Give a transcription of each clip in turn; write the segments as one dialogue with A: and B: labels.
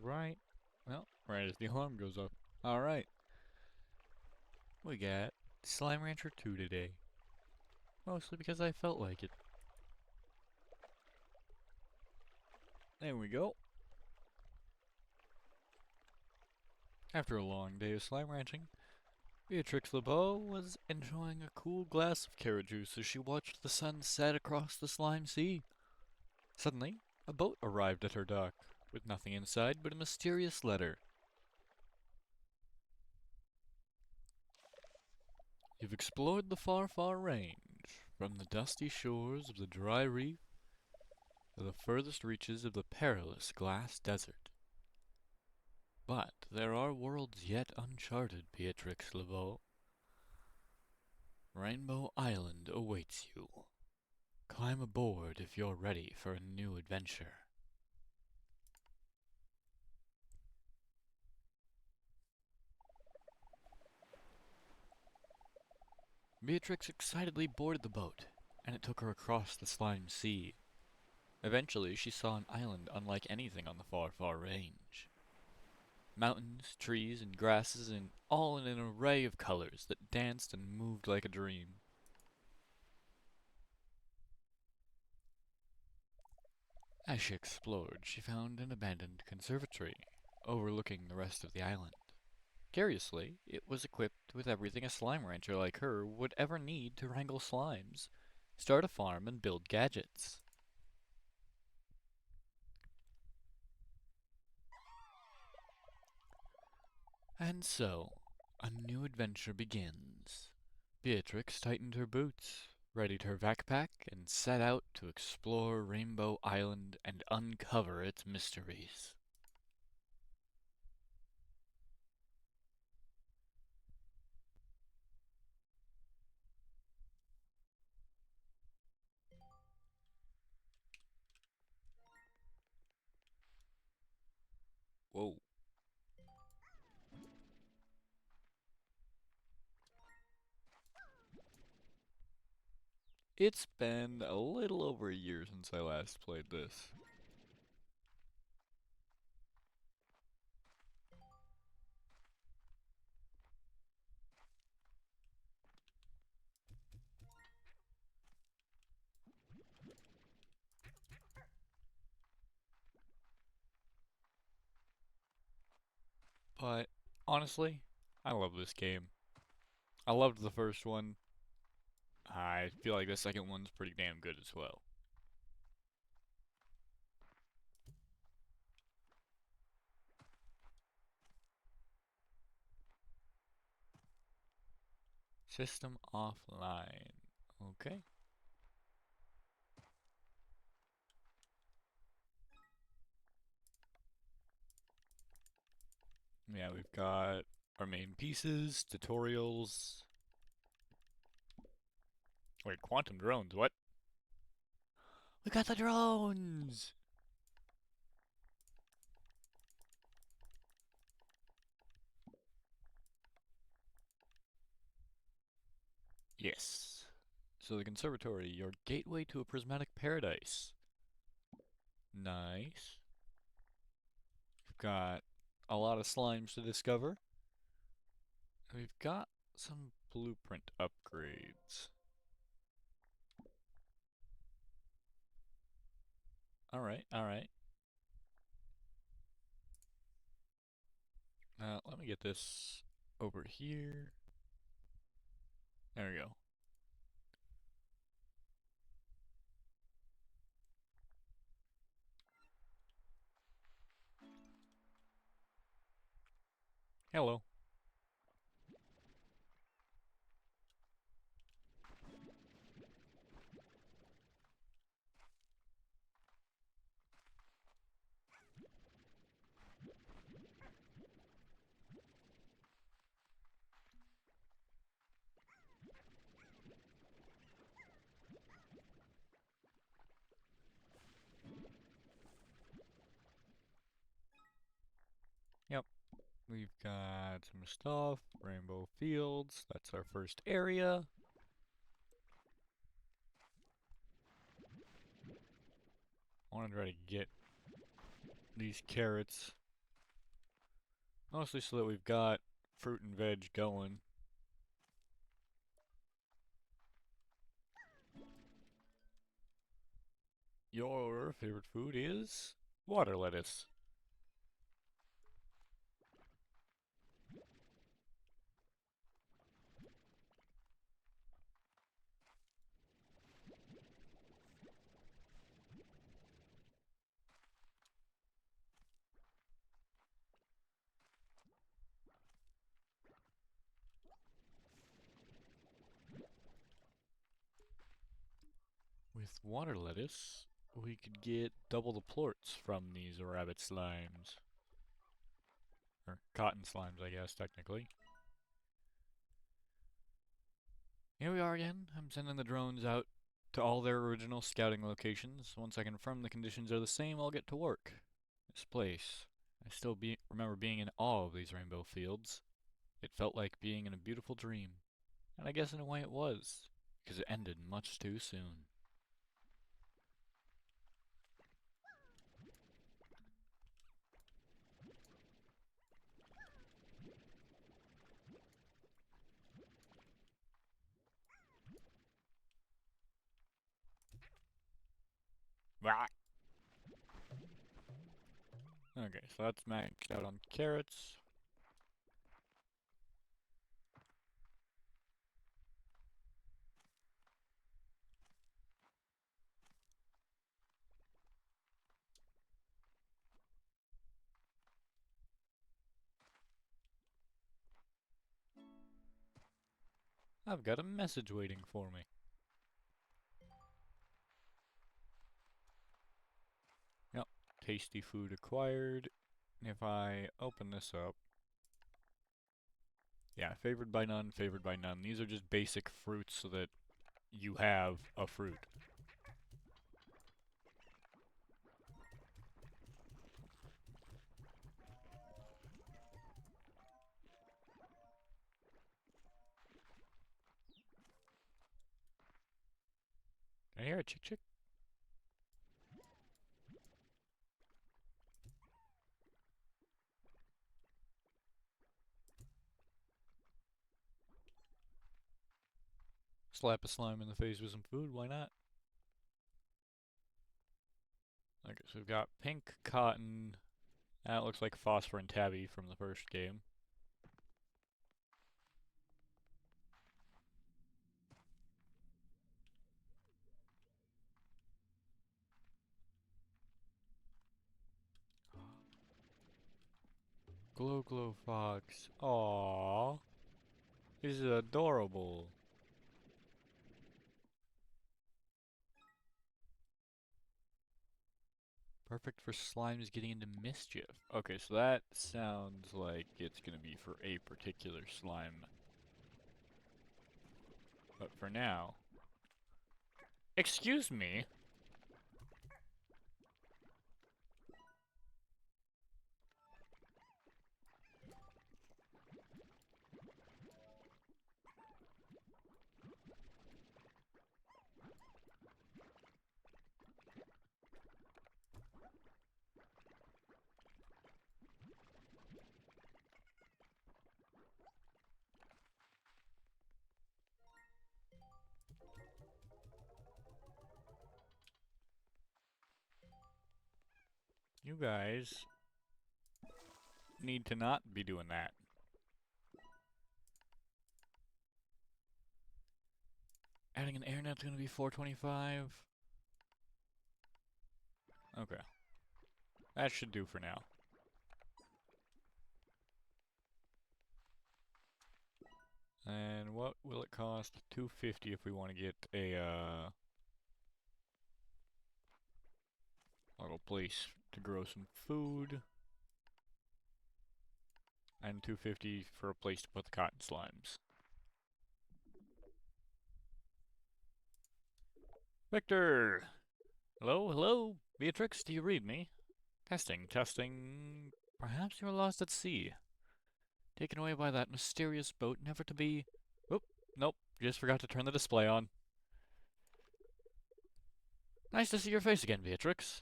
A: Right. Well, right as the alarm goes off. Alright. We got Slime Rancher 2 today. Mostly because I felt like it. There we go. After a long day of slime ranching, Beatrix LeBeau was enjoying a cool glass of carrot juice as she watched the sun set across the slime sea. Suddenly, a boat arrived at her dock, with nothing inside but a mysterious letter. You've explored the far, far range, from the dusty shores of the dry reef to the furthest reaches of the perilous glass desert. But there are worlds yet uncharted, Beatrix LeBeau. Rainbow Island awaits you. Climb aboard if you're ready for a new adventure. Beatrix excitedly boarded the boat, and it took her across the slime sea. Eventually, she saw an island unlike anything on the far, far range. Mountains, trees, and grasses, and all in an array of colors that danced and moved like a dream. As she explored, she found an abandoned conservatory, overlooking the rest of the island. Curiously, it was equipped with everything a slime rancher like her would ever need to wrangle slimes, start a farm, and build gadgets. And so, a new adventure begins. Beatrix tightened her boots, readied her backpack, and set out to explore Rainbow Island and uncover its mysteries. Whoa. It's been a little over a year since I last played this. But honestly, I love this game. I loved the first one. I feel like the second one's pretty damn good as well. System offline. Okay. Yeah, we've got our main pieces, tutorials. Wait, quantum drones, what? We got the drones! Yes. So the conservatory, your gateway to a prismatic paradise. Nice. We've got a lot of slimes to discover. We've got some blueprint upgrades. Alright, alright. Now, let me get this over here. There we go. Hello. Yep. We've got some stuff. Rainbow Fields. That's our first area. I want to try to get these carrots Mostly so that we've got fruit and veg going. Your favorite food is water lettuce. With water lettuce, we could get double the plorts from these rabbit slimes. Or cotton slimes, I guess, technically. Here we are again. I'm sending the drones out to all their original scouting locations. Once I confirm the conditions are the same, I'll get to work. This place. I still remember being in awe of these rainbow fields. It felt like being in a beautiful dream. And I guess in a way it was, because it ended much too soon. Rah! Okay, so that's maxed out on carrots. I've got a message waiting for me. Yep, tasty food acquired. If I open this up, yeah, favored by none, favored by none. These are just basic fruits so that you have a fruit. Can I hear a chick chick? Slap a slime in the face with some food, why not? Okay, so we've got pink cotton. That looks like phosphor and tabby from the first game. Glow Glow Fox. Aww. This is adorable. Perfect for slimes getting into mischief. Okay, so that sounds like it's gonna be for a particular slime. But for now... Excuse me? You guys need to not be doing that. Adding an air net's gonna be 425. Okay. That should do for now. And what will it cost? 250 if we want to get a little place to grow some food. And 250 for a place to put the cotton slimes. Victor! Hello, hello? Beatrix, do you read me? Testing, testing. Perhaps you're lost at sea. Taken away by that mysterious boat, never to be... Oop, nope, just forgot to turn the display on. Nice to see your face again, Beatrix.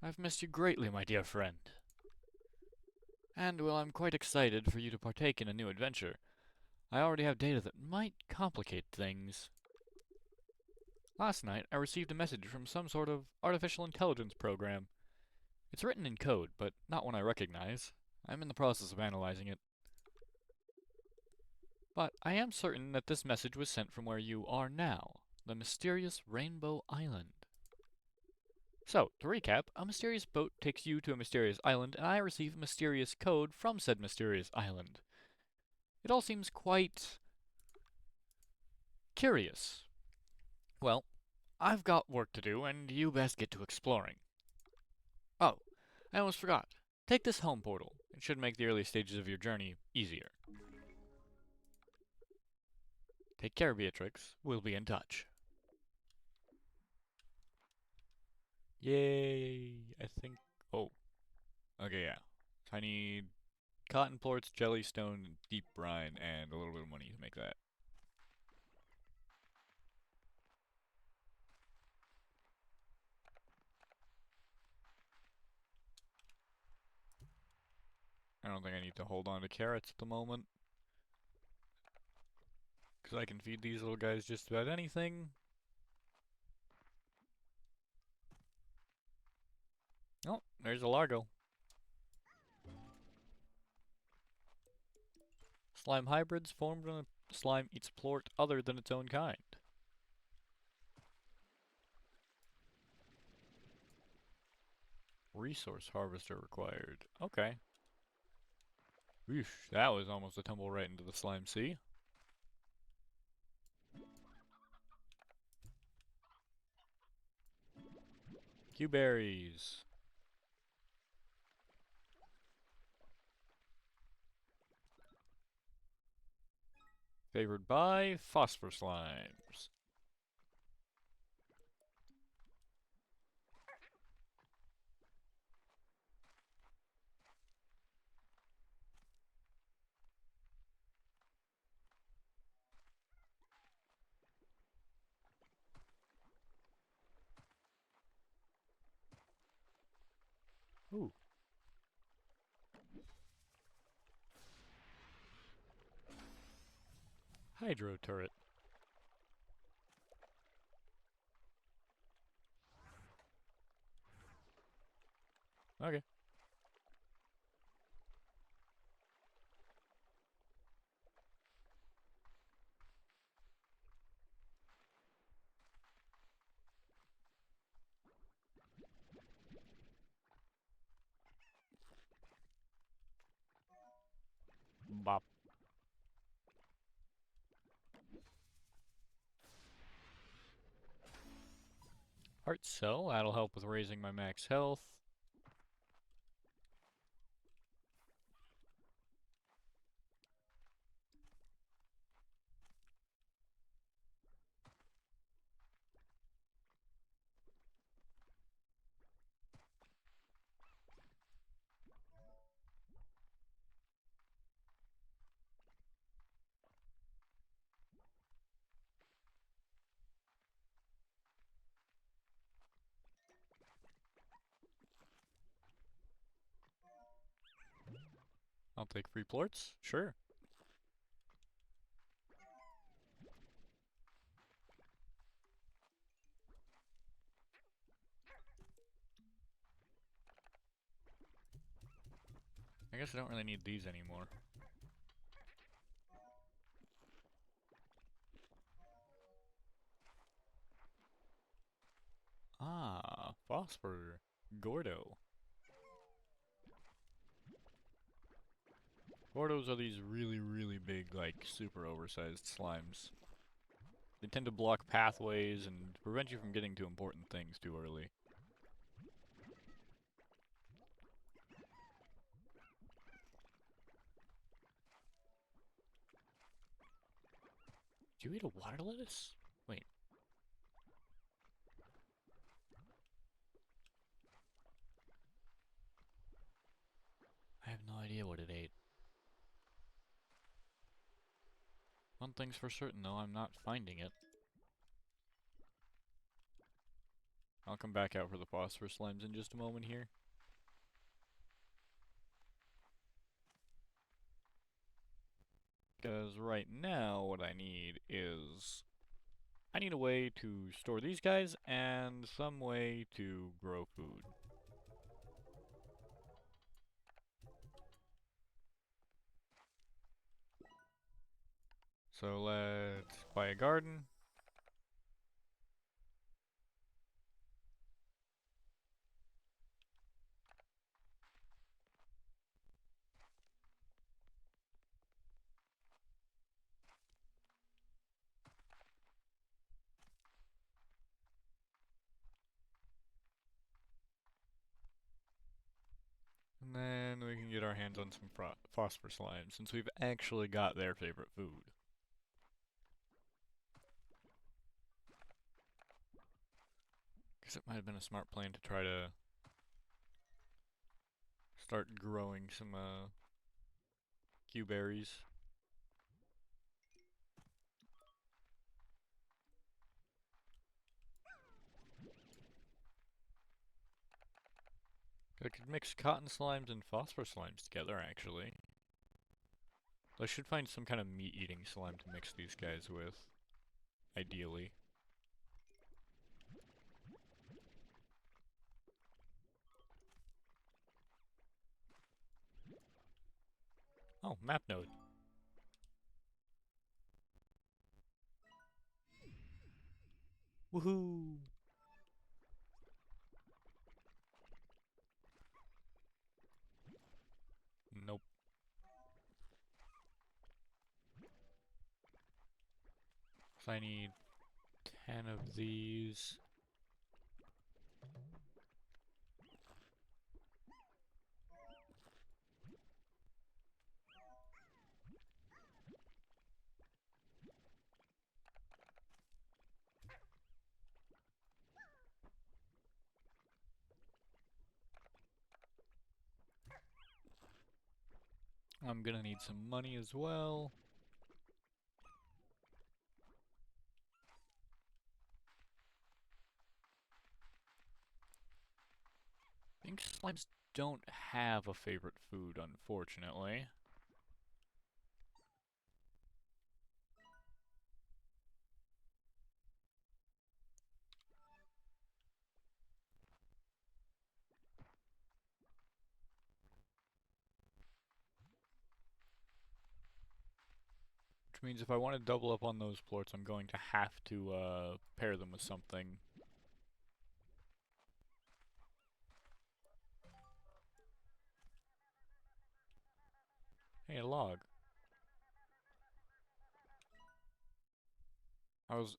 A: I've missed you greatly, my dear friend. And while I'm quite excited for you to partake in a new adventure, I already have data that might complicate things. Last night, I received a message from some sort of artificial intelligence program. It's written in code, but not one I recognize. I'm in the process of analyzing it. But I am certain that this message was sent from where you are now, the mysterious Rainbow Island. So, to recap, a mysterious boat takes you to a mysterious island, and I receive a mysterious code from said mysterious island. It all seems quite curious. Well, I've got work to do, and you best get to exploring. Oh, I almost forgot. Take this home portal. It should make the early stages of your journey easier. Take care, Beatrix. We'll be in touch. Yay! I think... Oh. Okay, yeah. I need cotton plorts, jellystone, deep brine, and a little bit of money to make that. I don't think I need to hold on to carrots at the moment, because I can feed these little guys just about anything. Oh, there's a Largo. Slime hybrids formed when a slime eats a plort other than its own kind. Resource harvester required. Okay. Oof, that was almost a tumble right into the slime sea. Q-berries. Favored by phosphor slimes. Ooh. Hydro turret. Okay. Bop. Heart cell, that'll help with raising my max health. I'll take free plorts. Sure. I guess I don't really need these anymore. Ah, phosphor. Gordo. Gordos are these really, really big, like, super oversized slimes. They tend to block pathways and prevent you from getting to important things too early. Did you eat a water lettuce? Wait. I have no idea what it ate. One thing's for certain though, I'm not finding it. I'll come back out for the phosphorus slimes in just a moment here. Because right now, what I need is... I need a way to store these guys, and some way to grow food. So let's buy a garden. And then we can get our hands on some phosphor slime, since we've actually got their favorite food. Guess it might have been a smart plan to try to start growing some, Q-berries. I could mix cotton slimes and phosphor slimes together, actually. I should find some kind of meat-eating slime to mix these guys with, ideally. Oh, map node. Woohoo! Nope. So I need 10 of these. I'm gonna need some money as well. I think slimes don't have a favorite food, unfortunately. Which means if I want to double up on those plorts, I'm going to have to, pair them with something. Hey, a log. I was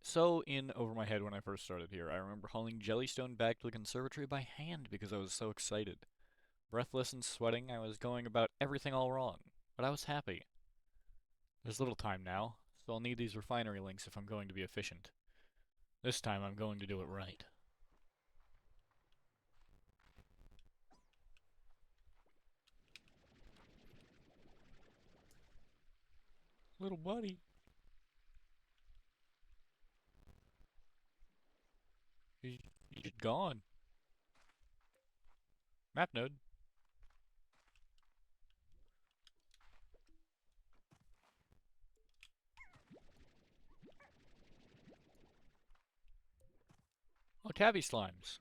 A: so in over my head when I first started here. I remember hauling Jellystone back to the conservatory by hand because I was so excited. Breathless and sweating, I was going about everything all wrong. But I was happy. There's little time now, so I'll need these refinery links if I'm going to be efficient. This time I'm going to do it right. Little buddy. He's gone. Map node. Oh, tabby slimes.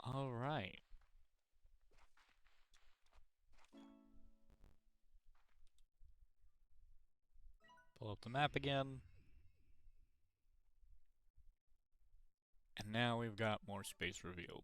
A: Alright. Pull up the map again. And now we've got more space revealed.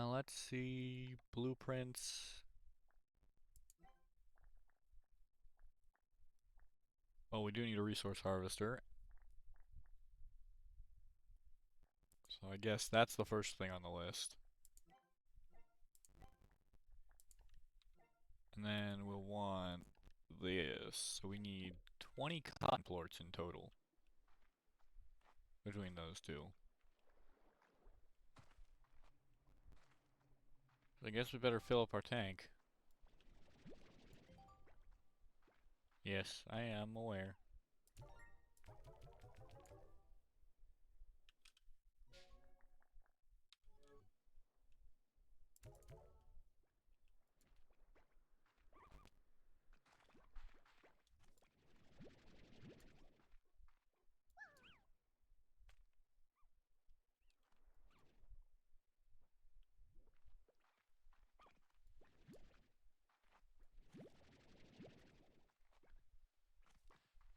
A: Let's see. Blueprints. Well, we do need a resource harvester. So I guess that's the first thing on the list. And then we'll want this. So we need 20 cotton plorts in total between those two. So I guess we better fill up our tank. Yes, I am aware.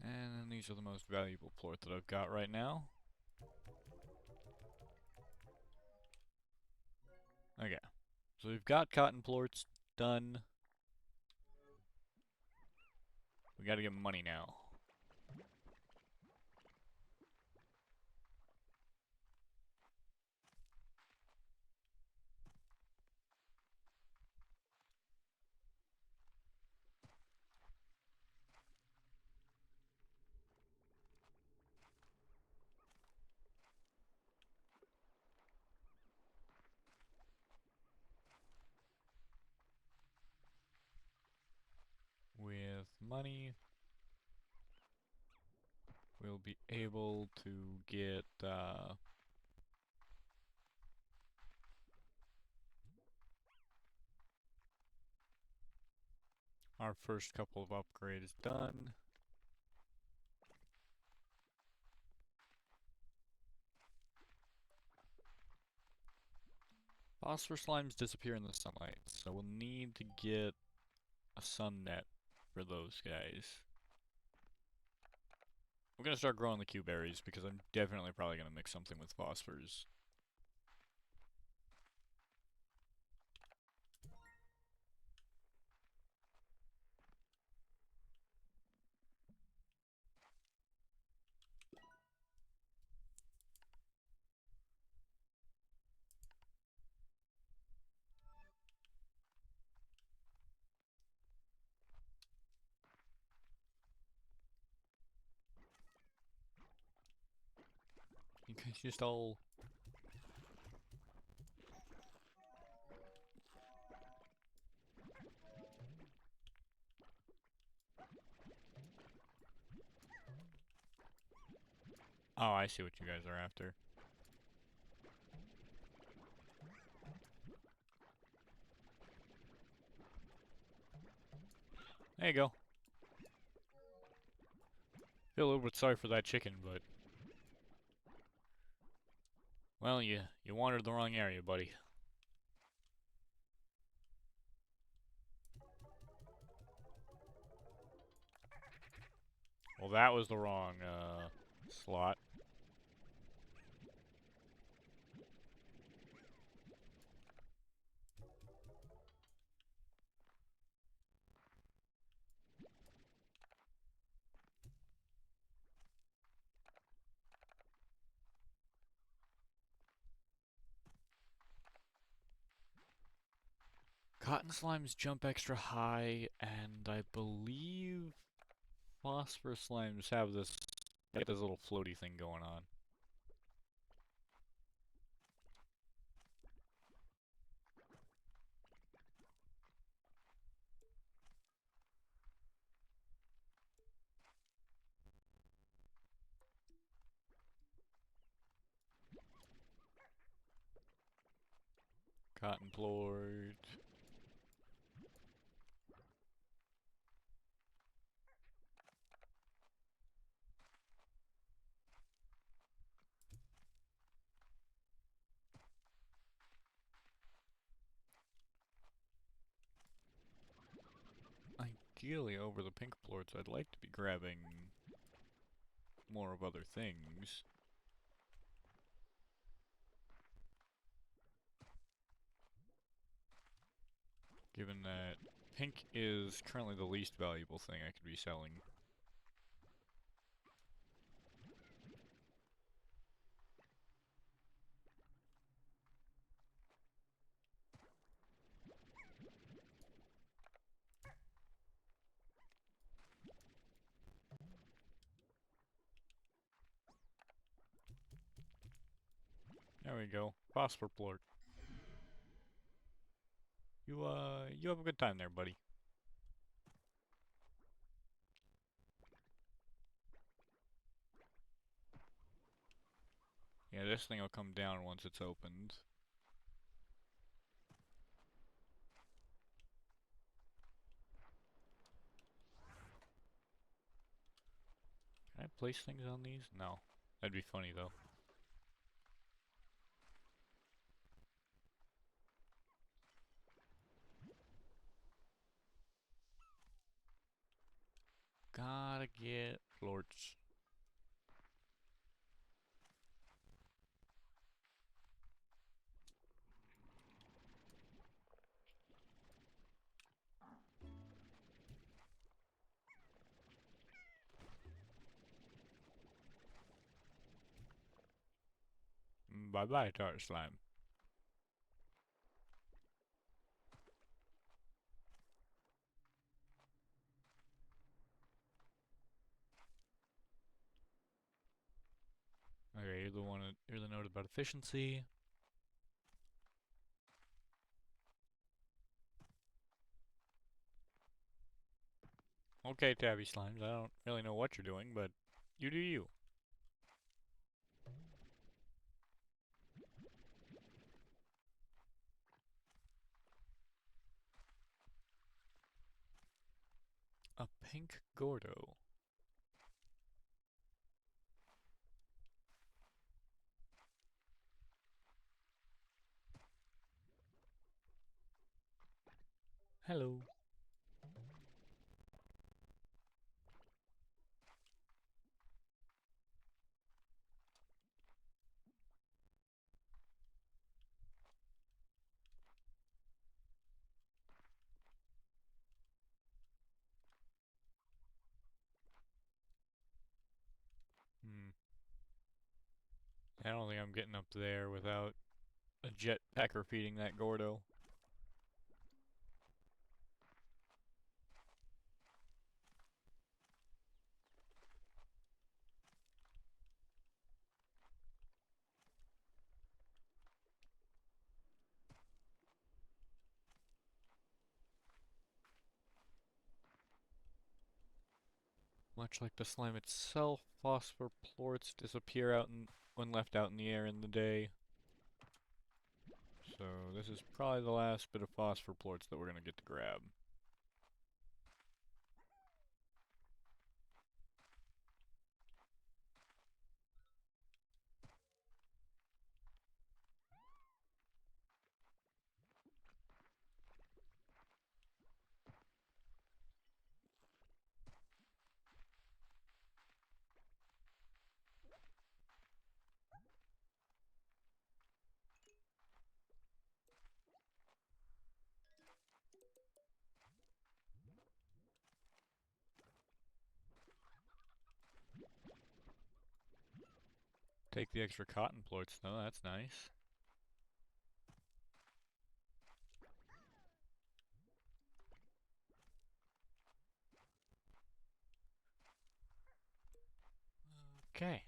A: And these are the most valuable plort that I've got right now. Okay. So we've got cotton plorts done. We gotta get money now. With money, we'll be able to get, our first couple of upgrades done. Phosphor slimes disappear in the sunlight, so we'll need to get a sun net for those guys. I'm gonna start growing the Q berries because I'm definitely probably gonna mix something with phosphors. You guys just all... Oh, I see what you guys are after. There you go. Feel a little bit sorry for that chicken, but... Well, you wandered the wrong area, buddy. Well, that was the wrong, slot. Cotton slimes jump extra high, and I believe phosphorus slimes have this little floaty thing going on. Cotton plort. Ideally, over the pink plorts, I'd like to be grabbing more of other things. Given that pink is currently the least valuable thing I could be selling. There we go. Phosphor plort. You have a good time there, buddy. Yeah, this thing will come down once it's opened. Can I place things on these? No. That'd be funny, though. Gotta get plorts. Bye-bye, tart slime. Okay, you're the note about efficiency. Okay, Tabby Slimes, I don't really know what you're doing, but you do you. A pink Gordo. Hello. Hmm. I don't think I'm getting up there without a jetpacker feeding that Gordo. Much like the slime itself, phosphor plorts disappear when left out in the air in the day. So this is probably the last bit of phosphor plorts that we're gonna get to grab. Take the extra cotton plorts though, that's nice. Okay.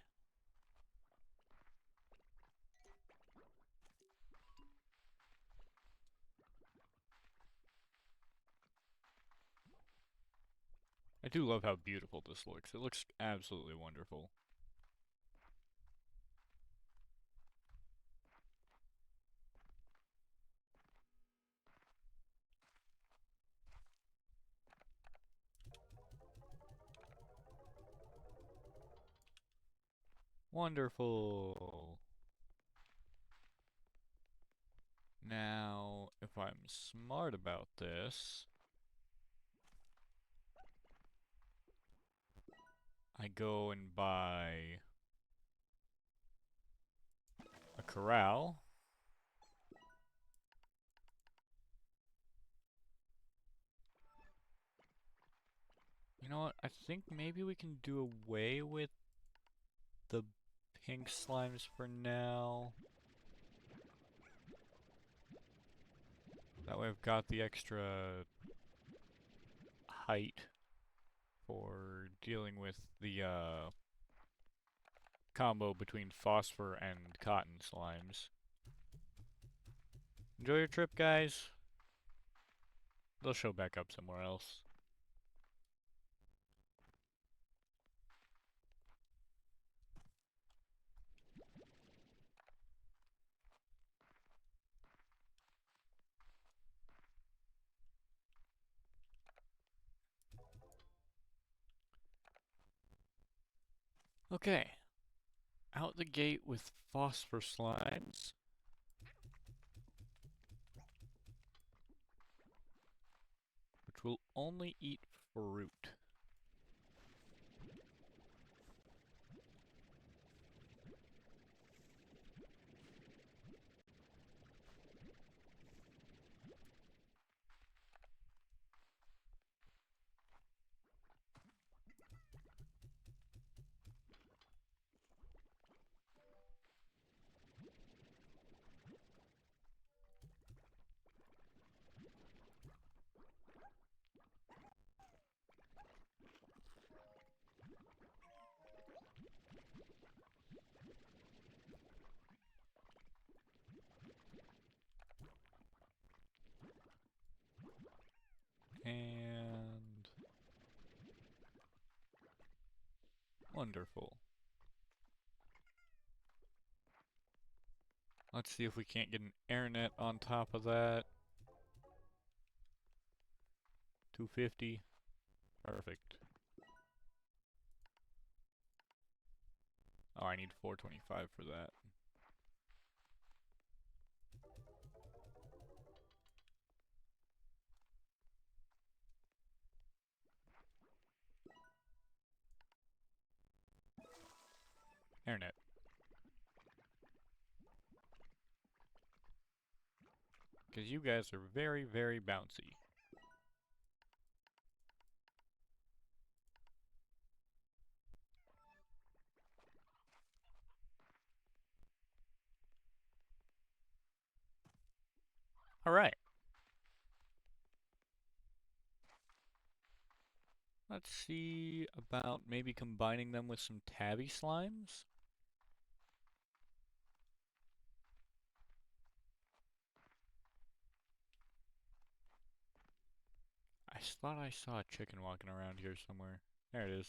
A: I do love how beautiful this looks. It looks absolutely wonderful. Wonderful. Now, if I'm smart about this, I go and buy a corral. You know what? I think maybe we can do away with the pink slimes for now. That way I've got the extra height for dealing with the combo between phosphor and cotton slimes. Enjoy your trip, guys. They'll show back up somewhere else. Okay. Out the gate with phosphor slimes, which will only eat fruit. And wonderful. Let's see if we can't get an airnet on top of that. 250. Perfect. Oh, I need 425 for that. Airnet. Because you guys are very, very bouncy. Alright. Let's see about maybe combining them with some tabby slimes. I thought I saw a chicken walking around here somewhere. There it is.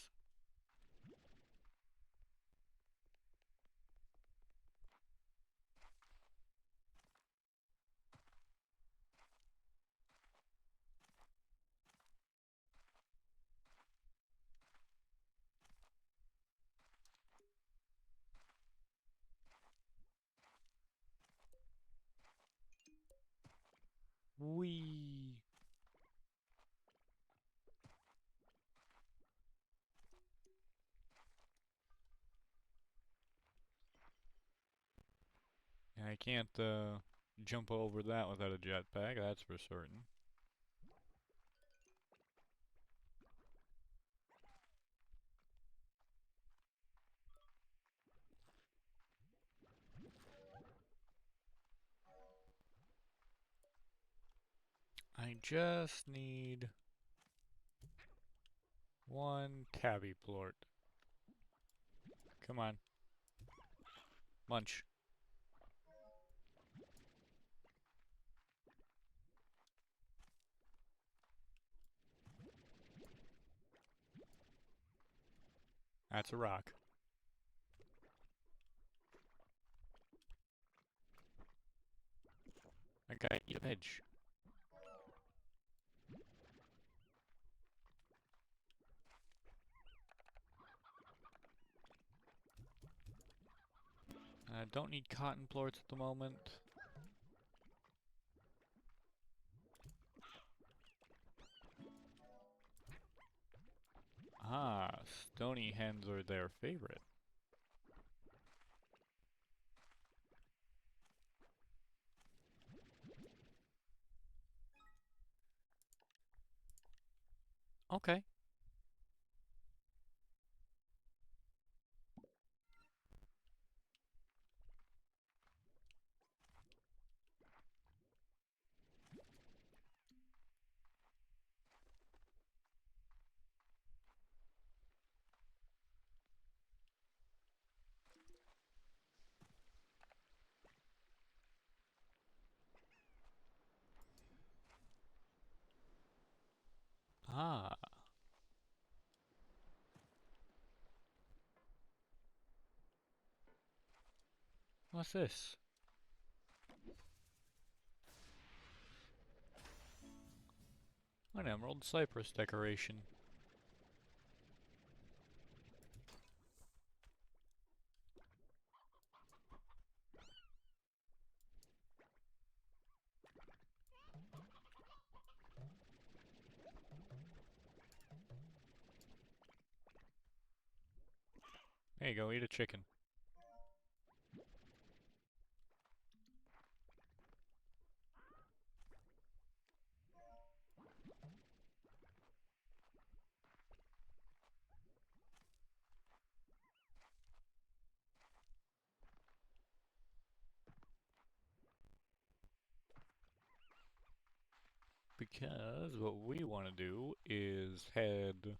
A: Whee! And I can't jump over that without a jetpack, that's for certain. I just need one tabby plort. Come on. Munch. That's a rock. I gotta eat a veg. I don't need cotton plorts at the moment. Ah, stony hens are their favorite. Okay. What's this? An emerald cypress decoration. There you go, eat a chicken. Because what we want to do is head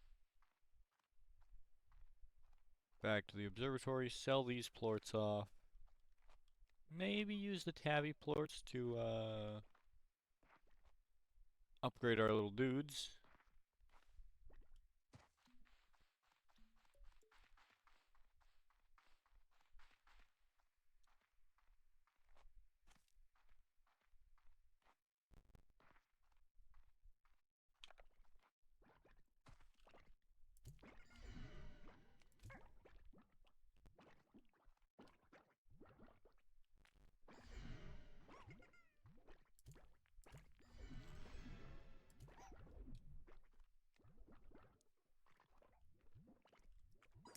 A: back to the observatory, sell these plorts off, maybe use the tabby plorts to upgrade our little dudes.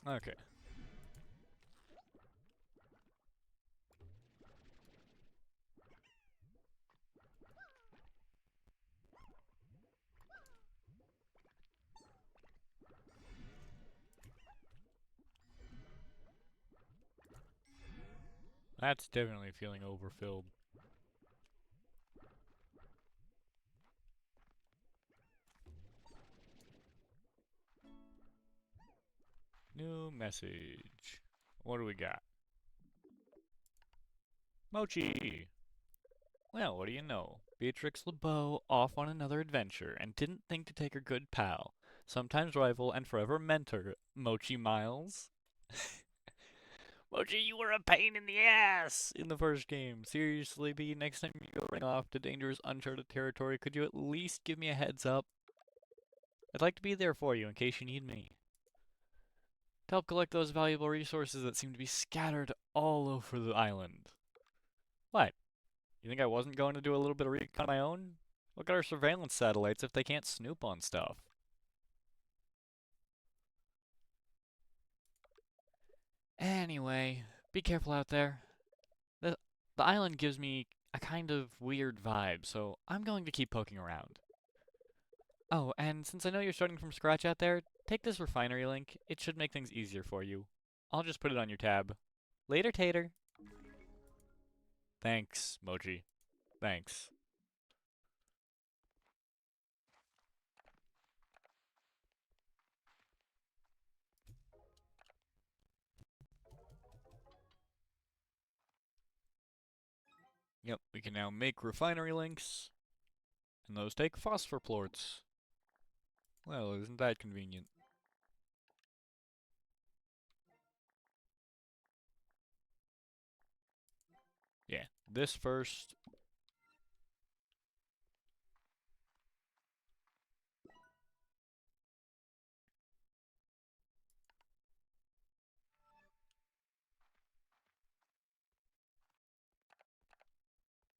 A: Okay. That's definitely feeling overfilled. New message. What do we got? Mochi! Well, what do you know? Beatrix LeBeau off on another adventure and didn't think to take her good pal, sometimes rival and forever mentor, Mochi Miles. Mochi, you were a pain in the ass in the first game. Seriously, B, next time you go running off to dangerous uncharted territory, could you at least give me a heads up? I'd like to be there for you in case you need me. To help collect those valuable resources that seem to be scattered all over the island. What? You think I wasn't going to do a little bit of recon on my own? Look at our surveillance satellites if they can't snoop on stuff. Anyway, be careful out there. The, the island gives me a kind of weird vibe, so I'm going to keep poking around. Oh, and since I know you're starting from scratch out there, take this refinery link. It should make things easier for you. I'll just put it on your tab. Later, Tater. Thanks, Mochi. Thanks. Yep, we can now make refinery links, and those take phosphor plorts. Well, isn't that convenient? Yeah, this first.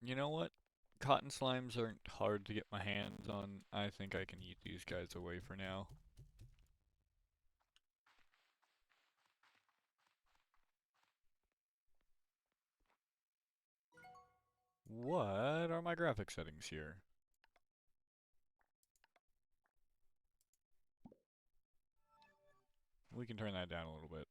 A: You know what? Cotton slimes aren't hard to get my hands on. I think I can eat these guys away for now. What are my graphic settings here? We can turn that down a little bit.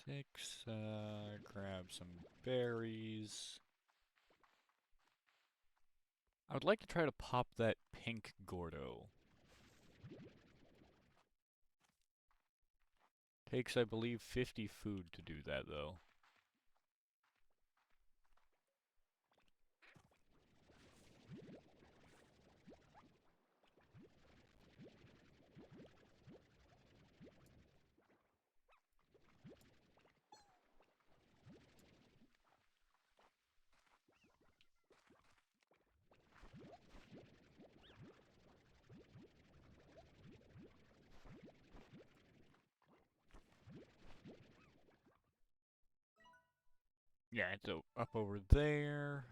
A: Six, grab some berries. I would like to try to pop that pink Gordo. Takes, I believe, 50 food to do that, though. Yeah, it's up over there.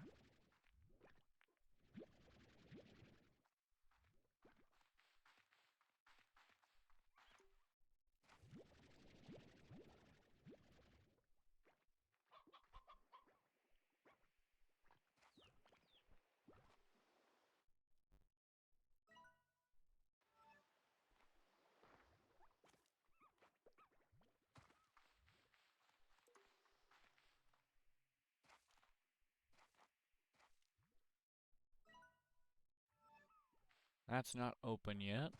A: That's not open yet.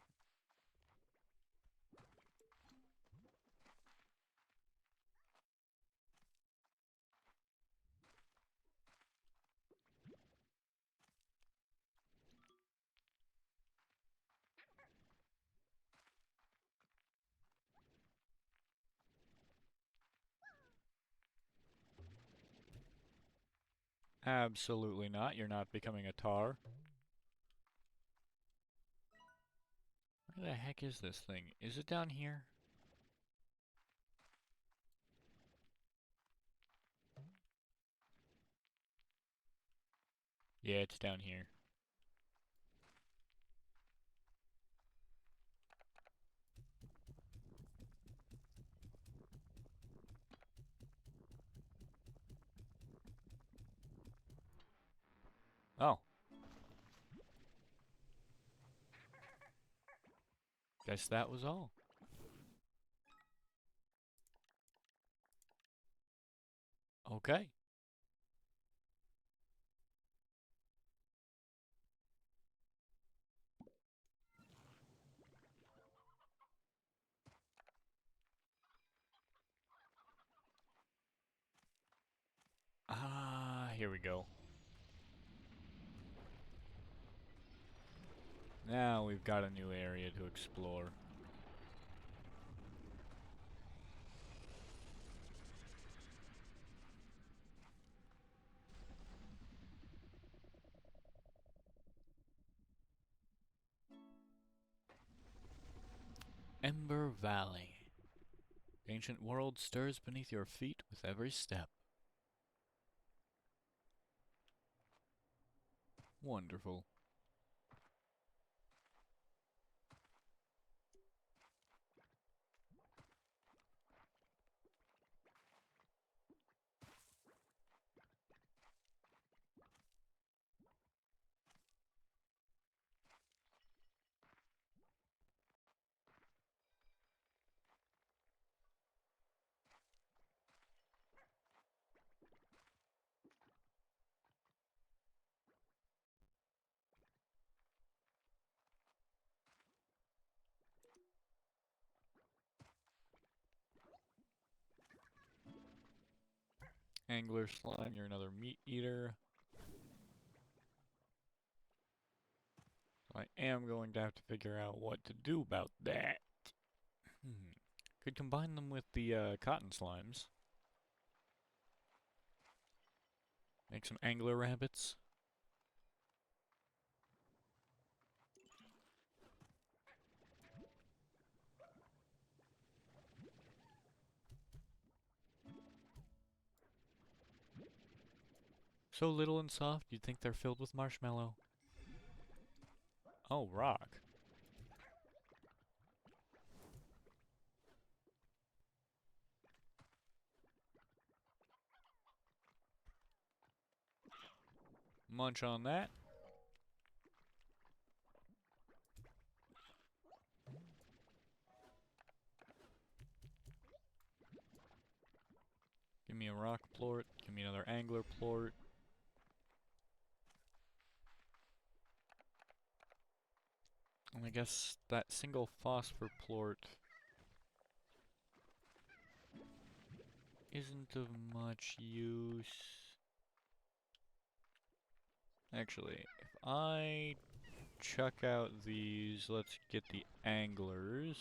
A: Absolutely not. You're not becoming a tar. Where the heck is this thing? Is it down here? Yeah, it's down here. Oh. Guess that was all. Okay. Ah, here we go. Now we've got a new area to explore. Ember Valley. The ancient world stirs beneath your feet with every step. Wonderful. Angler slime, you're another meat eater. I am going to have to figure out what to do about that. Could combine them with the cotton slimes. Make some angler rabbits. So little and soft, you'd think they're filled with marshmallow. Oh, rock. Munch on that. Give me a rock plort. Give me another angler plort. And I guess that single phosphor plort isn't of much use. Actually, if I chuck out these, let's get the anglers.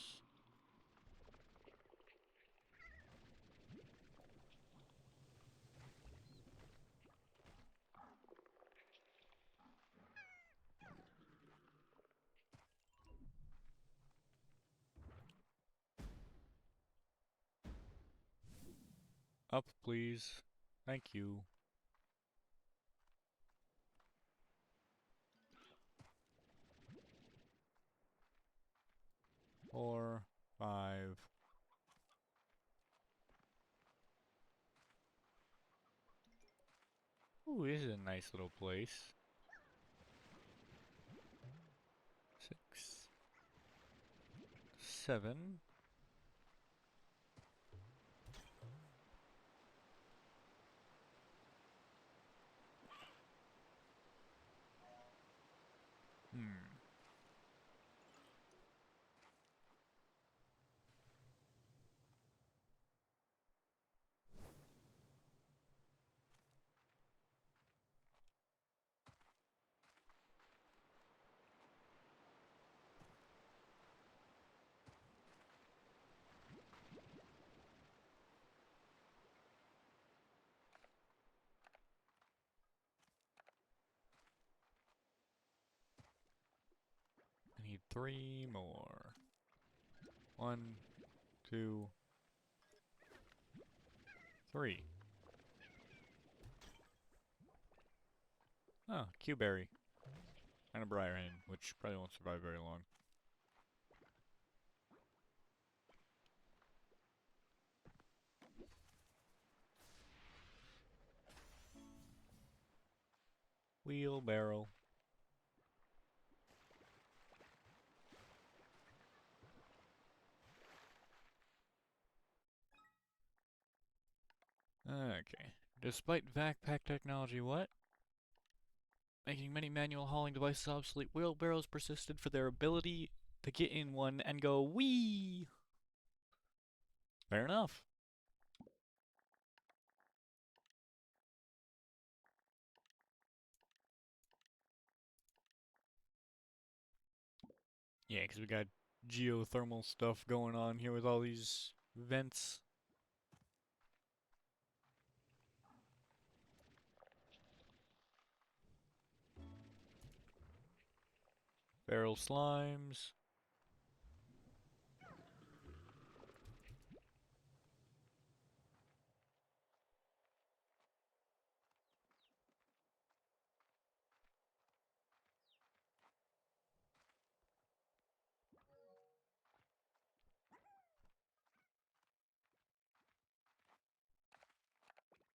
A: Up, please. Thank you. Four, five. Ooh, this is a nice little place. 6, 7. Hmm. I need 3 more. 1, 2, 3. Oh, Q-berry. And a briar hen, which probably won't survive very long. Wheelbarrow. Okay. Despite backpack technology, what? Making many manual hauling devices obsolete, wheelbarrows persisted for their ability to get in one and go wee. Fair enough. Yeah, because we got geothermal stuff going on here with all these vents. Feral slimes.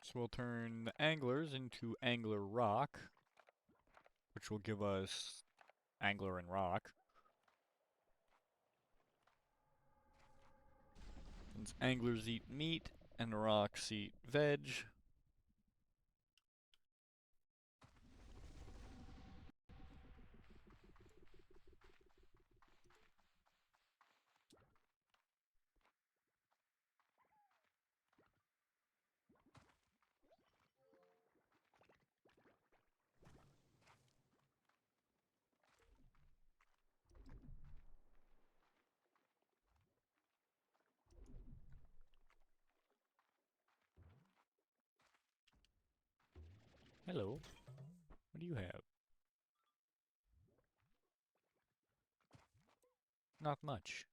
A: So we'll turn the anglers into angler rock, which will give us angler and rock. Since anglers eat meat and rocks eat veg. Hello. What do you have? Not much.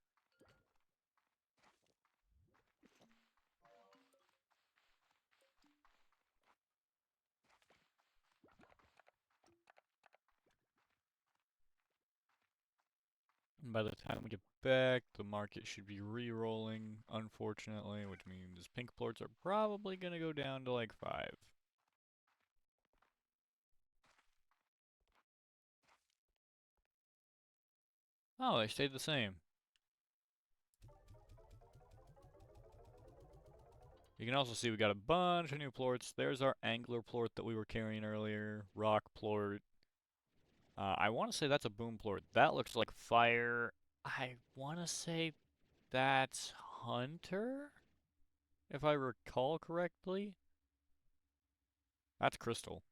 A: And by the time we get back, the market should be re-rolling, unfortunately, which means pink plorts are probably gonna go down to like 5. Oh, they stayed the same. You can also see we got a bunch of new plorts. There's our angler plort that we were carrying earlier, rock plort, I want to say that's a boom plort. That looks like fire. I want to say that's hunter, if I recall correctly. That's crystal.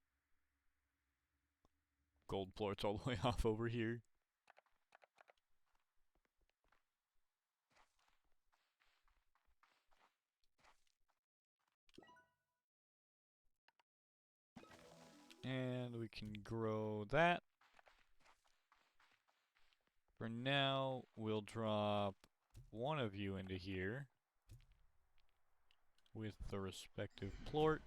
A: Gold plort's all the way off over here. And we can grow that. For now, we'll drop one of you into here with the respective plort.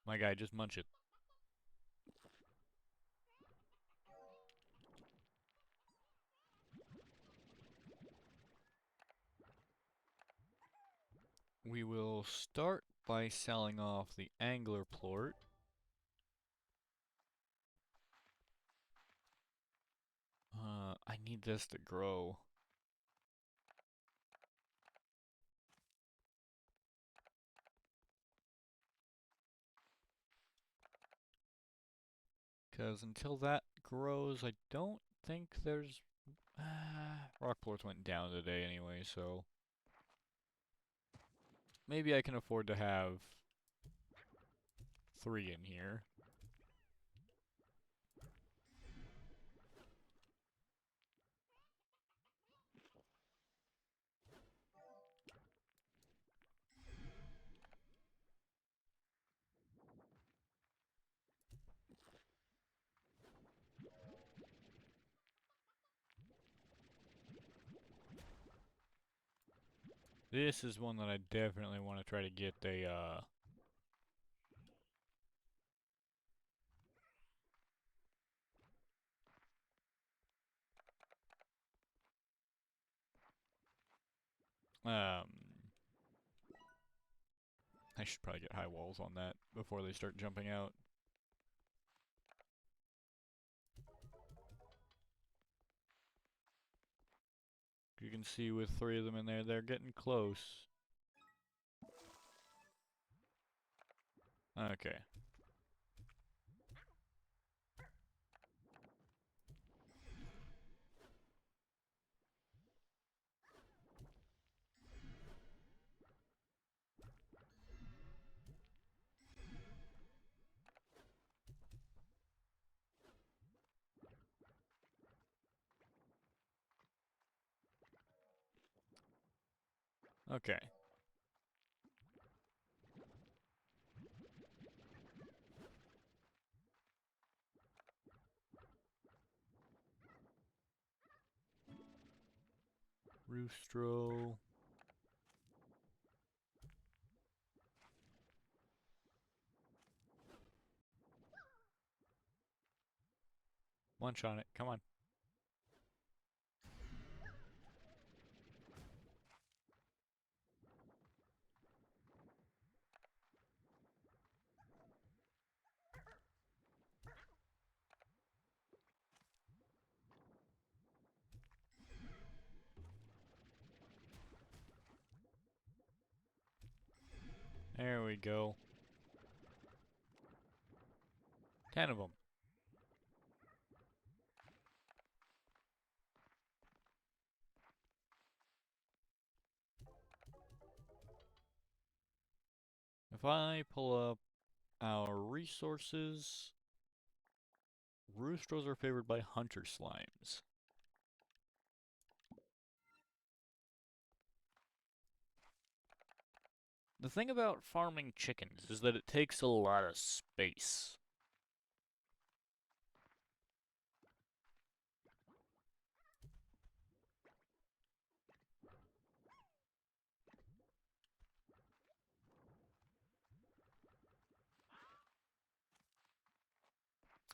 A: My guy, just munch it. We will start by selling off the angler plort. I need this to grow. Because until that grows, I don't think there's... rock plorts went down today anyway, so... maybe I can afford to have 3 in here. This is one that I definitely want to try to get a, I should probably get high walls on that before they start jumping out. You can see with 3 of them in there, they're getting close. Okay. Okay. Roostro. Munch on it. Come on. There we go. 10 of them. If I pull up our resources, roosters are favored by hunter slimes. The thing about farming chickens is that it takes a lot of space.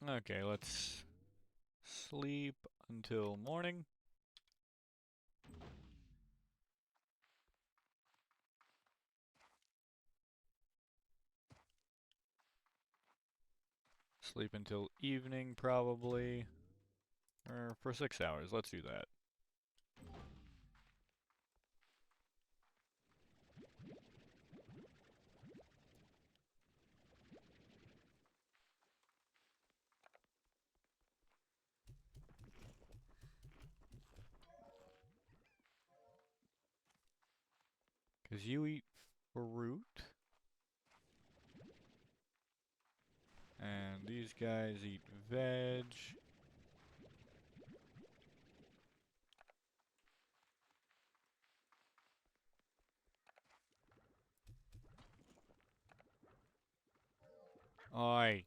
A: Okay, let's sleep until morning. Sleep until evening, probably. Or for 6 hours, let's do that. 'Cause you eat fruit. And these guys eat veg. Oi.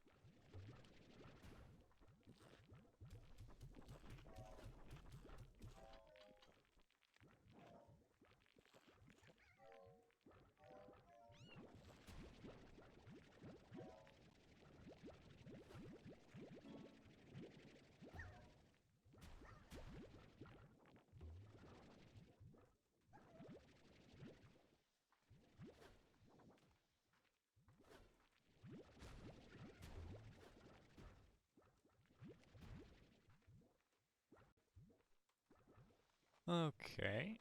A: Okay.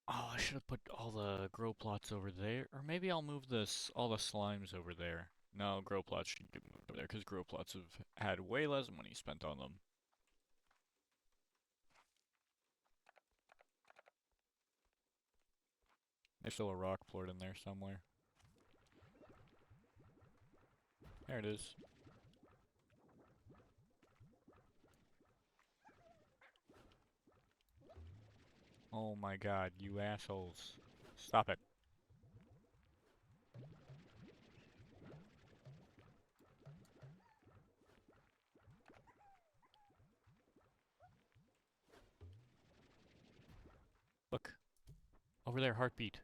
A: Oh, I should have put all the grow plots over there. Or maybe I'll move all the slimes over there. No, grow plots should get moved over there, because grow plots have had way less money spent on them. There's still a rock plort in there somewhere. There it is. Oh my god, you assholes. Stop it. Look. Over there, heartbeat.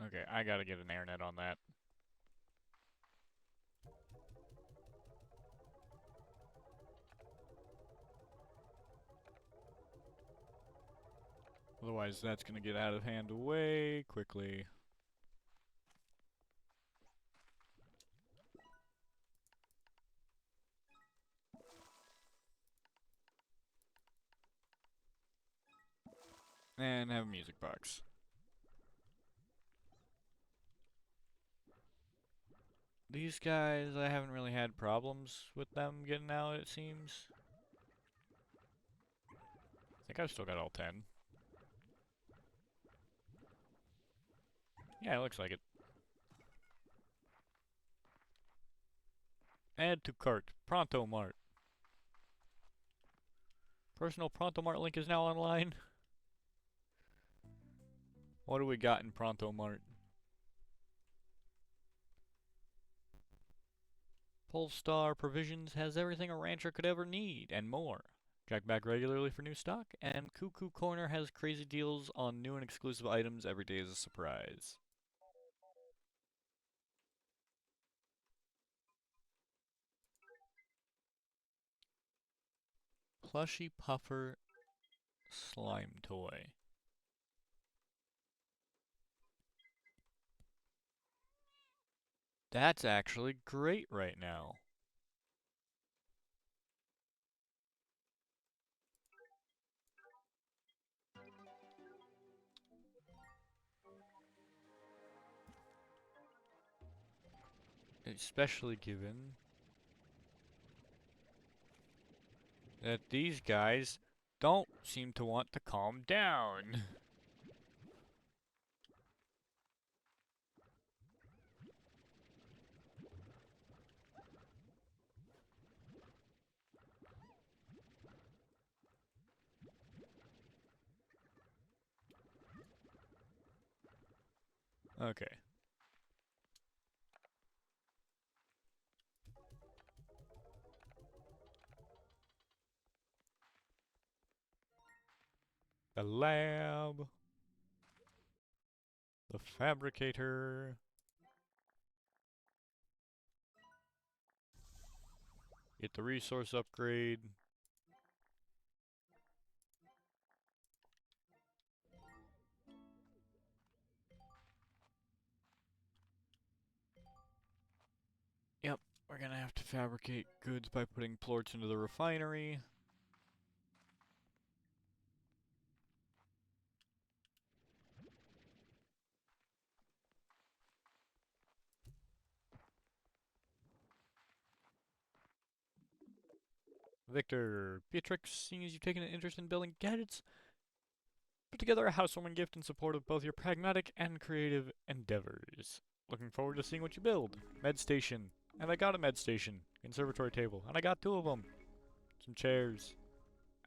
A: Okay, I gotta get an air net on that. Otherwise, that's gonna get out of hand way quickly. And have a music box. These guys, I haven't really had problems with them getting out, it seems. I think I've still got all 10. Yeah, it looks like it. Add to cart. Pronto Mart. Personal Pronto Mart link is now online. What do we got in Pronto Mart? Polestar Provisions has everything a rancher could ever need, and more. Check back regularly for new stock, and Cuckoo Corner has crazy deals on new and exclusive items every day as a surprise. Plushy Puffer Slime Toy. That's actually great right now. Especially given that these guys don't seem to want to calm down. Okay. The lab. The fabricator. Get the resource upgrade. We're gonna have to fabricate goods by putting plorts into the refinery. Victor, Beatrix, seeing as you've taken an interest in building gadgets, put together a housewarming gift in support of both your pragmatic and creative endeavors. Looking forward to seeing what you build. Med station. And I got a med station. Conservatory table. And I got 2 of them. Some chairs.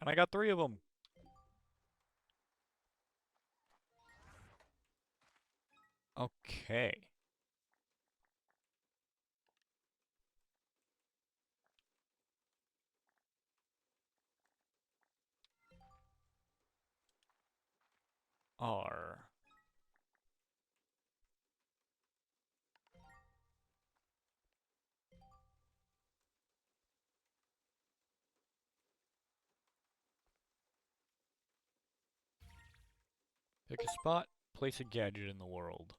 A: And I got 3 of them. Okay. R. Pick a spot, place a gadget in the world.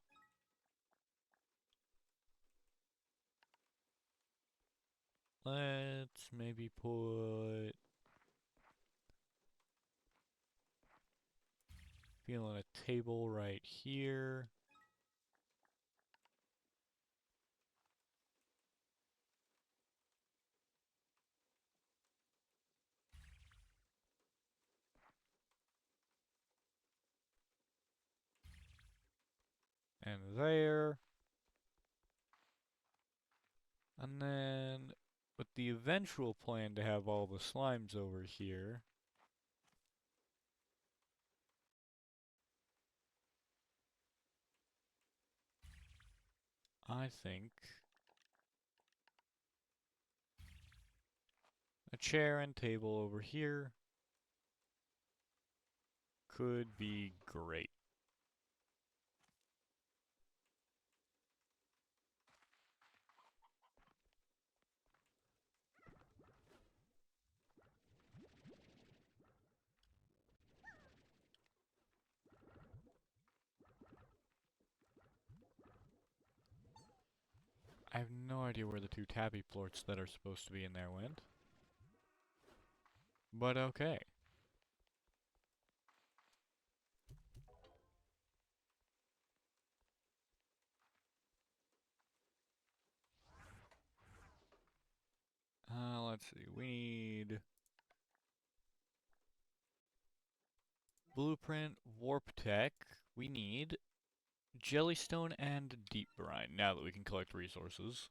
A: Let's maybe put... feeling a table right here. And there. And then, with the eventual plan to have all the slimes over here, I think a chair and table over here could be great. I have no idea where the 2 tabby plorts that are supposed to be in there went. But okay. Let's see. We need blueprint, warp tech. We need jellystone and deep brine, now that we can collect resources.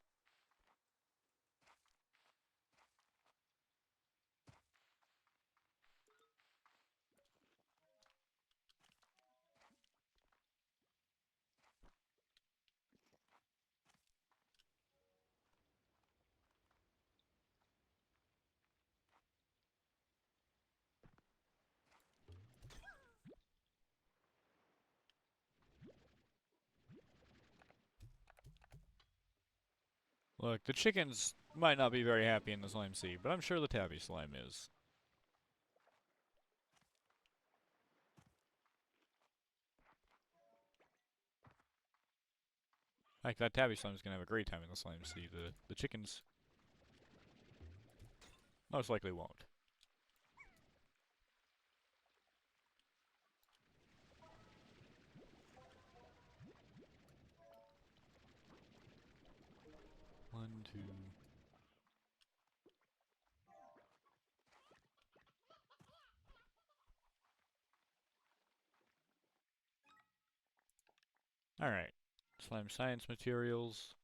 A: Look, the chickens might not be very happy in the slime sea, but I'm sure the tabby slime is. Like, that tabby slime's gonna have a great time in the slime sea. The chickens most likely won't. One, two... Alright. Slime science materials.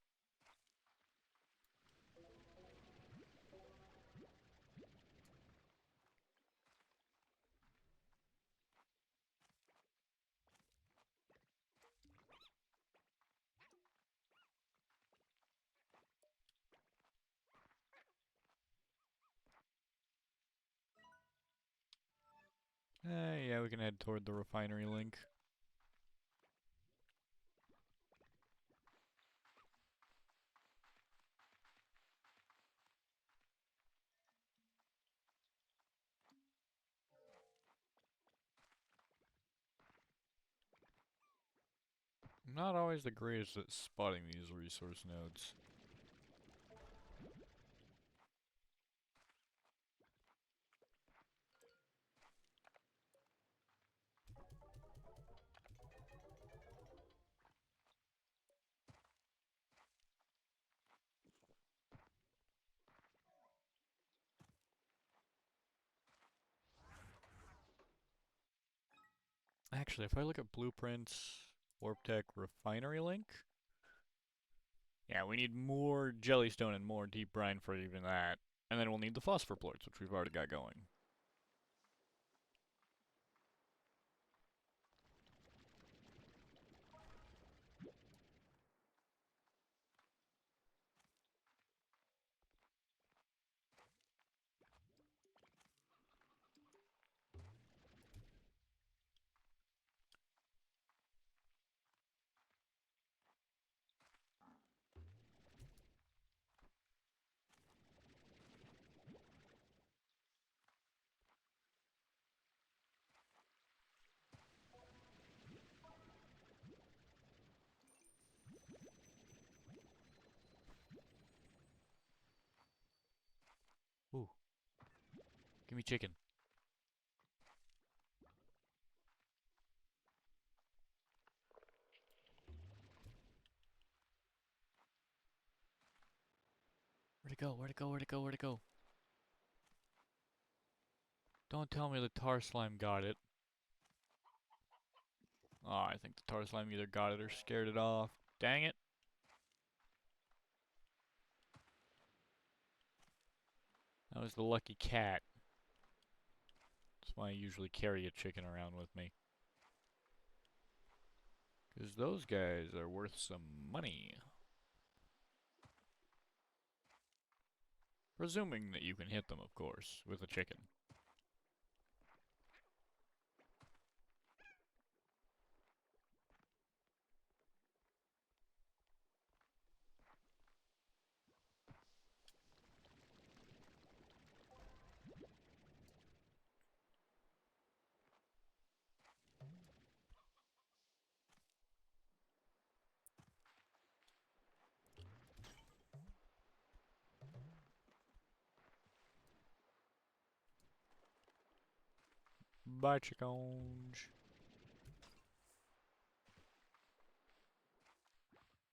A: Yeah, we can head toward the refinery link. I'm not always the greatest at spotting these resource nodes. Actually, if I look at blueprints, Warp Tech Refinery Link, yeah, we need more Jellystone and more Deep Brine for even that. And then we'll need the Phosphor Plorts, which we've already got going. Ooh, give me chicken. Where'd it go? Where'd it go? Where'd it go? Where'd it go? Don't tell me the tar slime got it. Oh, I think the tar slime either got it or scared it off. Dang it. That was the lucky cat. That's why I usually carry a chicken around with me. Because those guys are worth some money. Presuming that you can hit them, of course, with a chicken. Bye, chickens.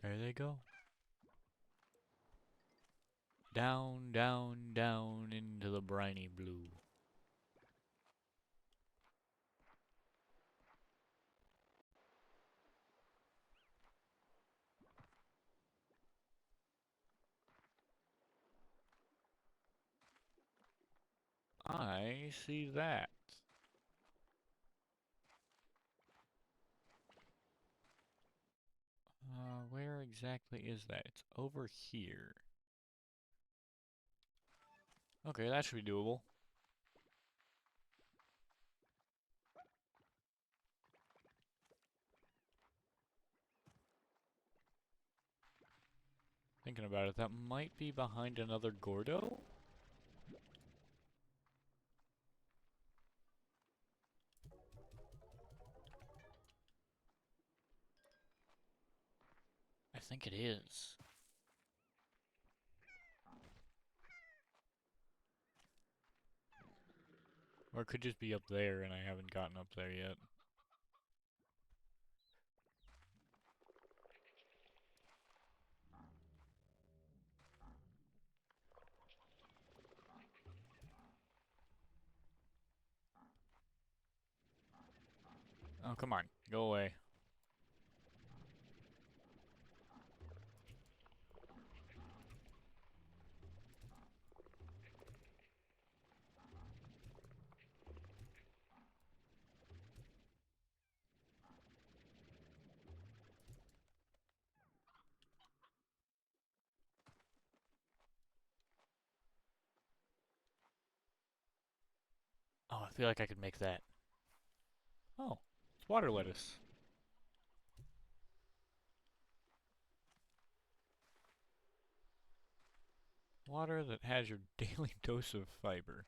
A: There they go. Down, down, down into the briny blue. I see that. Where exactly is that? It's over here. Okay, that should be doable. Thinking about it, that might be behind another Gordo? I think it is. Or it could just be up there and I haven't gotten up there yet. Oh, come on. Go away. Oh, I feel like I could make that. Oh, it's water lettuce. Water that has your daily dose of fiber.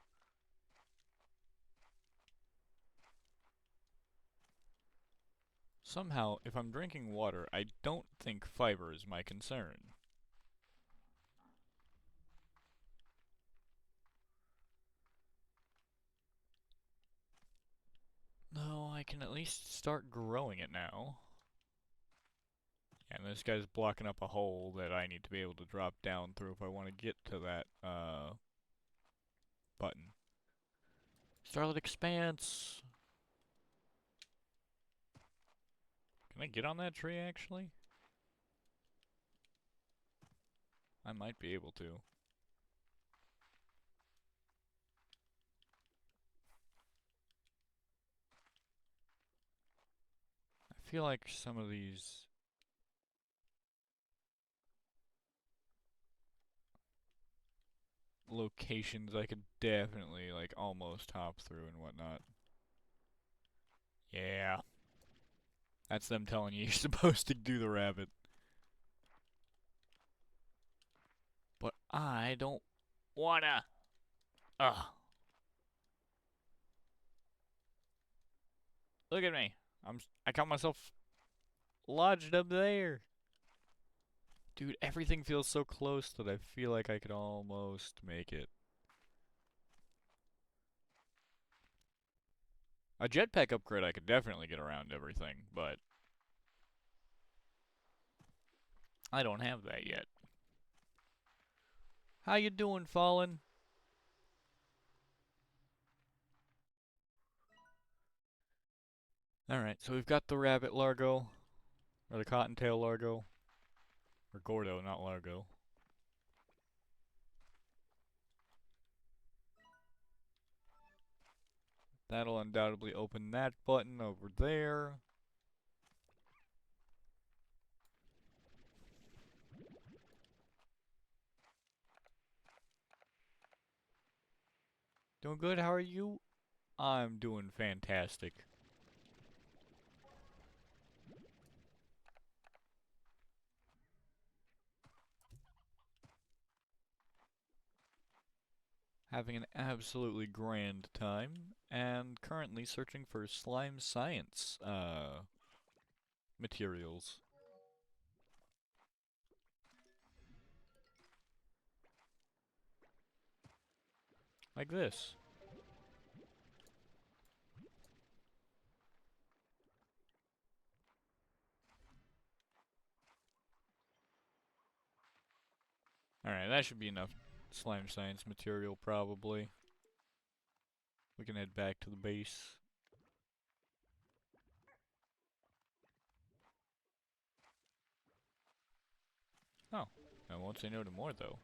A: Somehow, if I'm drinking water, I don't think fiber is my concern. No, I can at least start growing it now. And this guy's blocking up a hole that I need to be able to drop down through if I want to get to that, button. Starlit Expanse! Can I get on that tree, actually? I might be able to. I feel like some of these locations I could definitely, like, almost hop through and whatnot. Yeah. That's them telling you you're supposed to do the rabbit. But I don't wanna. Ugh. Look at me. I got myself lodged up there. Dude, everything feels so close that I feel like I could almost make it. A jetpack upgrade I could definitely get around everything, but I don't have that yet. How you doing, Fallen? Alright, so we've got the rabbit Largo, or the cottontail Largo, or Gordo, not Largo. That'll undoubtedly open that button over there. Doing good, how are you? I'm doing fantastic. Having an absolutely grand time, and currently searching for slime science, materials. Like this. Alright, that should be enough slime science material, probably. We can head back to the base. Oh, I won't say no to more, though.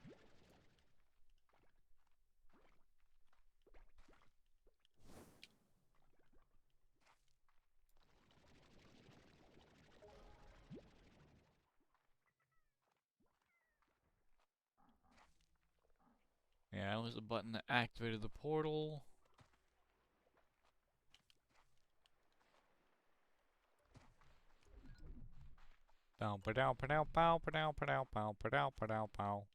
A: Yeah, that was the button that activated the portal. Bow pa dow pa dow pow pa dow pa dow pow pa dow pa dow pow.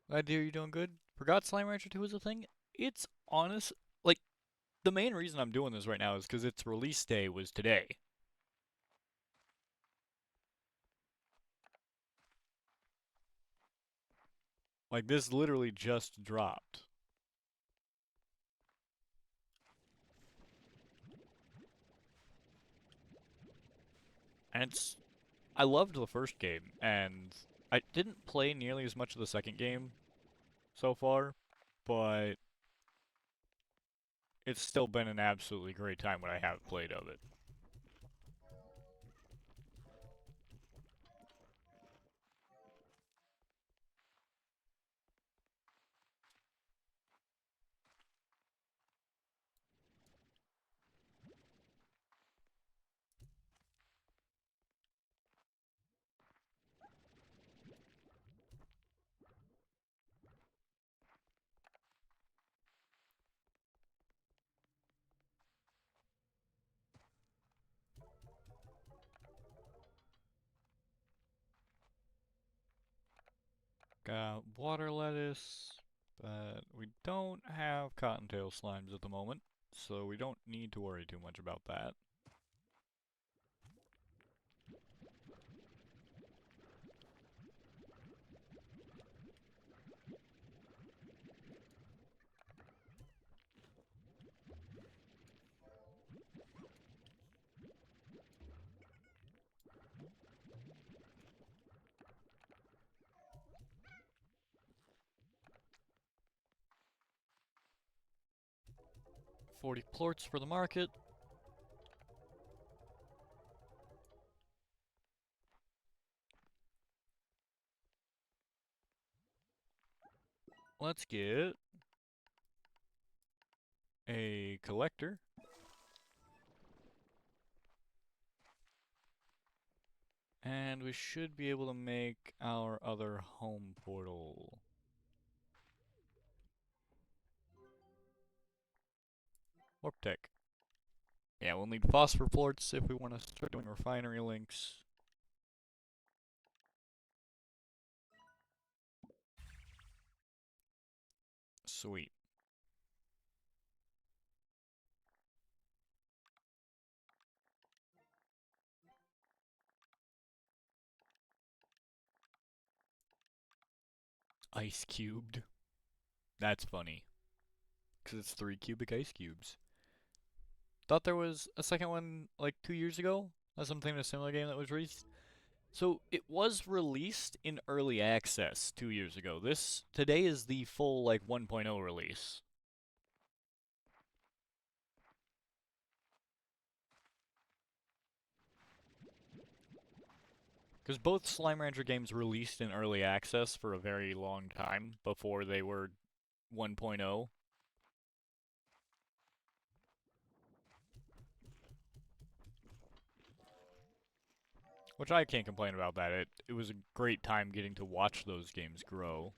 A: Glad to hear you're doing good. Forgot Slime Rancher 2 is a thing. It's honest, like, the main reason I'm doing this right now is because its release day was today. Like, this literally just dropped. And I loved the first game, and I didn't play nearly as much of the second game so far, but it's still been an absolutely great time when I have played of it. Got water lettuce, but we don't have cottontail slimes at the moment, so we don't need to worry too much about that. 40 plorts for the market. Let's get a collector. And we should be able to make our other home portal. Warp tech. Yeah, we'll need phosphor plorts if we want to start doing refinery links. Sweet. Ice cubed. That's funny. Because it's 3 cubic ice cubes. Thought there was a second one like 2 years ago. That's something in a similar game that was released. So it was released in early access 2 years ago. Today is the full like 1.0 release. Because both Slime Rancher games released in early access for a very long time before they were 1.0. Which I can't complain about that. It was a great time getting to watch those games grow.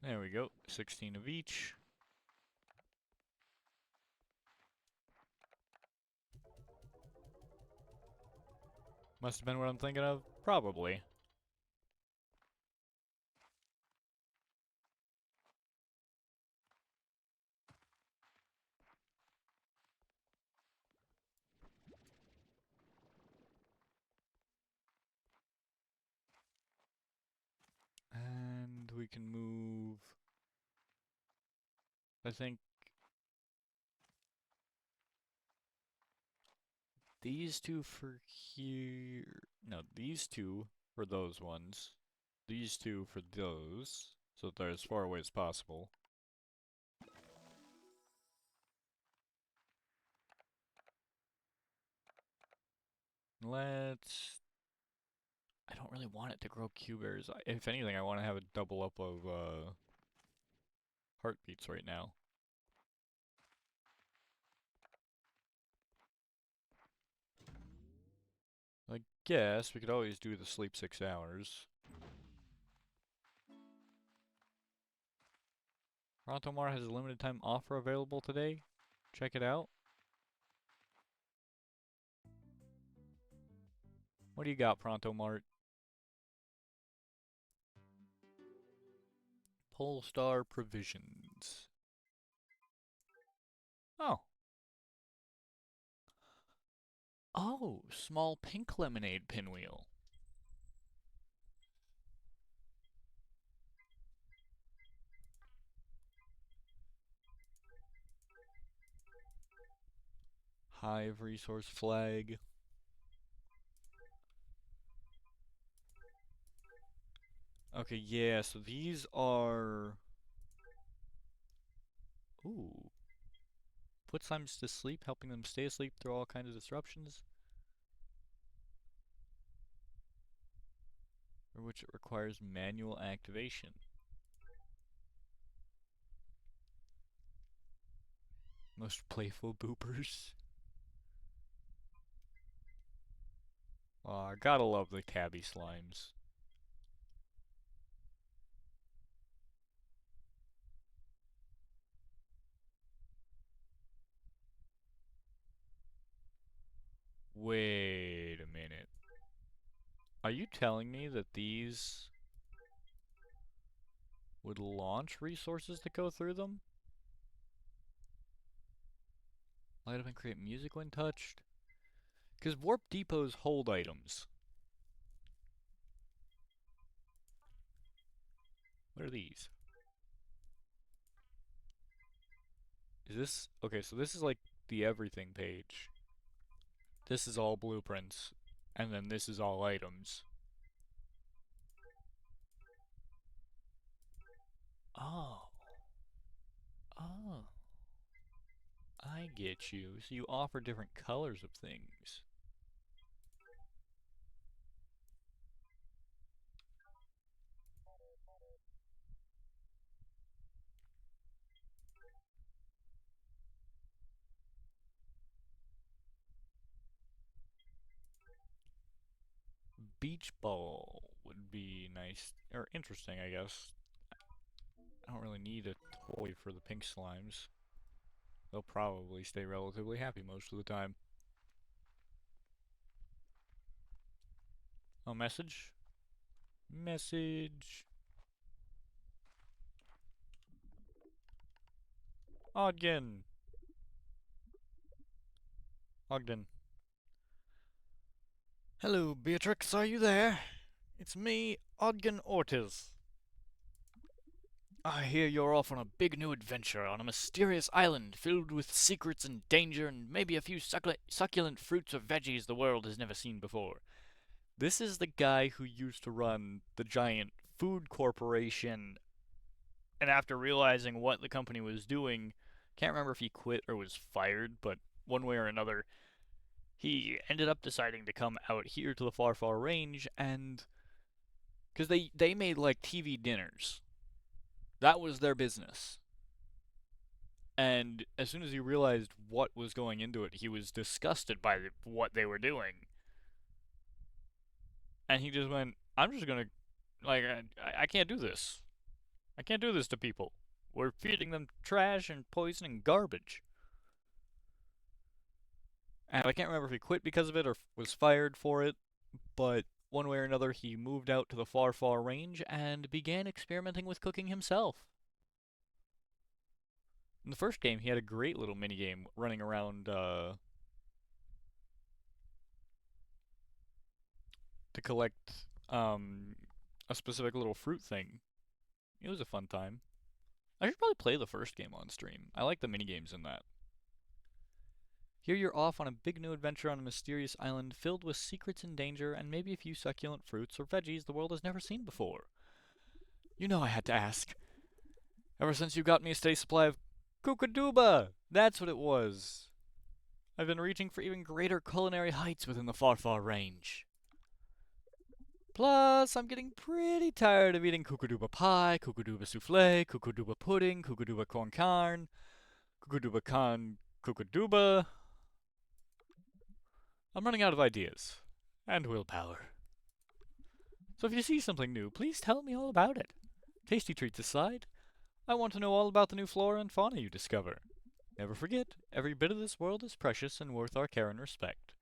A: There we go. 16 of each. Must have been what I'm thinking of. Probably. And we can move... I think... these two for here... No, these two for those ones. These two for those. So that they're as far away as possible. Let's... I don't really want it to grow cubers. If anything, I want to have a double up of heartbeats right now. I guess we could always do the sleep 6 hours. Prontomar has a limited time offer available today. Check it out. What do you got, Prontomart? Polestar Provisions. Oh. Oh, small pink lemonade pinwheel. Hive resource flag. Okay, yeah, so these are... Ooh. Put slimes to sleep, helping them stay asleep through all kinds of disruptions. For which it requires manual activation. Most playful boopers. Aw, gotta love the tabby slimes. Wait a minute. Are you telling me that these would launch resources to go through them? Light up and create music when touched? Because warp depots hold items. What are these? Is this... Okay, so this is like the everything page. This is all blueprints. And then this is all items. Oh. Oh. I get you. So you offer different colors of things. Beach ball would be nice, or interesting, I guess. I don't really need a toy for the pink slimes. They'll probably stay relatively happy most of the time. Oh, message? Message. Ogden. Ogden. Hello, Beatrix, are you there? It's me, Ogden Ortiz. I hear you're off on a big new adventure on a mysterious island filled with secrets and danger and maybe a few succulent fruits or veggies the world has never seen before. This is the guy who used to run the giant food corporation, and after realizing what the company was doing, can't remember if he quit or was fired, but one way or another, he ended up deciding to come out here to the Far Far Range, and because they made like TV dinners. That was their business. And as soon as he realized what was going into it, he was disgusted by what they were doing. And he just went, I'm just gonna, like, I can't do this. I can't do this to people. We're feeding them trash and poison and garbage. And I can't remember if he quit because of it or was fired for it, but one way or another, he moved out to the Far Far Range and began experimenting with cooking himself. In the first game, he had a great little minigame running around to collect a specific little fruit thing. It was a fun time. I should probably play the first game on stream. I like the minigames in that. Here you're off on a big new adventure on a mysterious island filled with secrets and danger and maybe a few succulent fruits or veggies the world has never seen before. You know I had to ask. Ever since you got me a steady supply of Kookaduba! That's what it was. I've been reaching for even greater culinary heights within the Far Far Range. Plus, I'm getting pretty tired of eating Kookaduba pie, Kookaduba souffle, Kookaduba pudding, Kookaduba corn carne, Kookaduba con Kookaduba. I'm running out of ideas. And willpower. So if you see something new, please tell me all about it. Tasty treats aside, I want to know all about the new flora and fauna you discover. Never forget, every bit of this world is precious and worth our care and respect.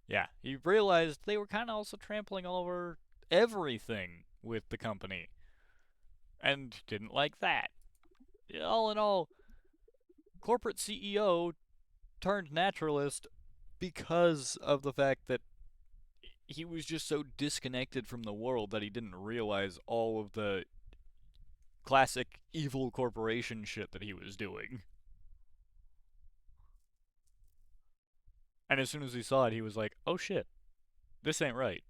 A: Yeah, he realized they were kind of also trampling all over everything with the company. And didn't like that. All in all, corporate CEO turned naturalist because of the fact that he was just so disconnected from the world that he didn't realize all of the classic evil corporation shit that he was doing. And as soon as he saw it, he was like, oh shit, this ain't right.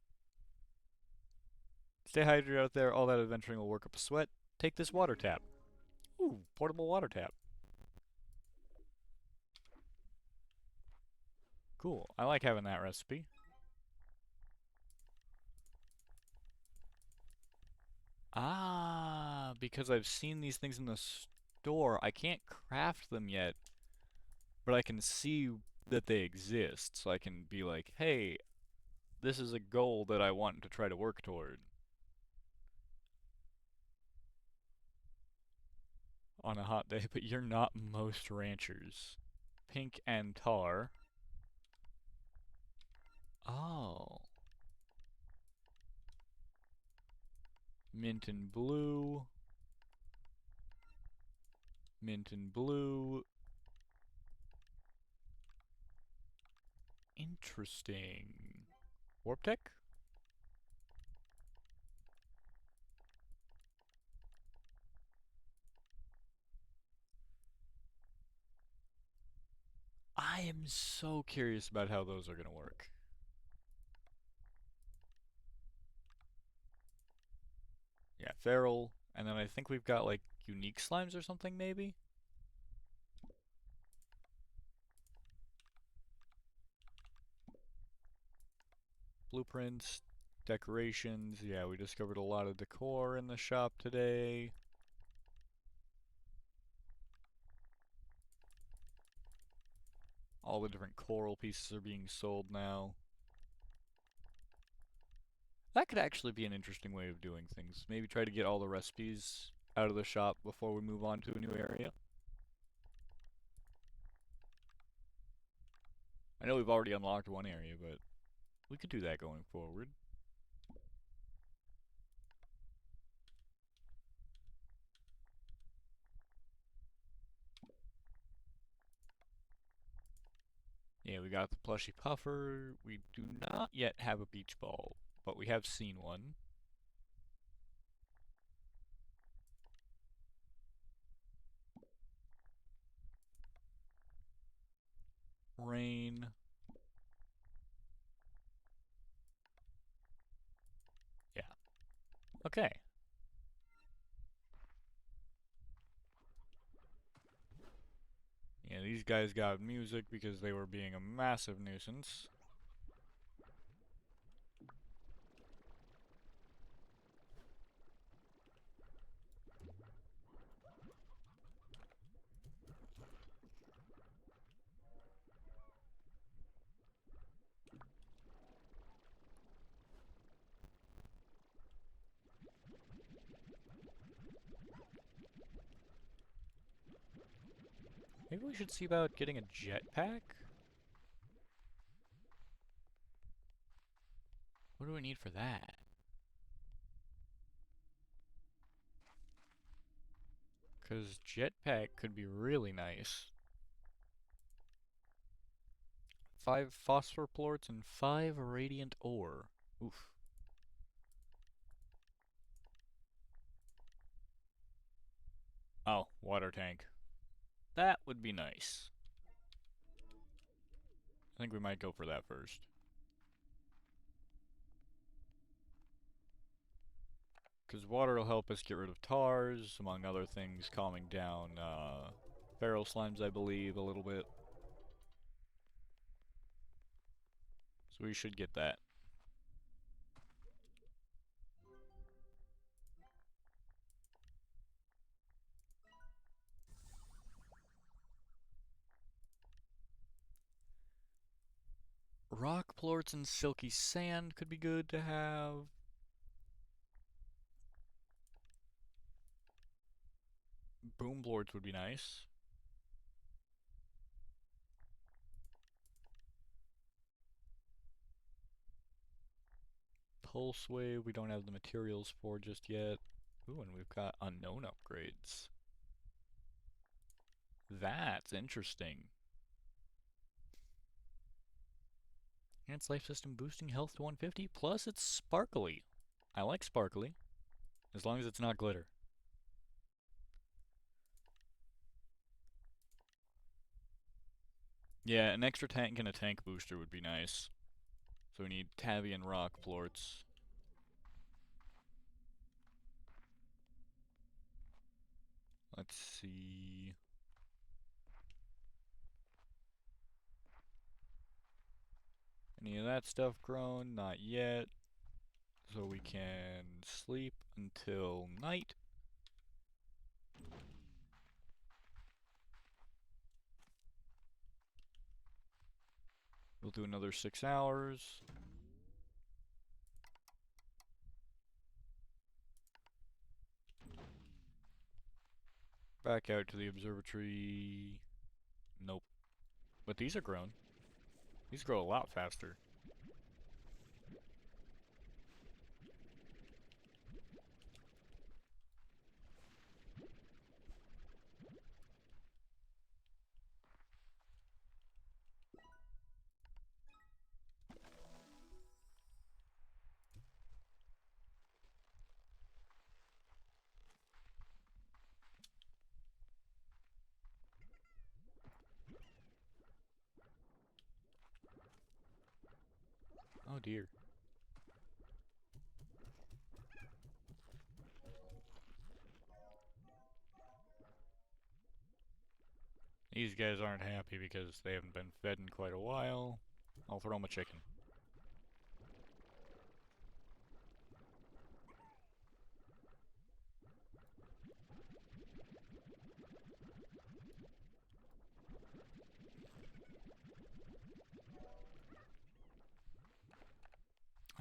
A: Stay hydrated out there, all that adventuring will work up a sweat. Take this water tap. Ooh, portable water tap. Cool, I like having that recipe. Ah, because I've seen these things in the store, I can't craft them yet, but I can see that they exist, so I can be like, hey, this is a goal that I want to try to work toward. On a hot day, but you're not most ranchers. Pink and tar. Oh. Mint and blue. Mint and blue. Interesting. Warp Tech? I am so curious about how those are gonna work. Yeah, feral, and then I think we've got like unique slimes or something maybe? Blueprints, decorations, yeah, we discovered a lot of decor in the shop today. All the different coral pieces are being sold now. That could actually be an interesting way of doing things. Maybe try to get all the recipes out of the shop before we move on to a new area. I know we've already unlocked one area, but we could do that going forward. Yeah, we got the plushy puffer. We do not yet have a beach ball, but we have seen one. Rain. Yeah. Okay. Yeah, these guys got music because they were being a massive nuisance. Maybe we should see about getting a jetpack? What do we need for that? Because jetpack could be really nice. 5 phosphor plorts and 5 radiant ore. Oof. Oh, water tank. That would be nice. I think we might go for that first. Because water will help us get rid of tars, among other things, calming down feral slimes, I believe, a little bit. So we should get that. Rock plorts and silky sand could be good to have. Boom plorts would be nice. Pulse wave, we don't have the materials for just yet. Ooh, and we've got unknown upgrades. That's interesting. And it's life system boosting health to 150, plus it's sparkly. I like sparkly, as long as it's not glitter. Yeah, an extra tank and a tank booster would be nice. So we need Tabby and rock plorts. Let's see. Any of that stuff grown? Not yet. So we can sleep until night. We'll do another 6 hours. Back out to the observatory. Nope. But these are grown. These grow a lot faster. Oh dear. These guys aren't happy because they haven't been fed in quite a while. I'll throw them a chicken.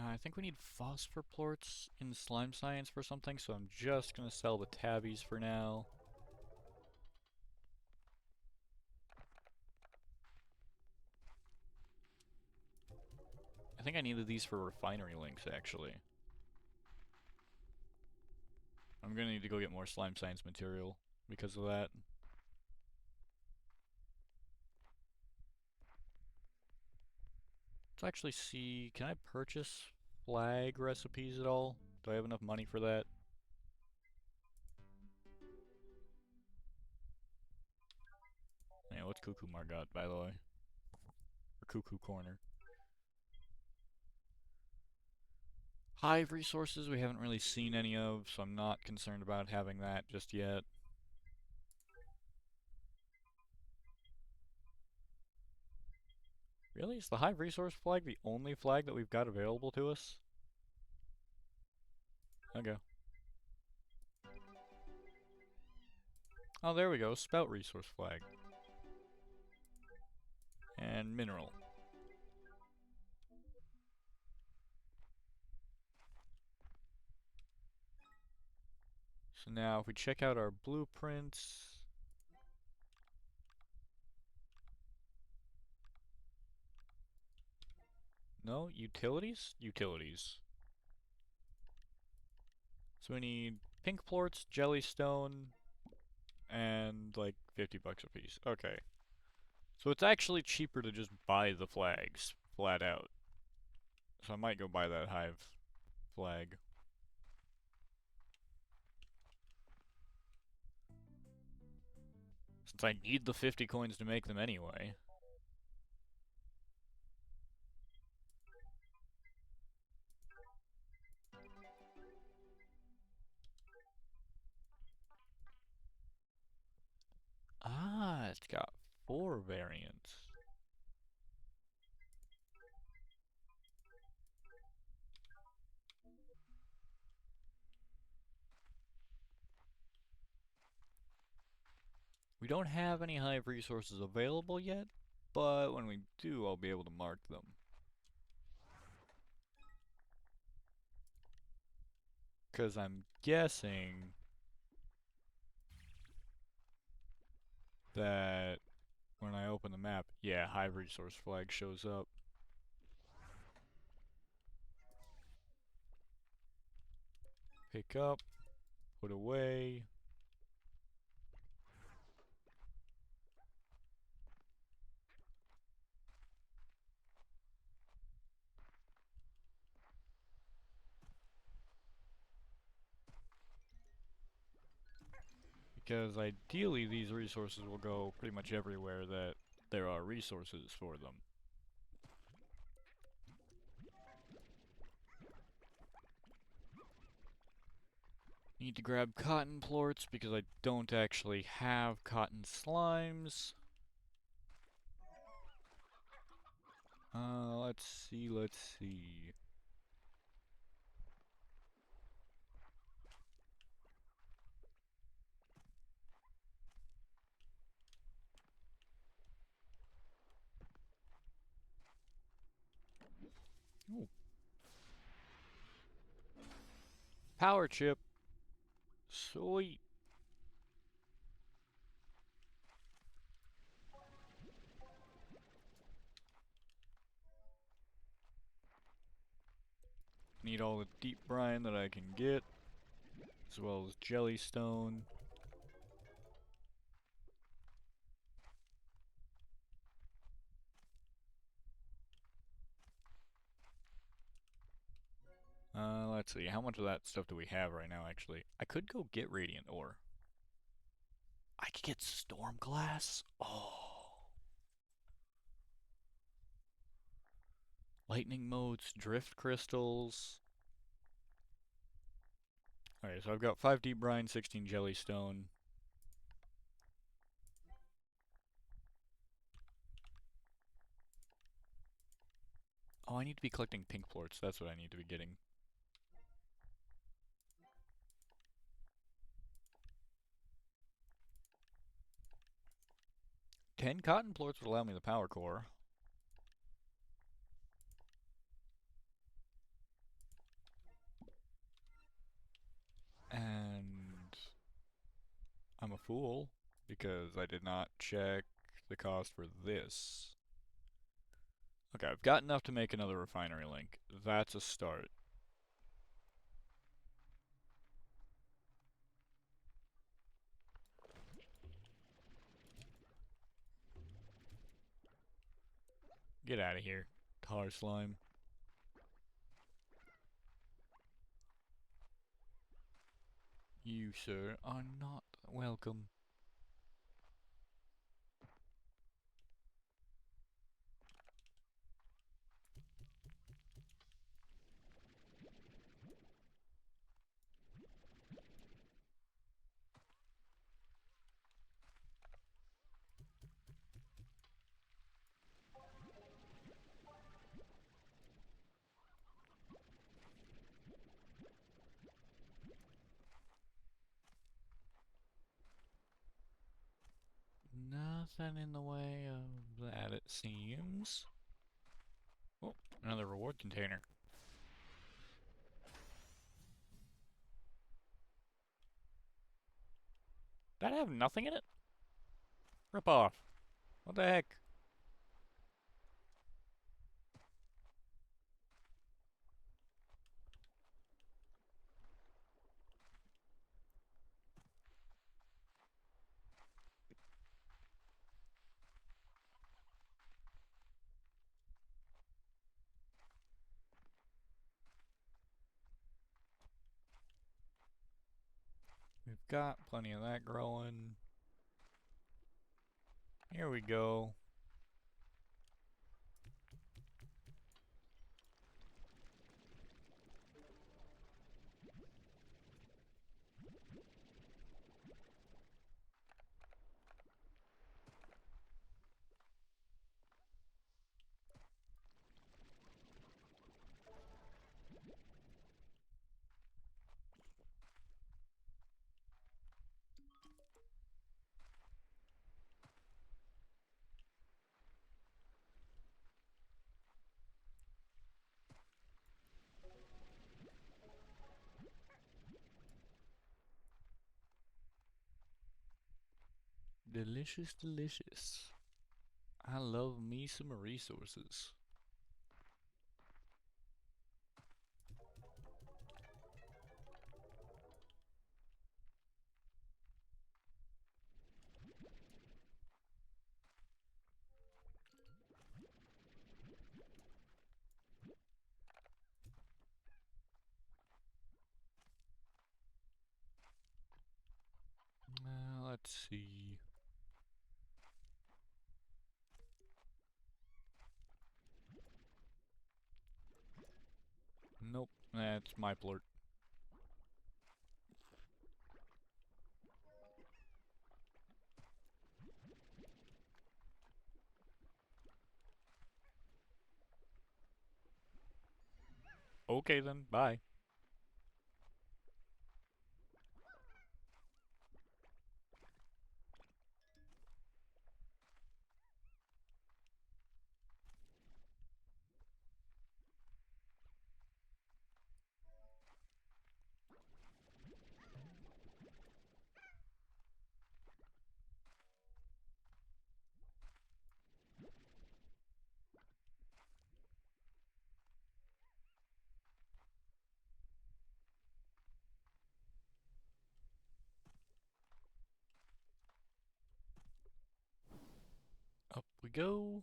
A: I think we need phosphor plorts in slime science for something, so I'm just gonna sell the tabbies for now. I think I needed these for refinery links, actually. I'm gonna need to go get more slime science material because of that. Let's actually see, can I purchase flag recipes at all? Do I have enough money for that? Yeah, what's Cuckoo Margot, by the way? Or Cuckoo Corner. Hive resources we haven't really seen any of, so I'm not concerned about having that just yet. Really? Is the Hive resource flag the only flag that we've got available to us? Okay. Oh, there we go. Spout resource flag. And mineral. So now if we check out our blueprints... No? Utilities? Utilities. So we need pink plorts, jellystone, and like 50 bucks a piece. Okay. So it's actually cheaper to just buy the flags, flat out. So I might go buy that hive flag. Since I need the 50 coins to make them anyway. Ah, it's got 4 variants. We don't have any hive resources available yet, but when we do, I'll be able to mark them. Because I'm guessing that when I open the map, yeah, hive resource flag shows up. Pick up, put away. Because ideally these resources will go pretty much everywhere that there are resources for them. Need to grab cotton plorts because I don't actually have cotton slimes. Let's see, let's see. Ooh. Power chip. Sweet. Need all the deep brine that I can get, as well as jellystone. Let's see, how much of that stuff do we have right now, actually? I could go get radiant ore. I could get storm glass? Oh. Lightning motes, drift crystals. Alright, so I've got 5 deep brine, 16 jellystone. Oh, I need to be collecting pink plorts. That's what I need to be getting. Ten cotton plorts would allow me the power core. And I'm a fool because I did not check the cost for this. Okay, I've got enough to make another refinery link. That's a start. Get out of here, tar slime. You, sir, are not welcome. Nothing in the way of that, it seems. Oh, another reward container. That have nothing in it? Rip off. What the heck? We've got plenty of that growing. Here we go. Delicious, delicious. I love me some resources. Let's see. Nope, that's my plort. Okay then, bye. Up we go.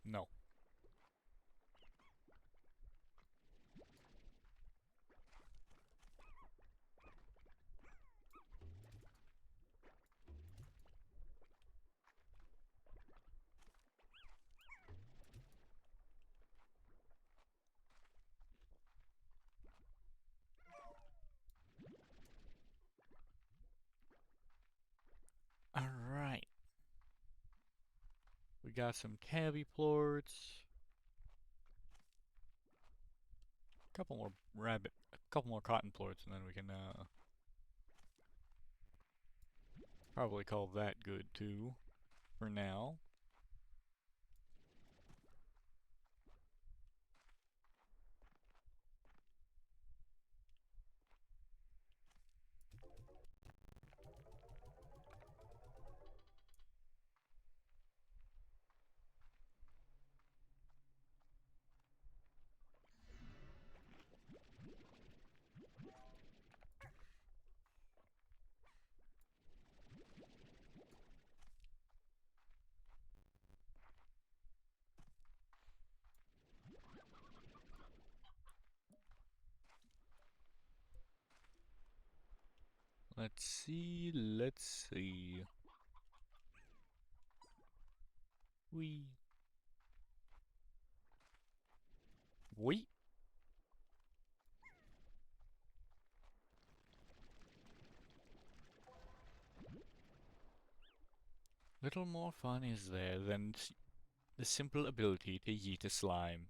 A: No. got some tabby plorts. A couple more cotton plorts, and then we can probably call that good too for now. Let's see, let's see. Wee. Wee. Little more fun is there than the simple ability to yeet a slime.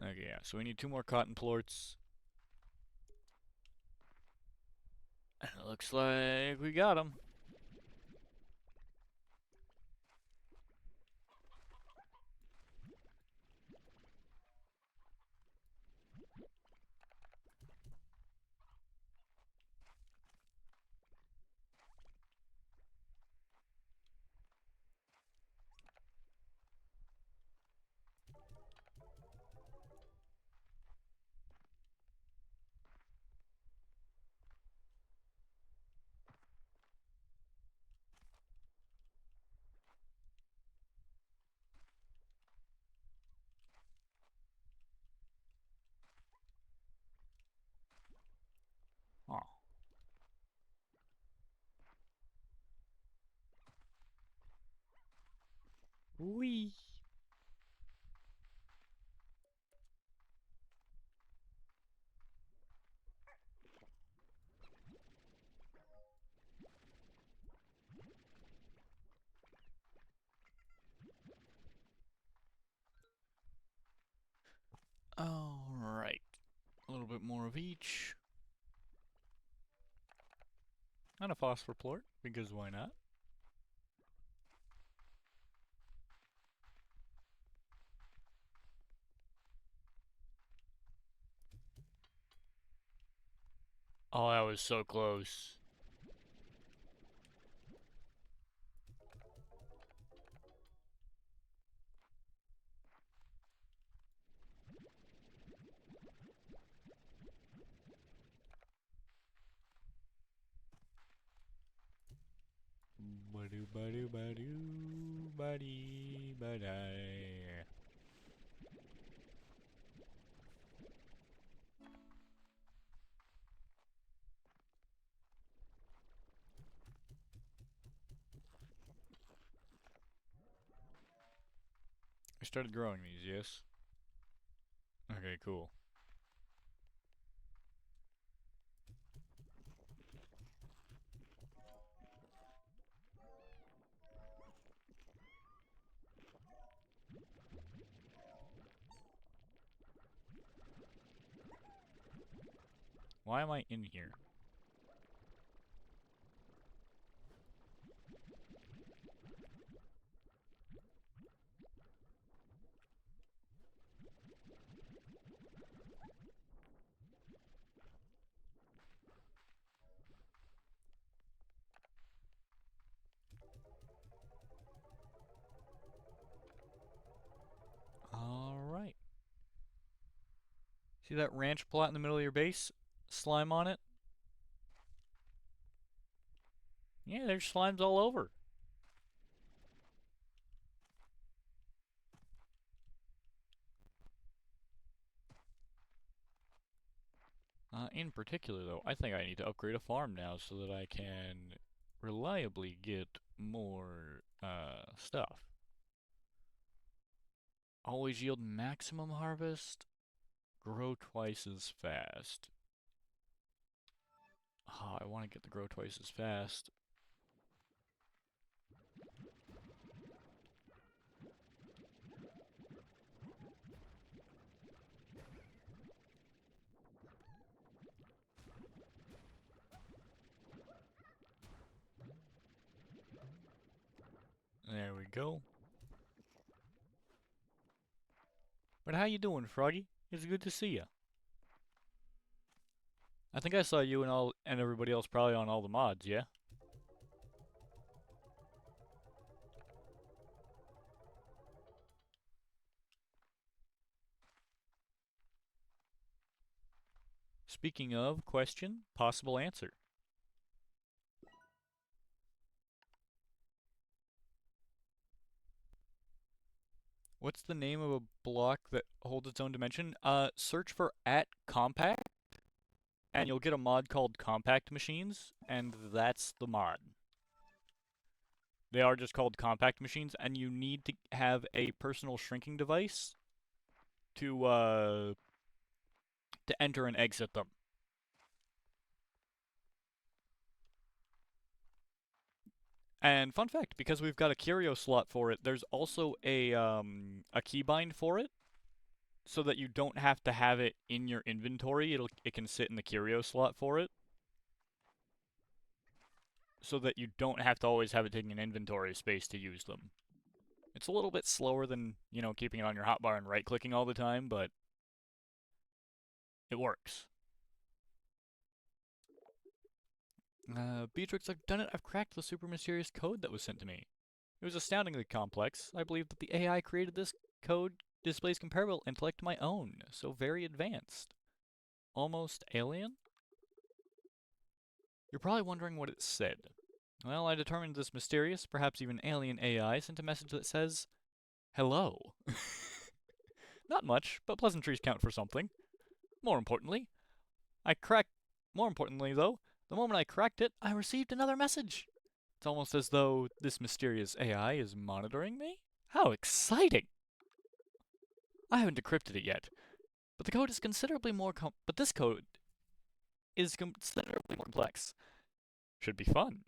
A: Okay, yeah, so we need 2 more cotton plorts. And it looks like we got them. Oh. Wee. Alright. A little bit more of each. And a phosphor plort, because why not? Oh, that was so close. Ba-doo, ba-doo, ba-doo, ba-dee, ba-die. I started growing these, yes? Okay, cool. Why am I in here? Alright. See that ranch plot in the middle of your base? Slime on it? Yeah, there's slimes all over. In particular, though, I think I need to upgrade a farm now so that I can reliably get more stuff. Always yield maximum harvest, grow twice as fast. Oh, I want to get the grow twice as fast. There we go. But how you doing, Froggy? It's good to see you. I think I saw you and everybody else probably on all the mods, yeah? Speaking of, question, possible answer. What's the name of a block that holds its own dimension? Search for @compact, and you'll get a mod called Compact Machines, and that's the mod. They are just called Compact Machines, and you need to have a personal shrinking device to enter and exit them. And fun fact, because we've got a curio slot for it, there's also a keybind for it, so that you don't have to have it in your inventory. It can sit in the curio slot for it, so that you don't have to always have it taking an inventory space to use them. It's a little bit slower than, you know, keeping it on your hotbar and right-clicking all the time, but it works. Beatrix, I've done it. I've cracked the super mysterious code that was sent to me. It was astoundingly complex. I believe that the AI created this code displays comparable intellect to my own, so very advanced. Almost alien? You're probably wondering what it said. Well, I determined this mysterious, perhaps even alien AI sent a message that says, hello. Not much, but pleasantries count for something. More importantly, More importantly, though, the moment I cracked it, I received another message. It's almost as though this mysterious AI is monitoring me. How exciting! I haven't decrypted it yet, but the code is considerably more but this code is considerably more complex. Should be fun.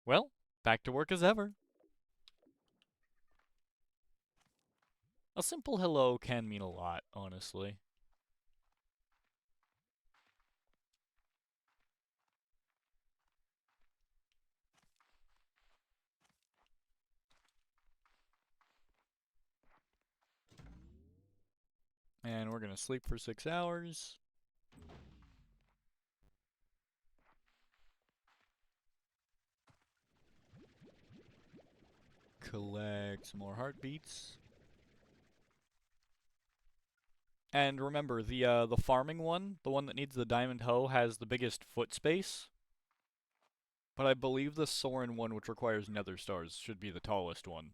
A: Well, back to work as ever. A simple hello can mean a lot, honestly. And we're gonna sleep for 6 hours. Collect some more heartbeats. And remember, the farming one, the one that needs the diamond hoe, has the biggest foot space. But I believe the Soren one, which requires nether stars, should be the tallest one.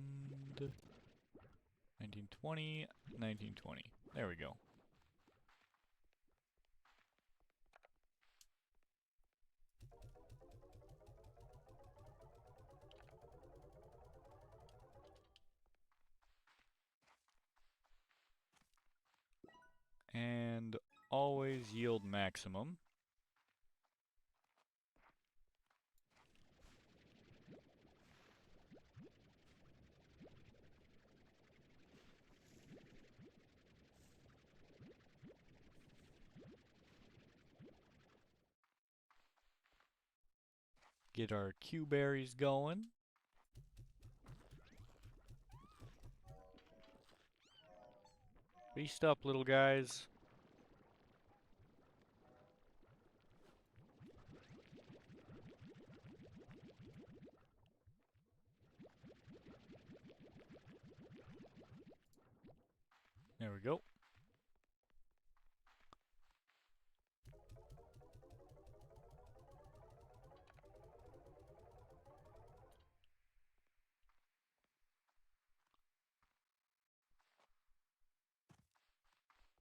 A: And 1920, 1920. There we go. And always yield maximum. Get our Q berries going. Beast up, little guys. There we go.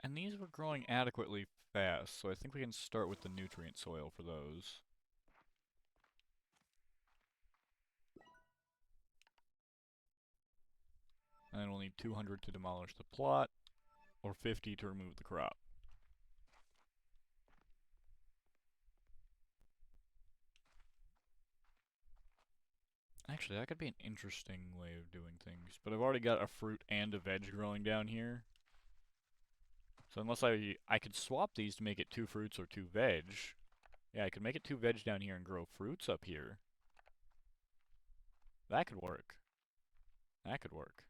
A: And these were growing adequately fast, so I think we can start with the nutrient soil for those. And then we'll need 200 to demolish the plot, or 50 to remove the crop. Actually, that could be an interesting way of doing things, but I've already got a fruit and a veg growing down here. So unless I could swap these to make it 2 fruits or 2 veg. Yeah, I could make it 2 veg down here and grow fruits up here. That could work. That could work.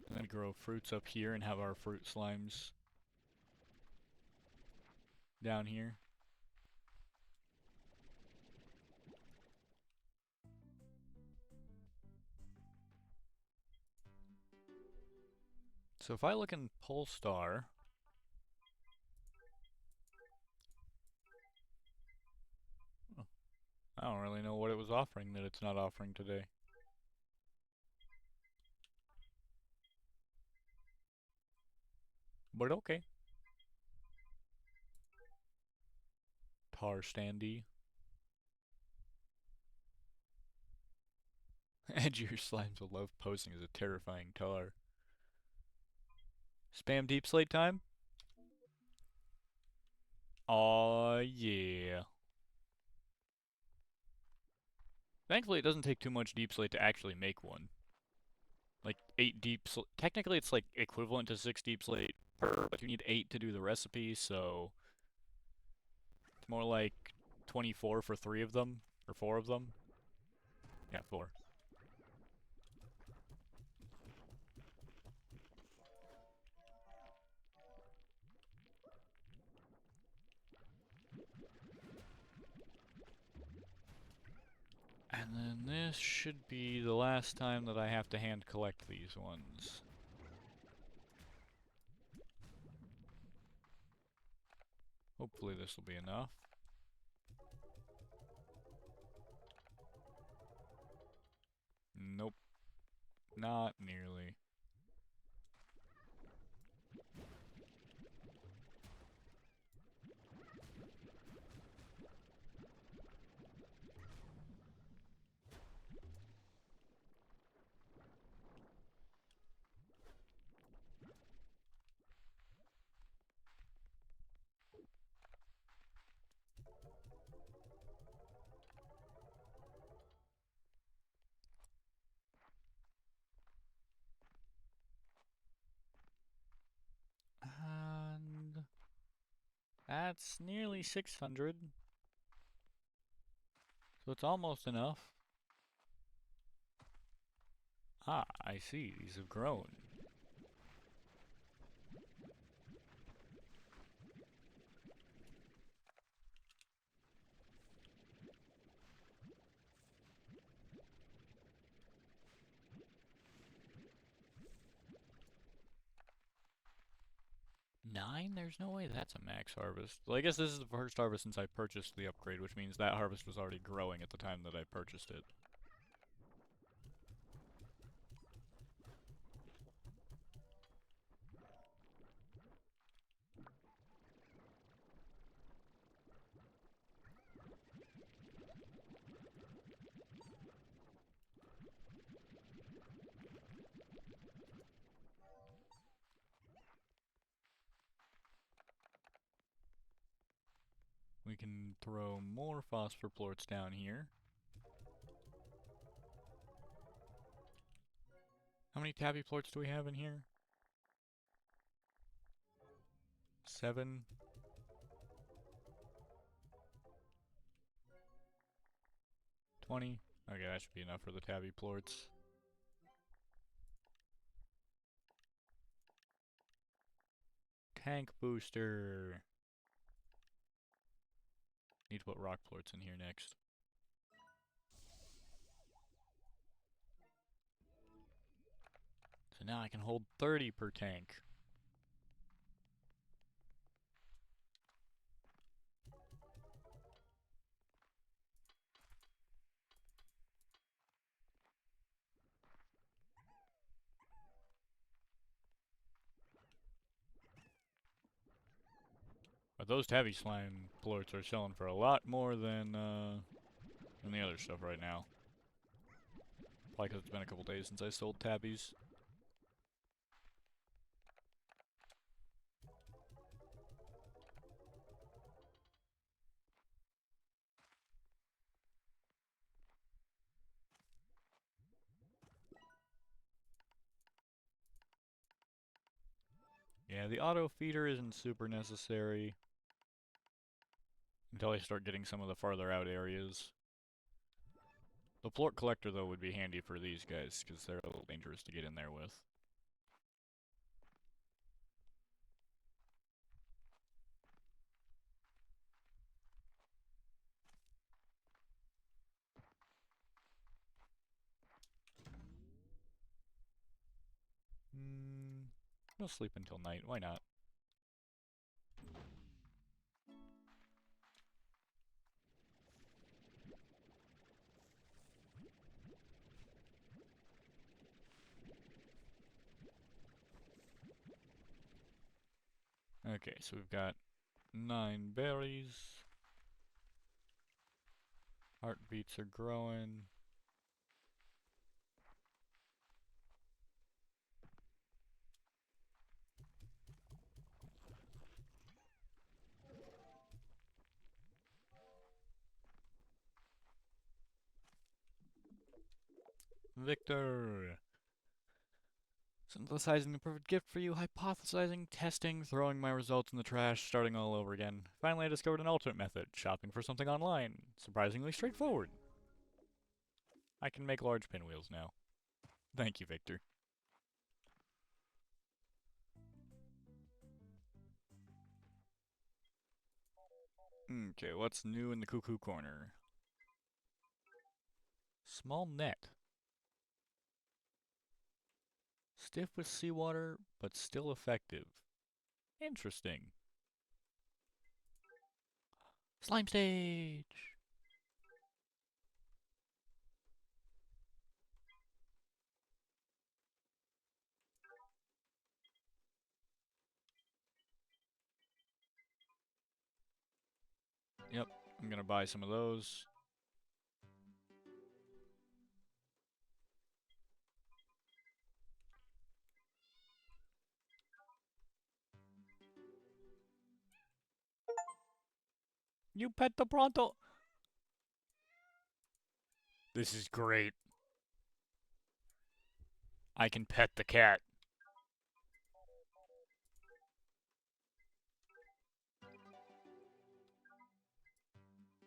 A: And then grow fruits up here and have our fruit slimes down here. So if I look in Polestar, I don't really know what it was offering that it's not offering today. But okay. Tar standy. Edgier slimes will love posing as a terrifying tar. Spam deep slate time? Aw, yeah. Thankfully, it doesn't take too much deep slate to actually make one. Like, 8 deep slate. Technically, it's like equivalent to 6 deep slate per, but you need 8 to do the recipe, so it's more like 24 for 3 of them, or 4 of them. Yeah, 4. And then this should be the last time that I have to hand collect these ones. Hopefully this will be enough. Nope. Not nearly. And that's nearly 600. So it's almost enough. Ah, I see. These have grown. Nine? There's no way that's a max harvest. Well, I guess this is the first harvest since I purchased the upgrade, which means that harvest was already growing at the time that I purchased it. We can throw more phosphor plorts down here. How many tabby plorts do we have in here? 7. 20. Okay, that should be enough for the tabby plorts. Tank booster. Need to put rock plorts in here next. So now I can hold 30 per tank. But those tabby slime plorts are selling for a lot more than the other stuff right now. Probably because it's been a couple days since I sold tabbies. Yeah, the auto feeder isn't super necessary until I start getting some of the farther out areas. The plort collector, though, would be handy for these guys, because they're a little dangerous to get in there with. I'll sleep until night, why not? Okay, so we've got 9 berries. Heartbeats are growing. Victor! Synthesizing the perfect gift for you, hypothesizing, testing, throwing my results in the trash, starting all over again. Finally, I discovered an alternate method, shopping for something online. Surprisingly straightforward. I can make large pinwheels now. Thank you, Victor. Okay, what's new in the cuckoo corner? Small net. Stiff with seawater, but still effective. Interesting. Slime stage! Yep, I'm gonna buy some of those. You pet the pronto! This is great. I can pet the cat.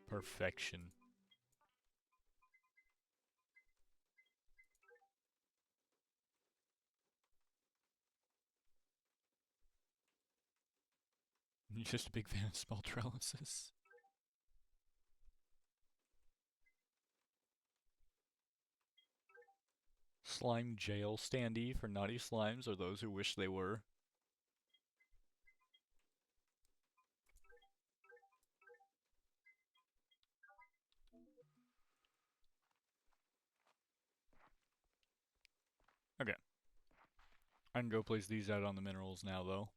A: Perfection. You're just a big fan of small trellises. Slime jail standee for naughty slimes or those who wish they were. Okay. I can go place these out on the minerals now, though.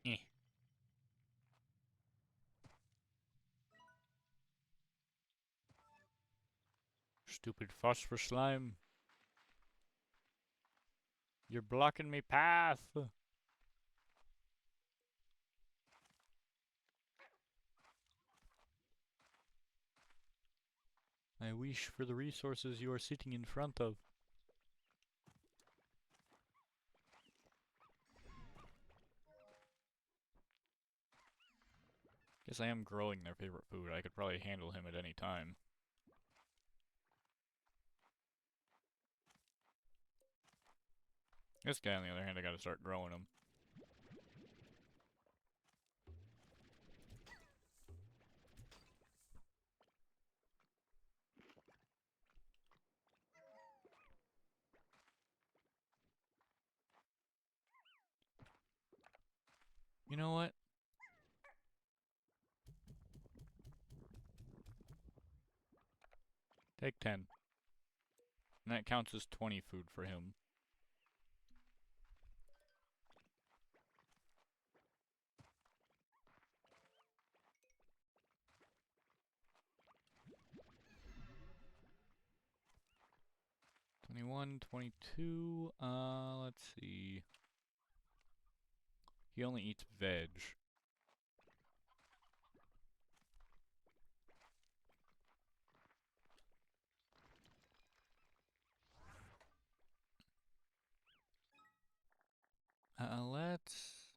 A: Eh. Stupid phosphor slime. You're blocking me path. I wish for the resources you are sitting in front of. Guess I am growing their favorite food. I could probably handle him at any time. This guy, on the other hand, I gotta start growing him. You know what? Take 10. And that counts as 20 food for him. $21, $22. Let's see. He only eats veg. Let's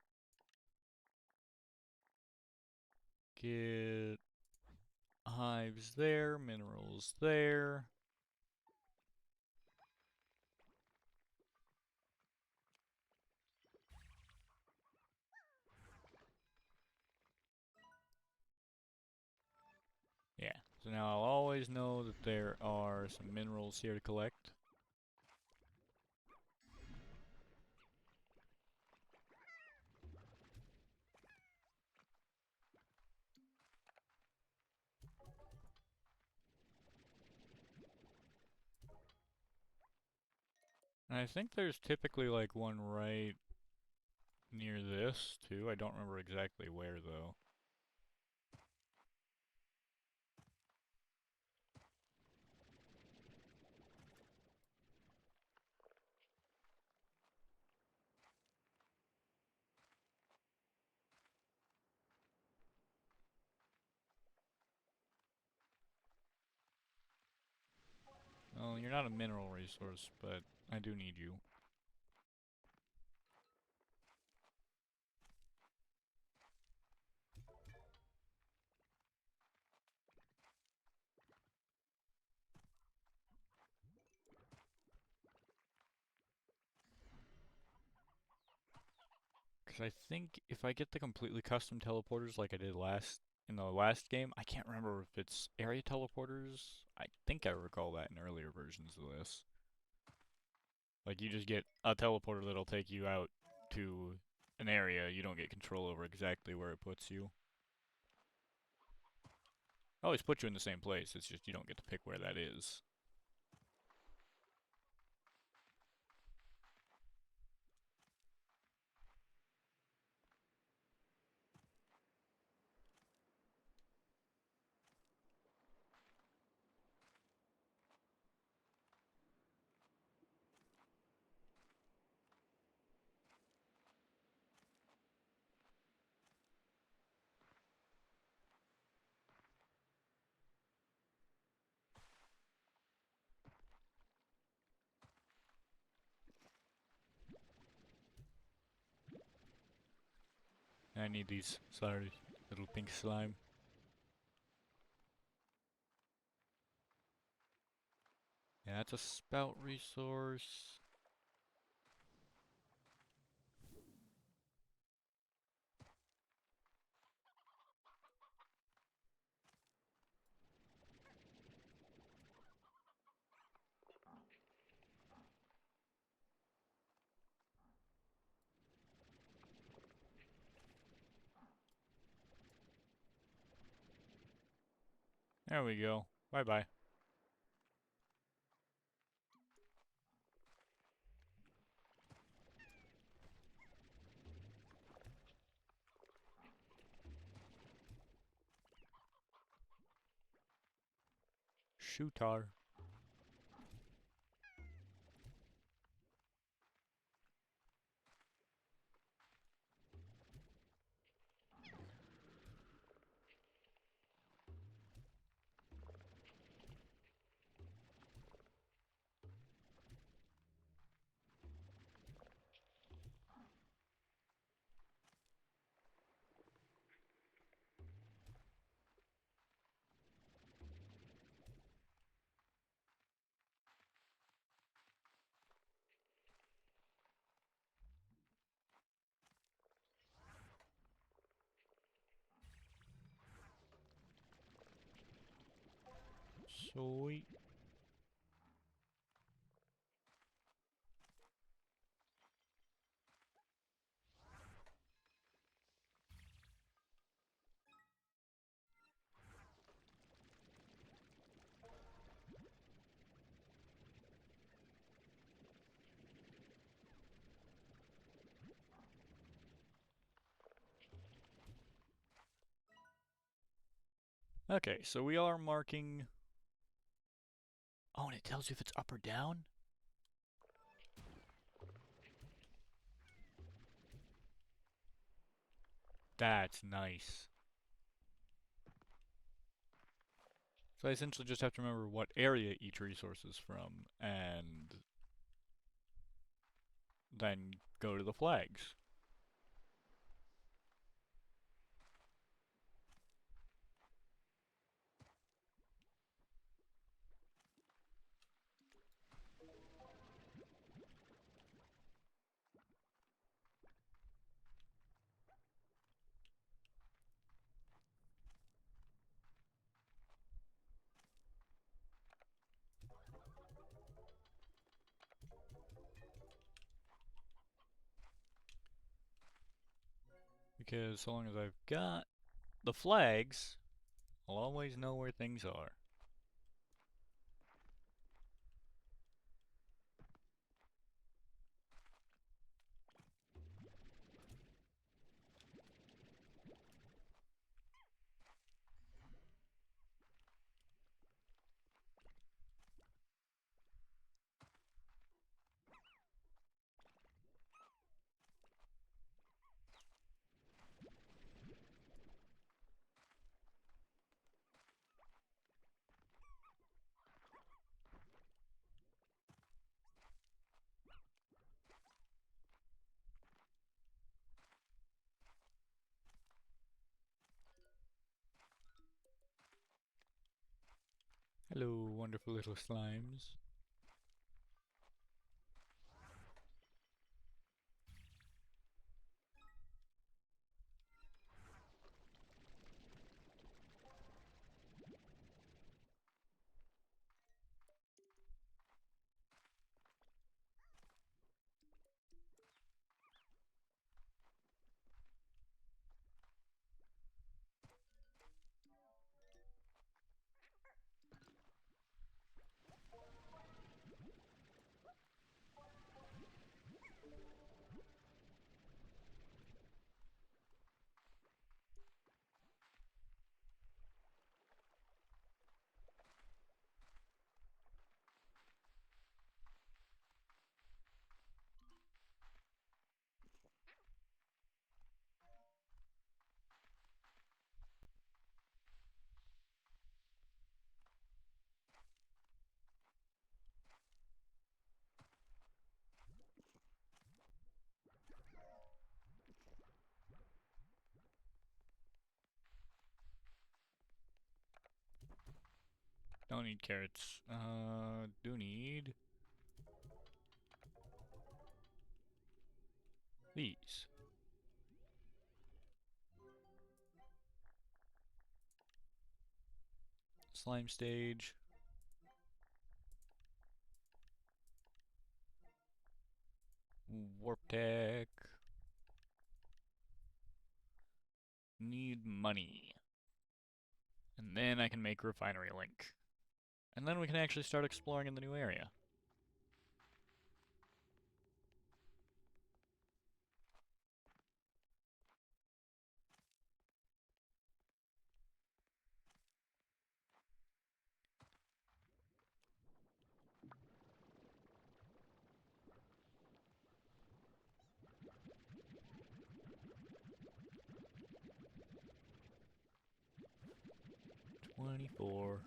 A: get hives there, minerals there. Yeah, so now I'll always know that there are some minerals here to collect. And I think there's typically like one right near this too. I don't remember exactly where though. Well, you're not a mineral resource, but I do need you. Because I think if I get the completely custom teleporters like I did in the last game, I can't remember if it's area teleporters. I think I recall that in earlier versions of this. Like you just get a teleporter that'll take you out to an area, you don't get control over exactly where it puts you. It always puts you in the same place, it's just you don't get to pick where that is. I need these, sorry, little pink slime. Yeah, that's a spout resource. There we go. Bye bye. Shootar. Sweet. Okay, so we are marking... Oh, and it tells you if it's up or down? That's nice. So I essentially just have to remember what area each resource is from, and then go to the flags. Because so long as I've got the flags, I'll always know where things are. Hello, wonderful little slimes. Don't need carrots. Do need these. Slime stage. Warp tech. Need money. And then I can make refinery link. And then we can actually start exploring in the new area. $24.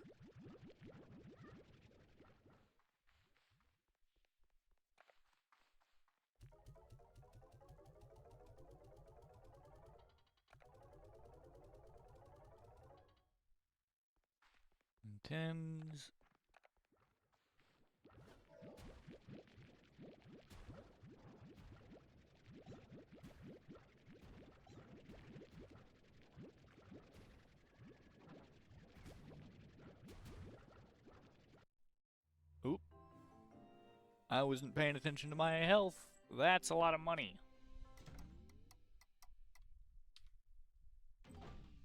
A: And tens. Oop. I wasn't paying attention to my health. That's a lot of money.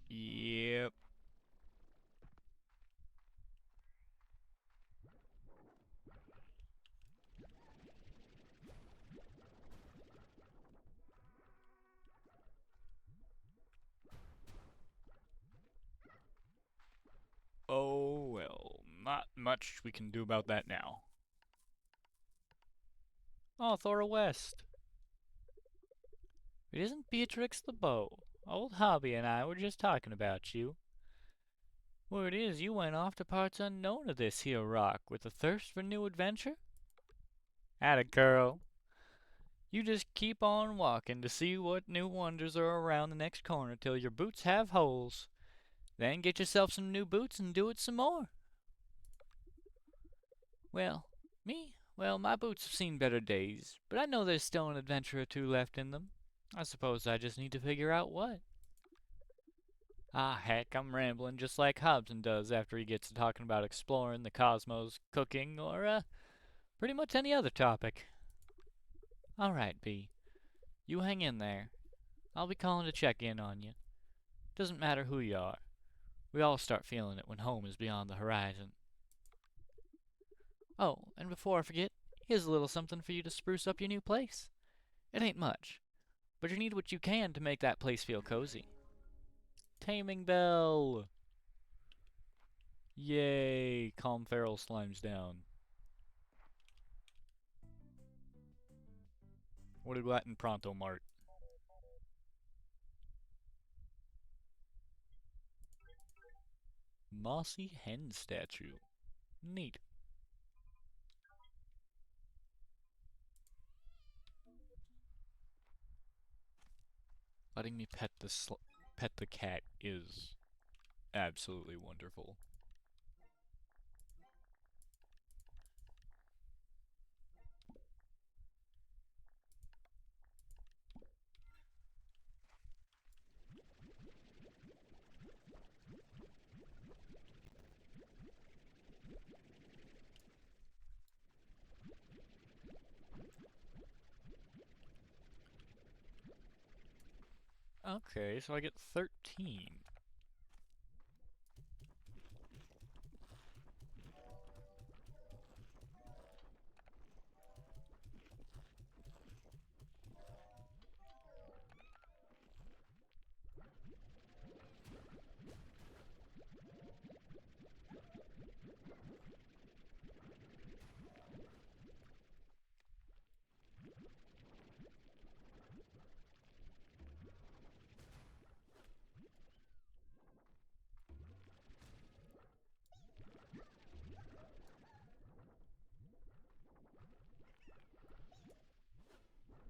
A: Yep. much we can do about that now. Oh, Thora West. It isn't Beatrix the Bow. Old Hobby and I were just talking about you. Word is you went off to parts unknown of this here rock with a thirst for new adventure. Atta girl. You just keep on walking to see what new wonders are around the next corner till your boots have holes. Then get yourself some new boots and do it some more. Well, me? Well, my boots have seen better days, but I know there's still an adventure or two left in them. I suppose I just need to figure out what. Ah, heck, I'm rambling just like Hobson does after he gets to talking about exploring the cosmos, cooking, or, pretty much any other topic. Alright, B. You hang in there. I'll be calling to check in on you. Doesn't matter who you are. We all start feeling it when home is beyond the horizon. Oh, and before I forget, here's a little something for you to spruce up your new place. It ain't much, but you need what you can to make that place feel cozy. Taming Bell! Yay! Calm feral slimes down. What do we got in Pronto Mart? Mossy hen statue. Neat. Letting me pet the cat is absolutely wonderful. Okay, so I get 13.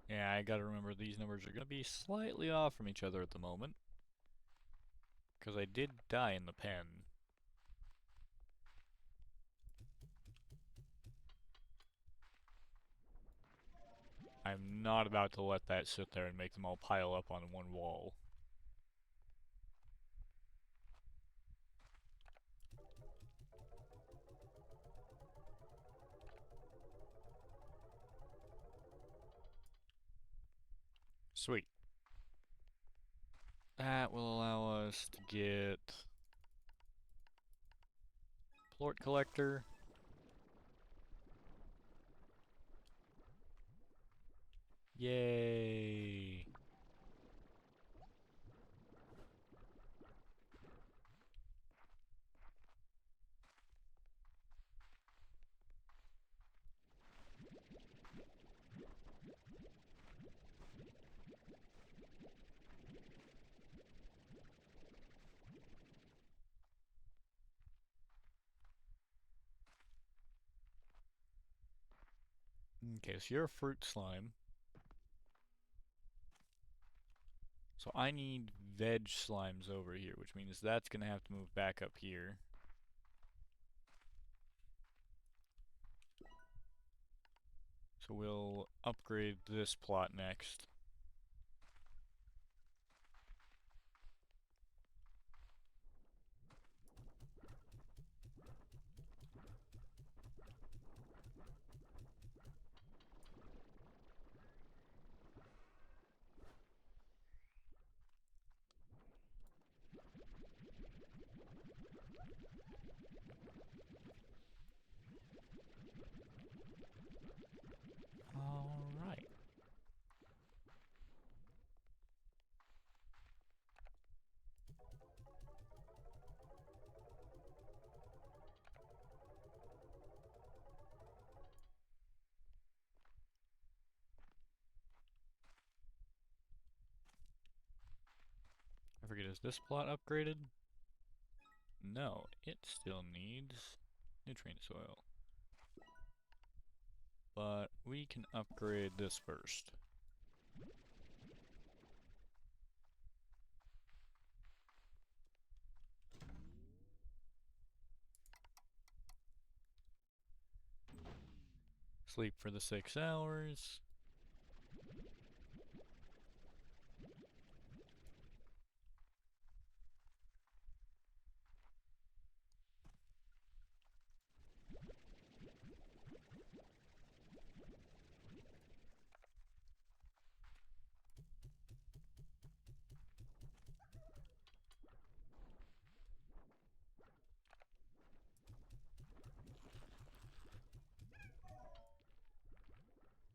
A: Yeah, I gotta remember these numbers are gonna be slightly off from each other at the moment. Because I did die in the pen. I'm not about to let that sit there and make them all pile up on one wall. Sweet. That will allow us to get Plort Collector. Yay! Okay, so you're a fruit slime. So I need veg slimes over here, which means that's gonna have to move back up here. So we'll upgrade this plot next. Alright. Is this plot upgraded? No, it still needs nutrient soil. But we can upgrade this first. Sleep for the 6 hours.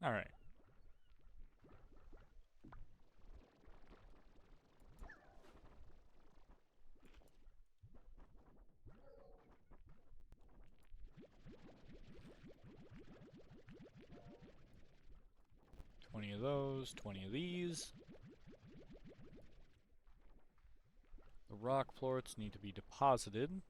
A: Alright. Of those, 20 of these. The rock plorts need to be deposited.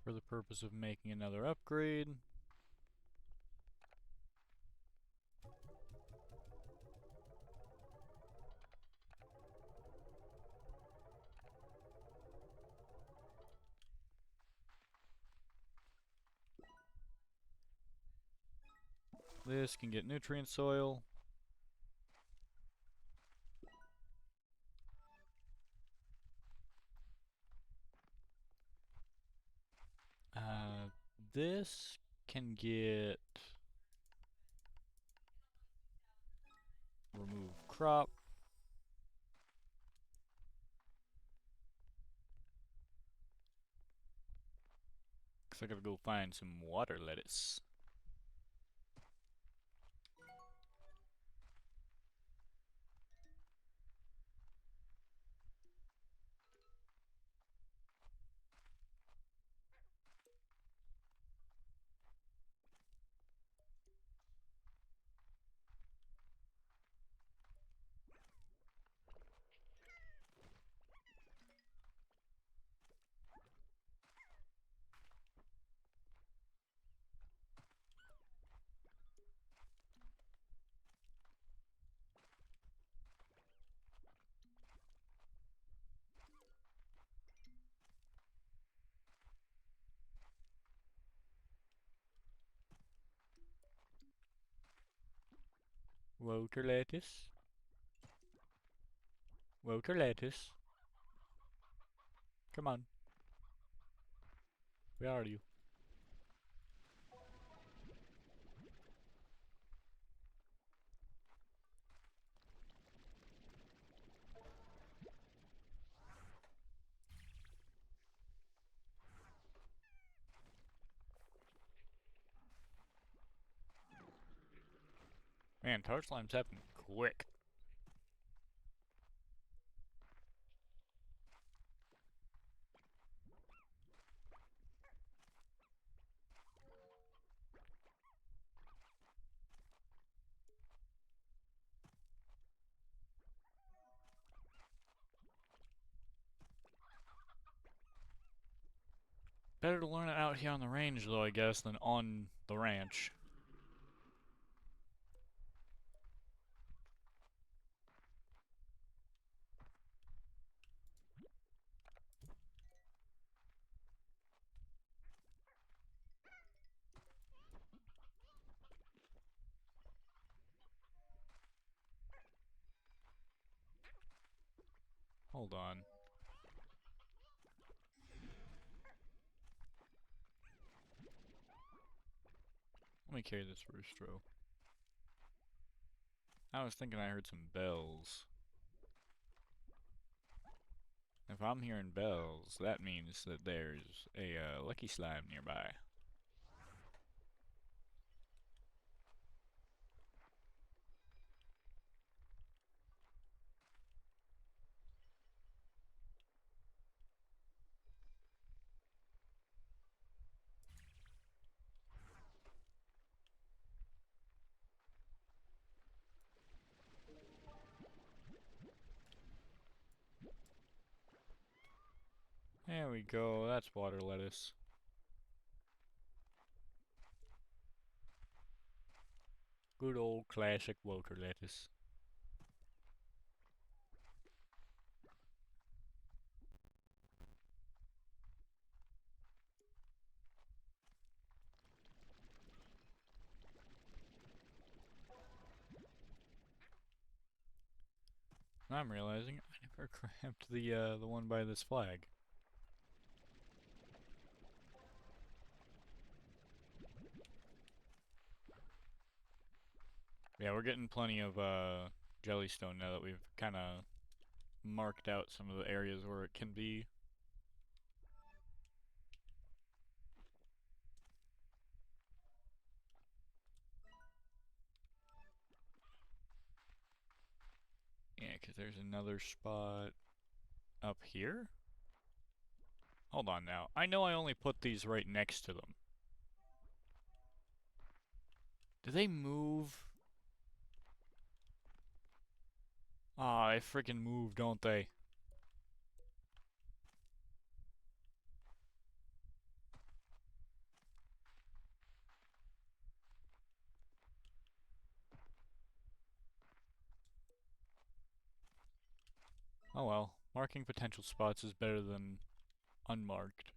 A: For the purpose of making another upgrade. This can get nutrient soil. This can get remove crop. Cause I gotta go find some water lettuce. Water lettuce. Water lettuce. Come on. Where are you? Man, tower slimes happen quick. Better to learn it out here on the range, though, I guess, than on the ranch. Hold on. Let me carry this roostro. I was thinking I heard some bells. If If I'm hearing bells, that means that there's a lucky slime nearby. There we go, that's water lettuce. Good old classic water lettuce. I'm realizing I never grabbed the one by this flag. Yeah, we're getting plenty of jellystone now that we've kind of marked out some of the areas where it can be. Yeah, because there's another spot up here. Hold on now. I know I only put these right next to them. Do they move? Ah, they freaking move, don't they? Oh well. Marking potential spots is better than unmarked.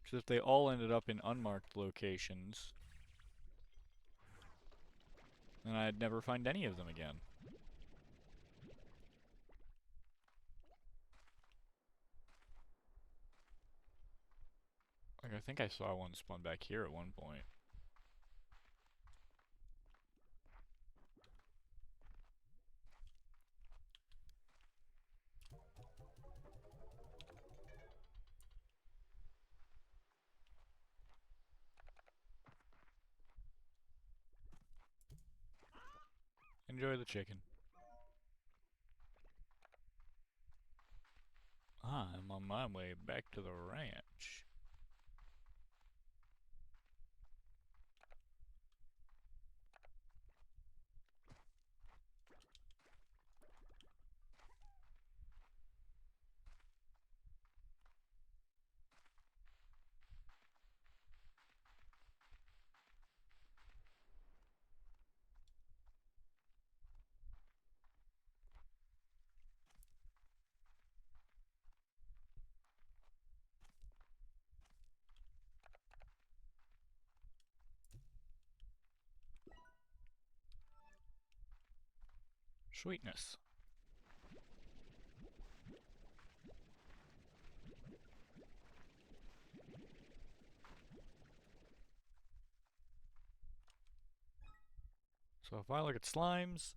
A: Because if they all ended up in unmarked locations, then I'd never find any of them again. Like, I think I saw one spawn back here at one point. Enjoy the chicken. I'm on my way back to the ranch. Sweetness. So if I look at slimes,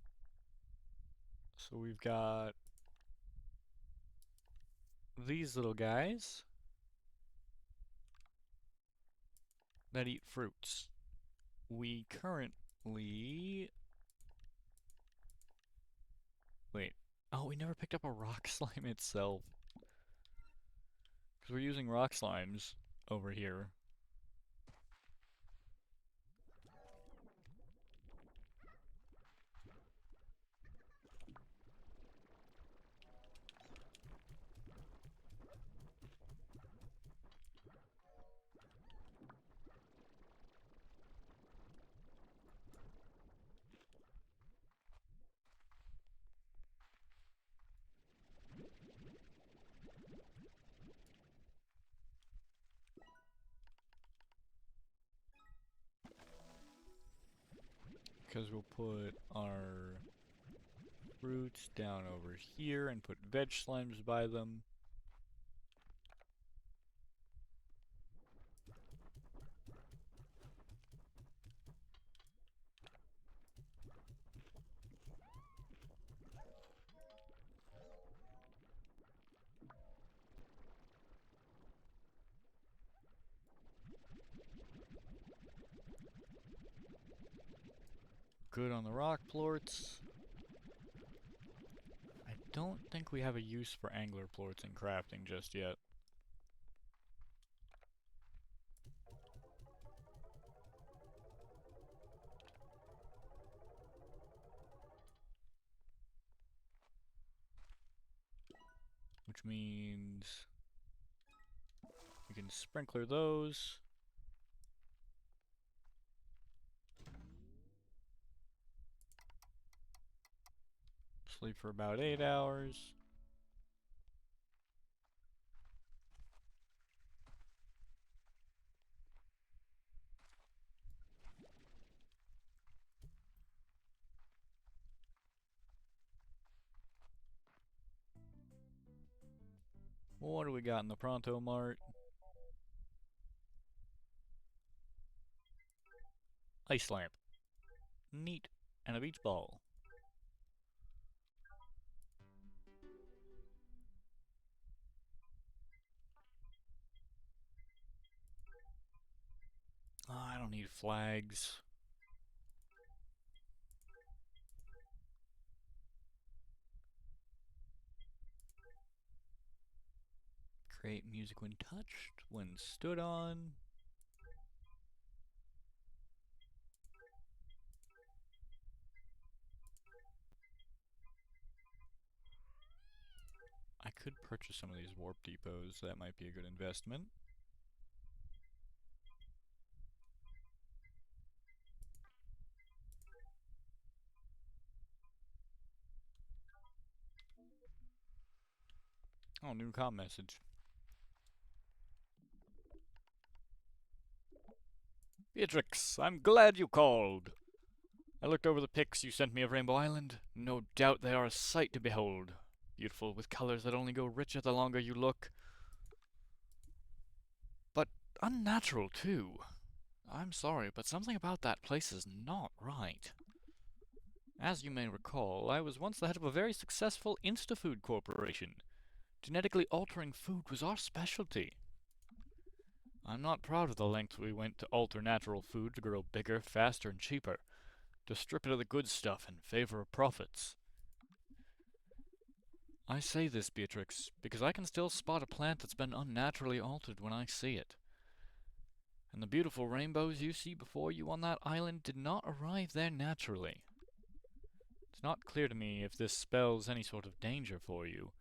A: so we've got these little guys that eat fruits. We currently... Wait. Oh, we never picked up a rock slime itself. Because we're using rock slimes over here. Because we'll put our fruits down over here and put veg slimes by them. Good on the rock plorts. I don't think we have a use for angler plorts in crafting just yet. Which means we can sprinkler those. Sleep for about 8 hours. What do we got in the Pronto Mart? Ice lamp. Neat. And a beach ball. Oh, I don't need flags. Create music when touched, when stood on. I could purchase some of these warp depots. That might be a good investment. Oh, new comm message. Beatrix, I'm glad you called. I looked over the pics you sent me of Rainbow Island. No doubt they are a sight to behold. Beautiful, with colors that only go richer the longer you look. But unnatural, too. I'm sorry, but something about that place is not right. As you may recall, I was once the head of a very successful InstaFood corporation. Genetically altering food was our specialty. I'm not proud of the length we went to alter natural food to grow bigger, faster, and cheaper, to strip it of the good stuff in favor of profits. I say this, Beatrix, because I can still spot a plant that's been unnaturally altered when I see it. And the beautiful rainbows you see before you on that island did not arrive there naturally. It's not clear to me if this spells any sort of danger for you,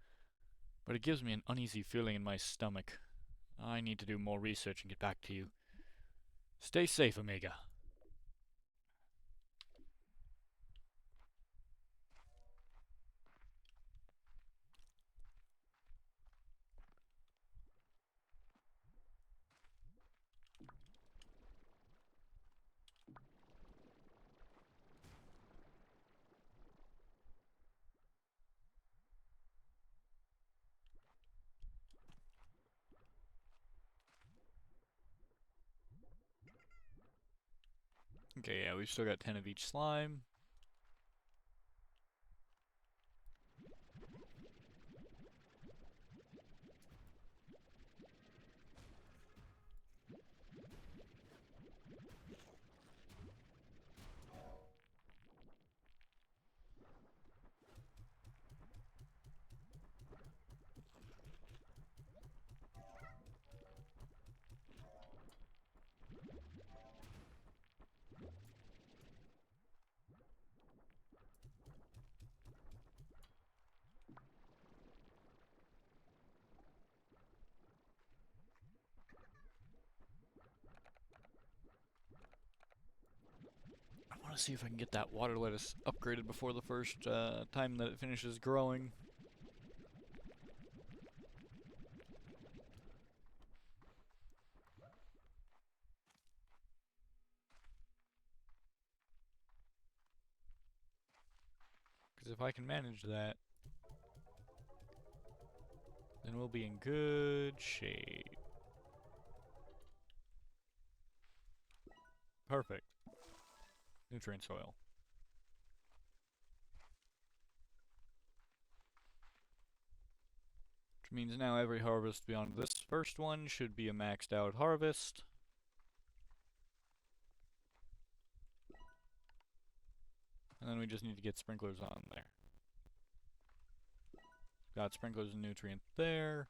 A: but it gives me an uneasy feeling in my stomach. I need to do more research and get back to you. Stay safe, Omega. Okay, yeah, we've still got 10 of each slime. I want to see if I can get that water lettuce upgraded before the first time that it finishes growing. Because if I can manage that, then we'll be in good shape. Perfect. Nutrient soil. Which means now every harvest beyond this first one should be a maxed out harvest. And then we just need to get sprinklers on there. Got sprinklers and nutrient there.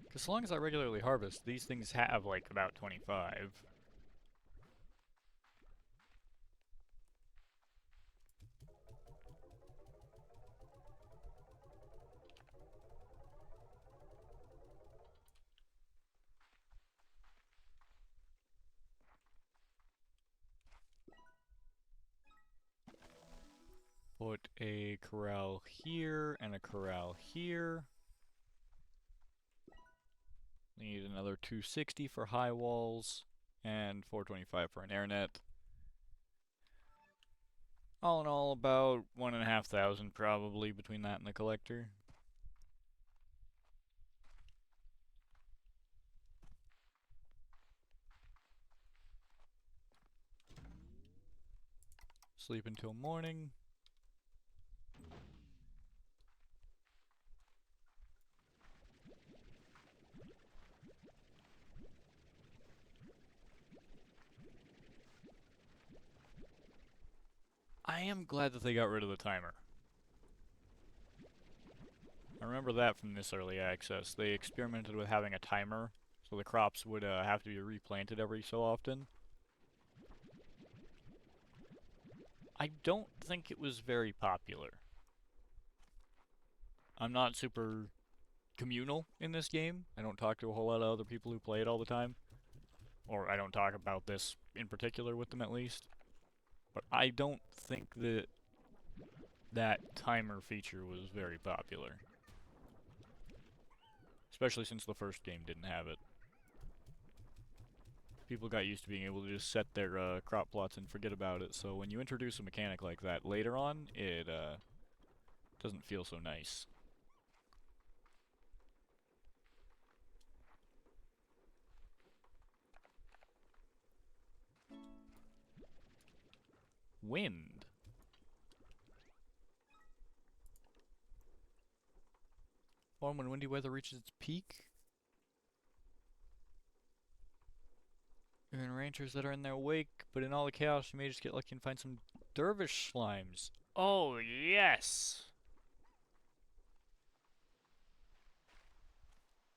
A: Because as long as I regularly harvest, these things have like about 25. Put a corral here and a corral here. Need another 260 for high walls and 425 for an air net. All in all, about 1,500 probably between that and the collector. Sleep until morning. I am glad that they got rid of the timer. I remember that from this early access. They experimented with having a timer, so the crops would have to be replanted every so often. I don't think it was very popular. I'm not super communal in this game. I don't talk to a whole lot of other people who play it all the time. Or I don't talk about this in particular with them at least. But I don't think that that timer feature was very popular. Especially since the first game didn't have it. People got used to being able to just set their crop plots and forget about it, so when you introduce a mechanic like that later on, it doesn't feel so nice. Wind. Warm when windy weather reaches its peak. Even ranchers that are in their wake, but in all the chaos, you may just get lucky and find some dervish slimes. Oh, yes!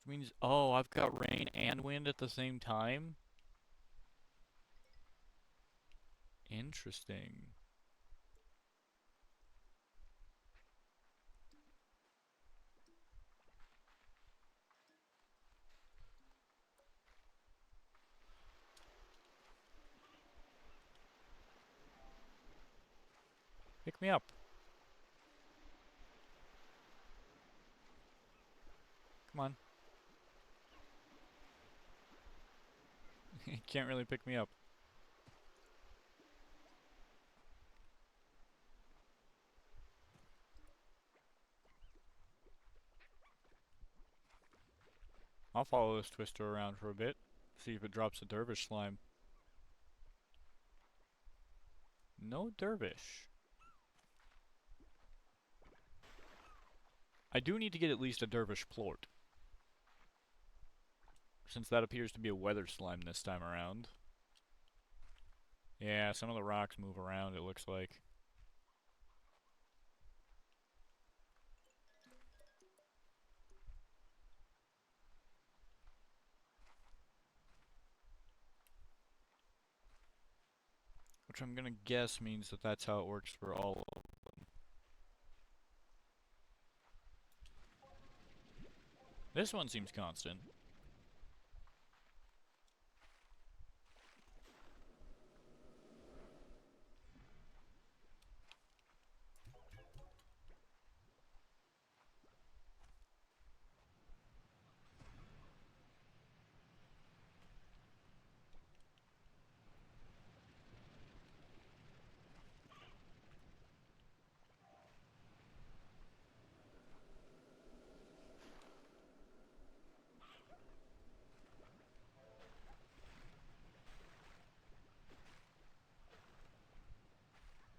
A: Which means, oh, I've got rain and wind at the same time? Interesting. Pick me up. Come on. You can't really pick me up. I'll follow this twister around for a bit. See if it drops a dervish slime. No dervish. I do need to get at least a dervish plort. Since that appears to be a weather slime this time around. Yeah, some of the rocks move around, it looks like. Which I'm gonna guess means that that's how it works for all of them. This one seems constant.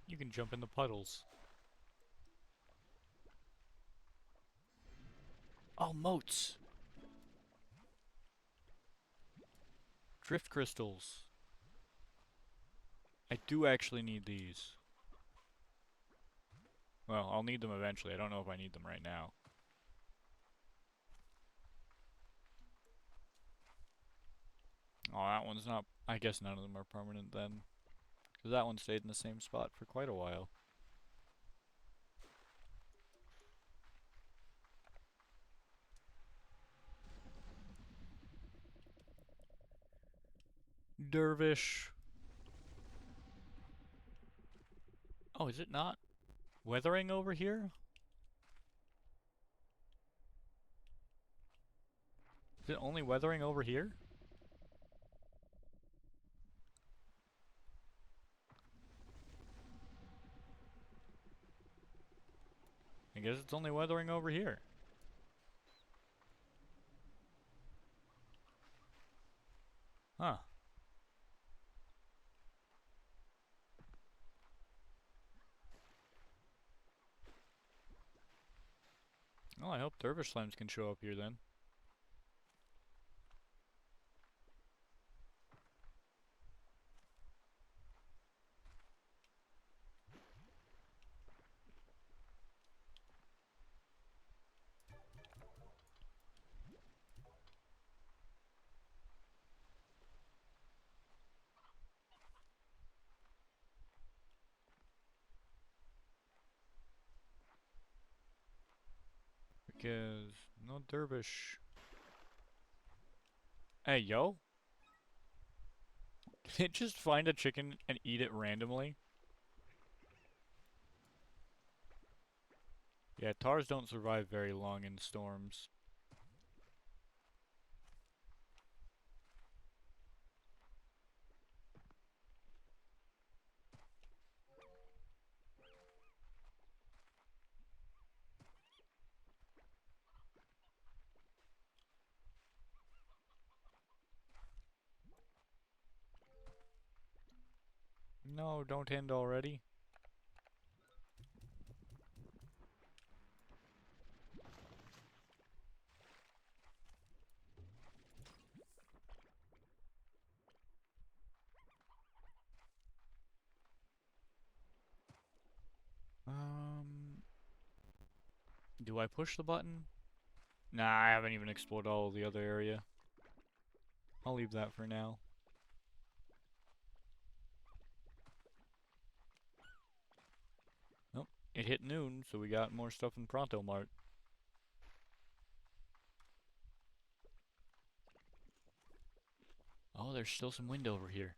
A: You can jump in the puddles. moats. Drift crystals. I do actually need these. Well, I'll need them eventually. I don't know if I need them right now. Oh, that one's not... I guess none of them are permanent then. Because that one stayed in the same spot for quite a while. Dervish. Oh, is it not weathering over here? Is it only weathering over here? I guess it's only weathering over here. Huh. Well, I hope dervish slimes can show up here then. Because no dervish. Hey, yo. Did it just find a chicken and eat it randomly? Yeah, tars don't survive very long in storms. No, don't end already. Um, do I push the button? Nah, I haven't even explored all of the other area. I'll leave that for now. Nope, it hit noon, so we got more stuff in Pronto Mart. Oh, there's still some wind over here.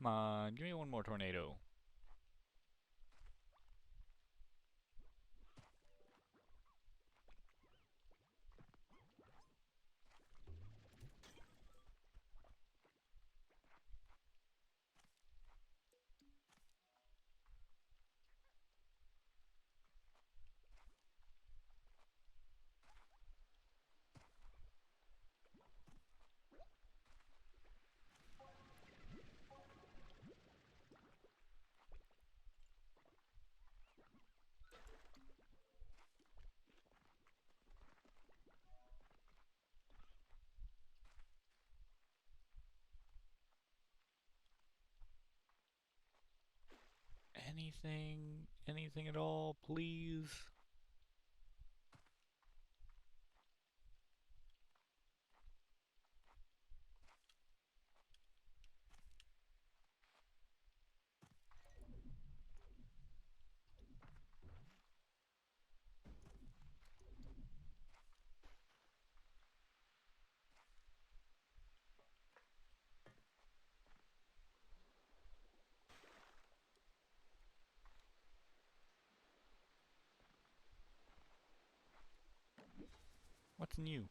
A: Come on, give me one more tornado. Anything at all, please? What's new?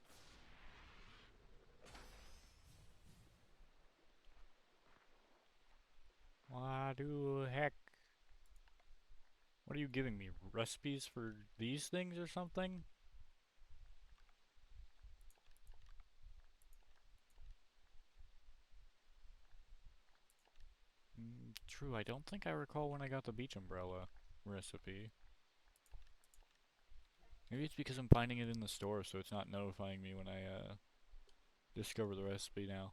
A: Why do heck? What are you giving me? Recipes for these things or something? True, I don't think I recall when I got the beach umbrella recipe. Maybe it's because I'm finding it in the store, so it's not notifying me when I discover the recipe now.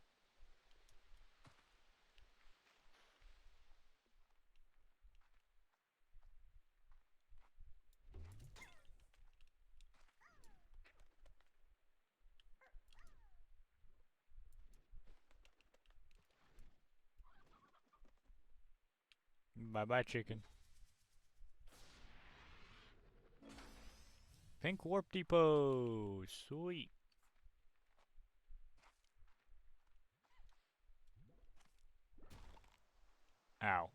A: Bye bye, chicken. Pink Warp Depot! Sweet. Ow.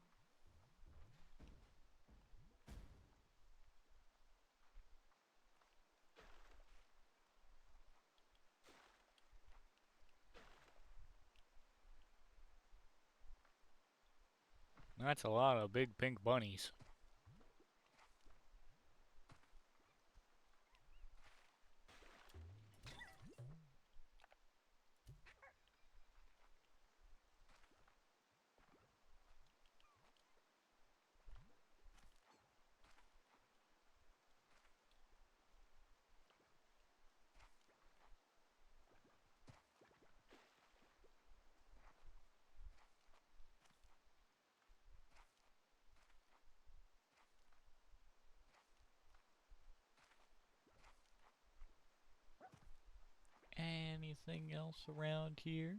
A: That's a lot of big pink bunnies. Anything else around here?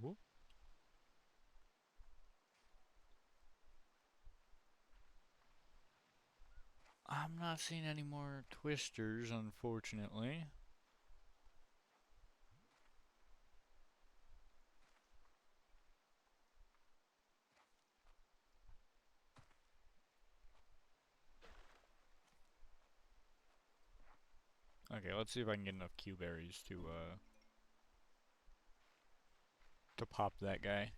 A: Ooh. I'm not seeing any more twisters, unfortunately. Okay, let's see if I can get enough Q berries to pop that guy.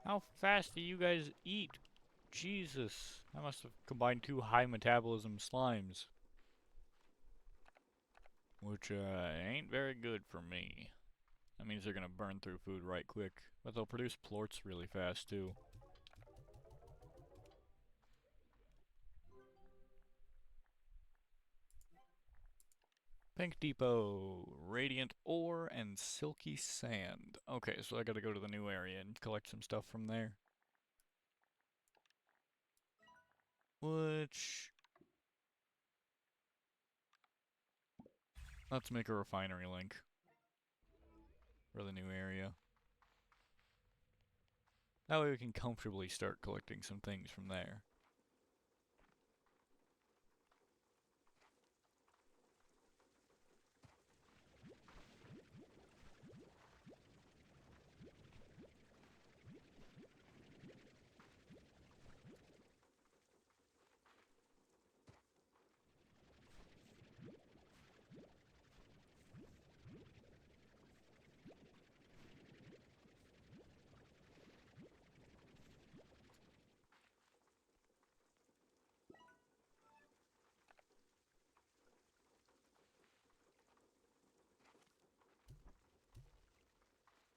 A: How fast do you guys eat? Jesus, I must have combined two high metabolism slimes. Which, ain't very good for me. That means they're gonna burn through food right quick. But they'll produce plorts really fast, too. Pink Depot, Radiant Ore, and Silky Sand. Okay, so I gotta go to the new area and collect some stuff from there. Which... Let's make a refinery link for the new area. That way we can comfortably start collecting some things from there.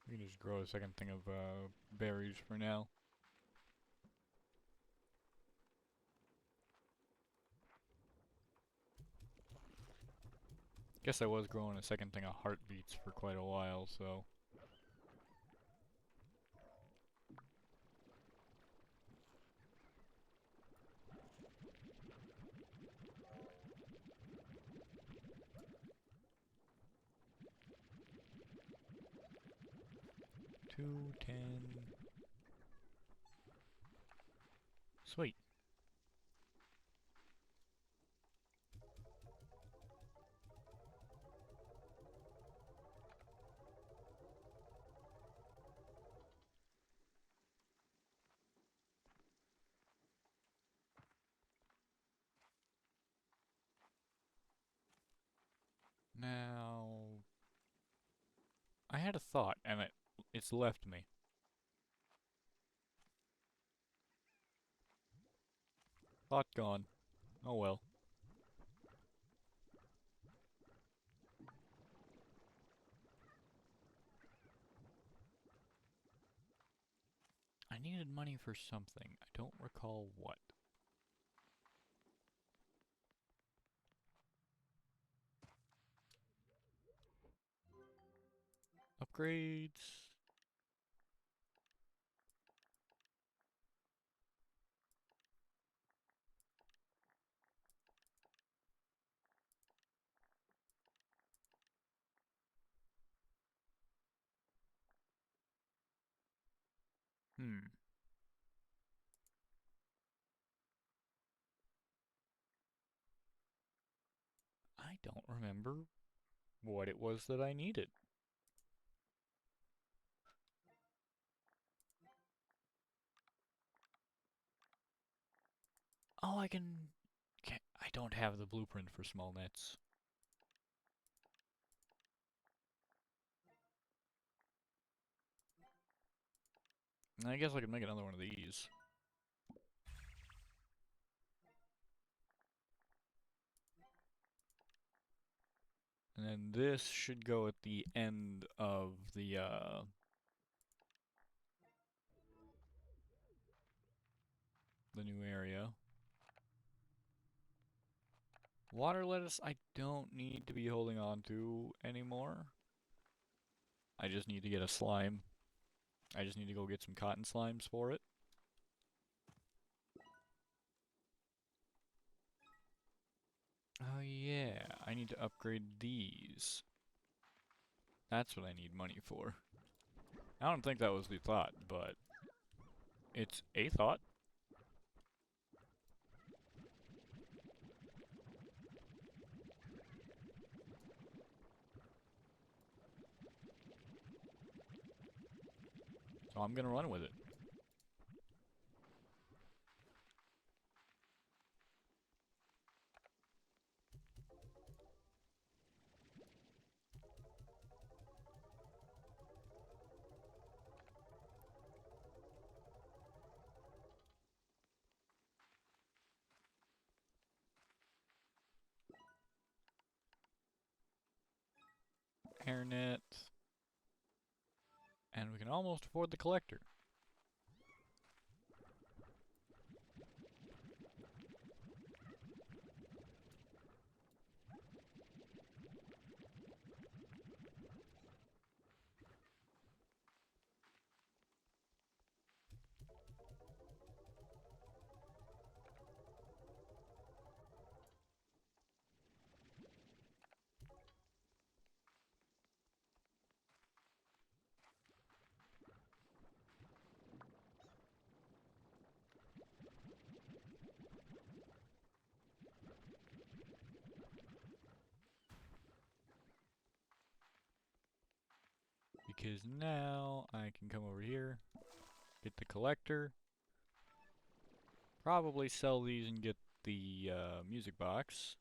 A: We can just grow a second thing of berries for now. Guess I was growing a second thing of heartbeats for quite a while, so... 210... Sweet. Now, I had a thought, and it's left me. Thought gone. Oh well. I needed money for something. I don't recall what. Upgrades. Hmm. I don't remember what it was that I needed. Oh, I can... I don't have the blueprint for small nets. I guess I could make another one of these. And then this should go at the end of the new area. Water lettuce I don't need to be holding on to anymore. I just need to get a slime. I just need to go get some cotton slimes for it. Oh yeah, I need to upgrade these. That's what I need money for. I don't think that was the thought, but it's a thought. So I'm gonna run with it. Hairnet. And we can almost afford the collector. Because now I can come over here, get the collector, probably sell these and get the music box.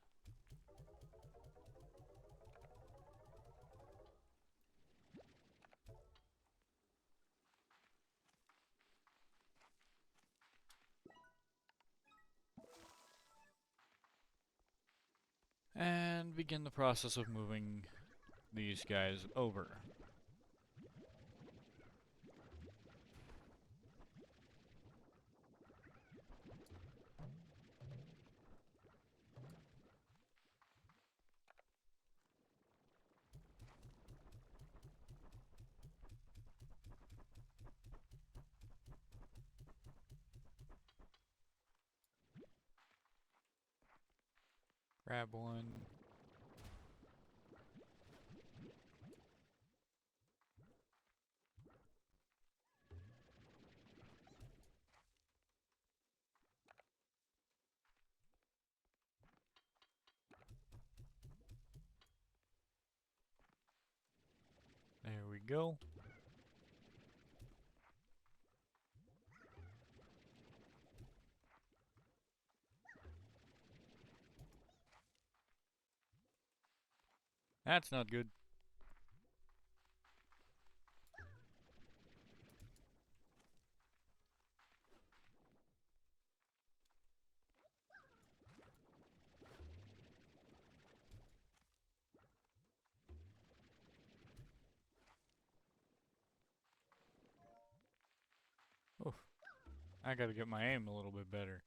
A: And begin the process of moving these guys over. Grab one.
B: go. That's not good. Oof. I gotta get my aim a little bit better.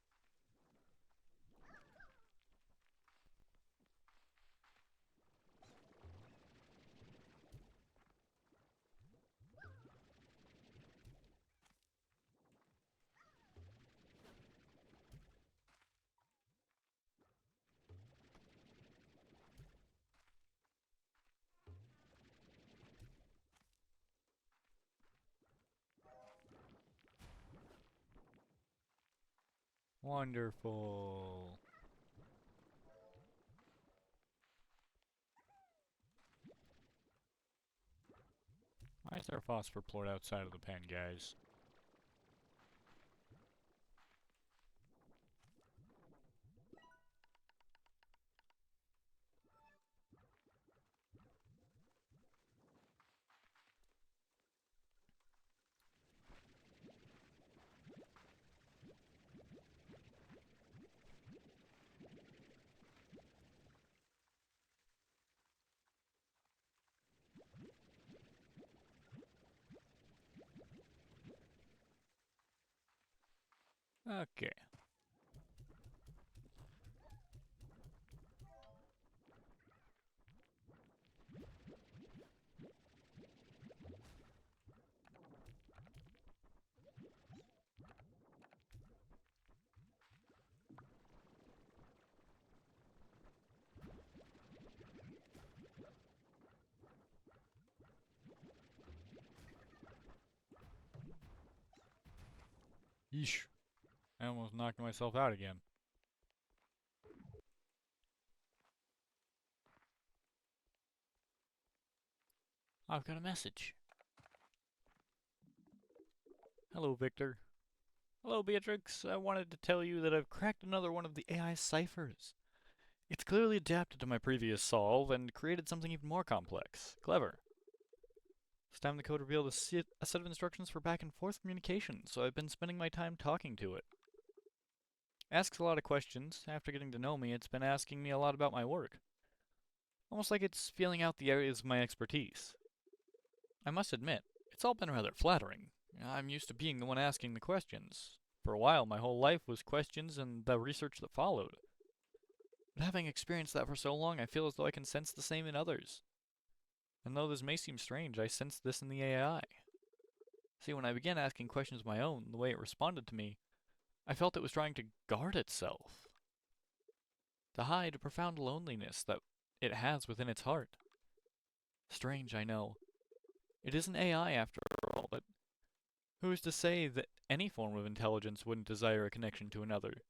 B: Wonderful. Why is there phosphor plort outside of the pen, guys? Okay. Yeesh. I almost knocked myself out again. I've got a message. Hello, Victor. Hello, Beatrix. I wanted to tell you that I've cracked another one of the AI ciphers. It's clearly adapted to my previous solve and created something even more complex. Clever. This time the code revealed a set of instructions for back and forth communication, so I've been spending my time talking to it. Asks a lot of questions. After getting to know me, it's been asking me a lot about my work. Almost like it's feeling out the areas of my expertise. I must admit, it's all been rather flattering. I'm used to being the one asking the questions. For a while, my whole life was questions and the research that followed. But having experienced that for so long, I feel as though I can sense the same in others. And though this may seem strange, I sensed this in the AI. See, when I began asking questions of my own, the way it responded to me, I felt it was trying to guard itself. To hide a profound loneliness that it has within its heart. Strange, I know. It is an AI after all, but who's to say that any form of intelligence wouldn't desire a connection to another?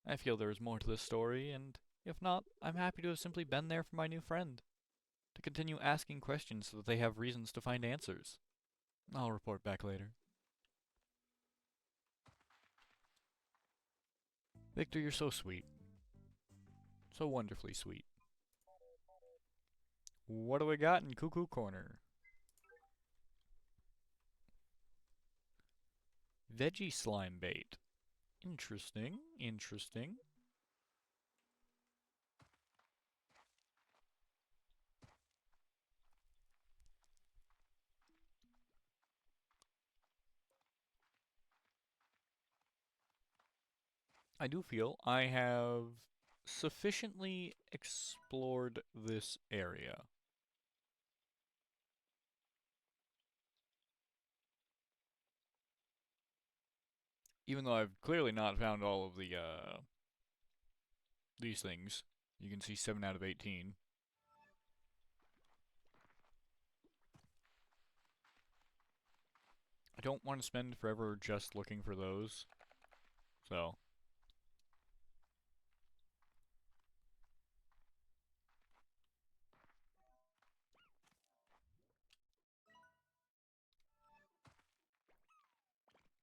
B: I feel there is more to this story, and if not, I'm happy to have simply been there for my new friend. To continue asking questions so that they have reasons to find answers. I'll report back later. Victor, you're so sweet. So wonderfully sweet. What do we got in Cuckoo Corner? Veggie slime bait. Interesting, interesting. I do feel I have sufficiently explored this area. Even though I've clearly not found all of the, these things. You can see 7 out of 18. I don't want to spend forever just looking for those. So,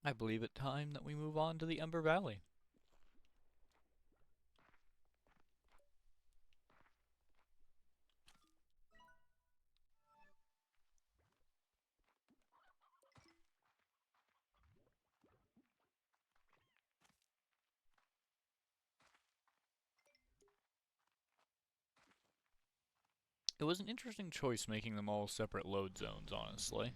B: I believe it time that we move on to the Ember Valley. It was an interesting choice making them all separate load zones, honestly.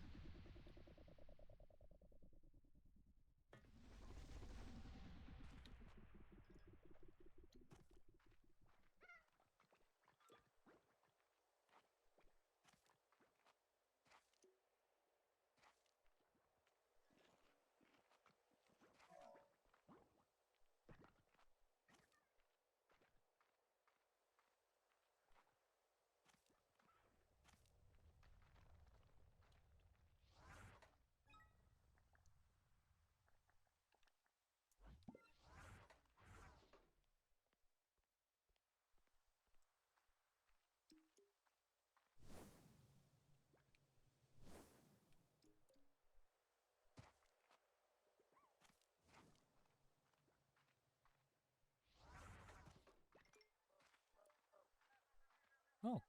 B: Oh.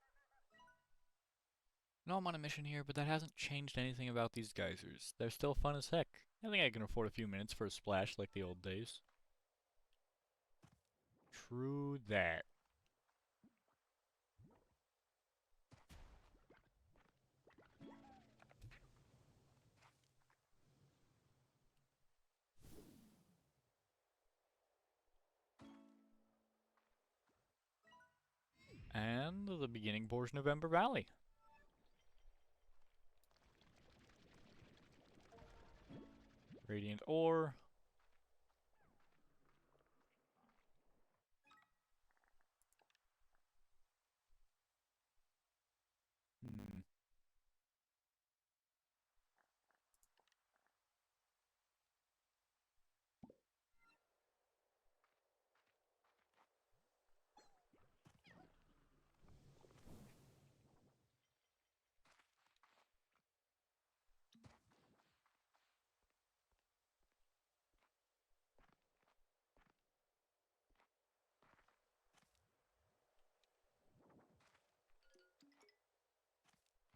B: No, I'm on a mission here, but that hasn't changed anything about these geysers. They're still fun as heck. I think I can afford a few minutes for a splash like the old days. True that. And the beginning portion of Ember Valley. Radiant ore. Hmm.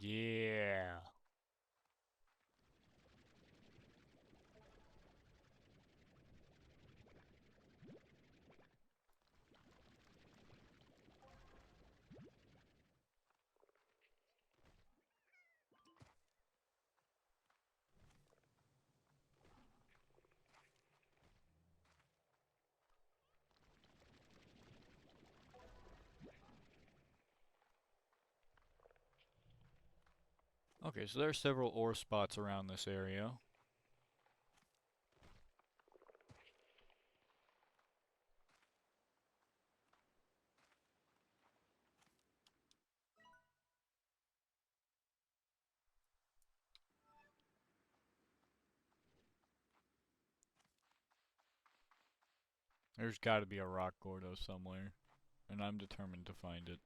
B: Yeah. Okay, so there are several ore spots around this area. There's gotta be a rock Gordo somewhere, and I'm determined to find it.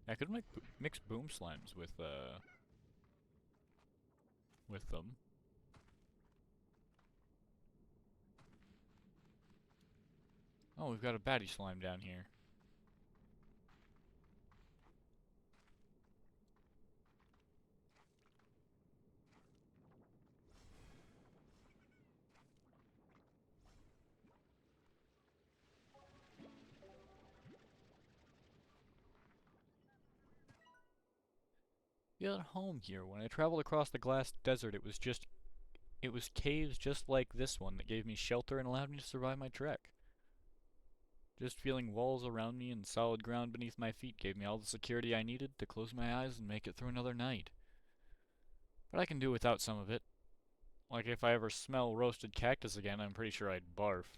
B: I could mix boom slimes with them. Oh, we've got a baddie slime down here. Feel at home here. When I traveled across the glass desert, it was caves just like this one that gave me shelter and allowed me to survive my trek. Just feeling walls around me and solid ground beneath my feet gave me all the security I needed to close my eyes and make it through another night. But I can do without some of it. Like if I ever smell roasted cactus again, I'm pretty sure I'd barf.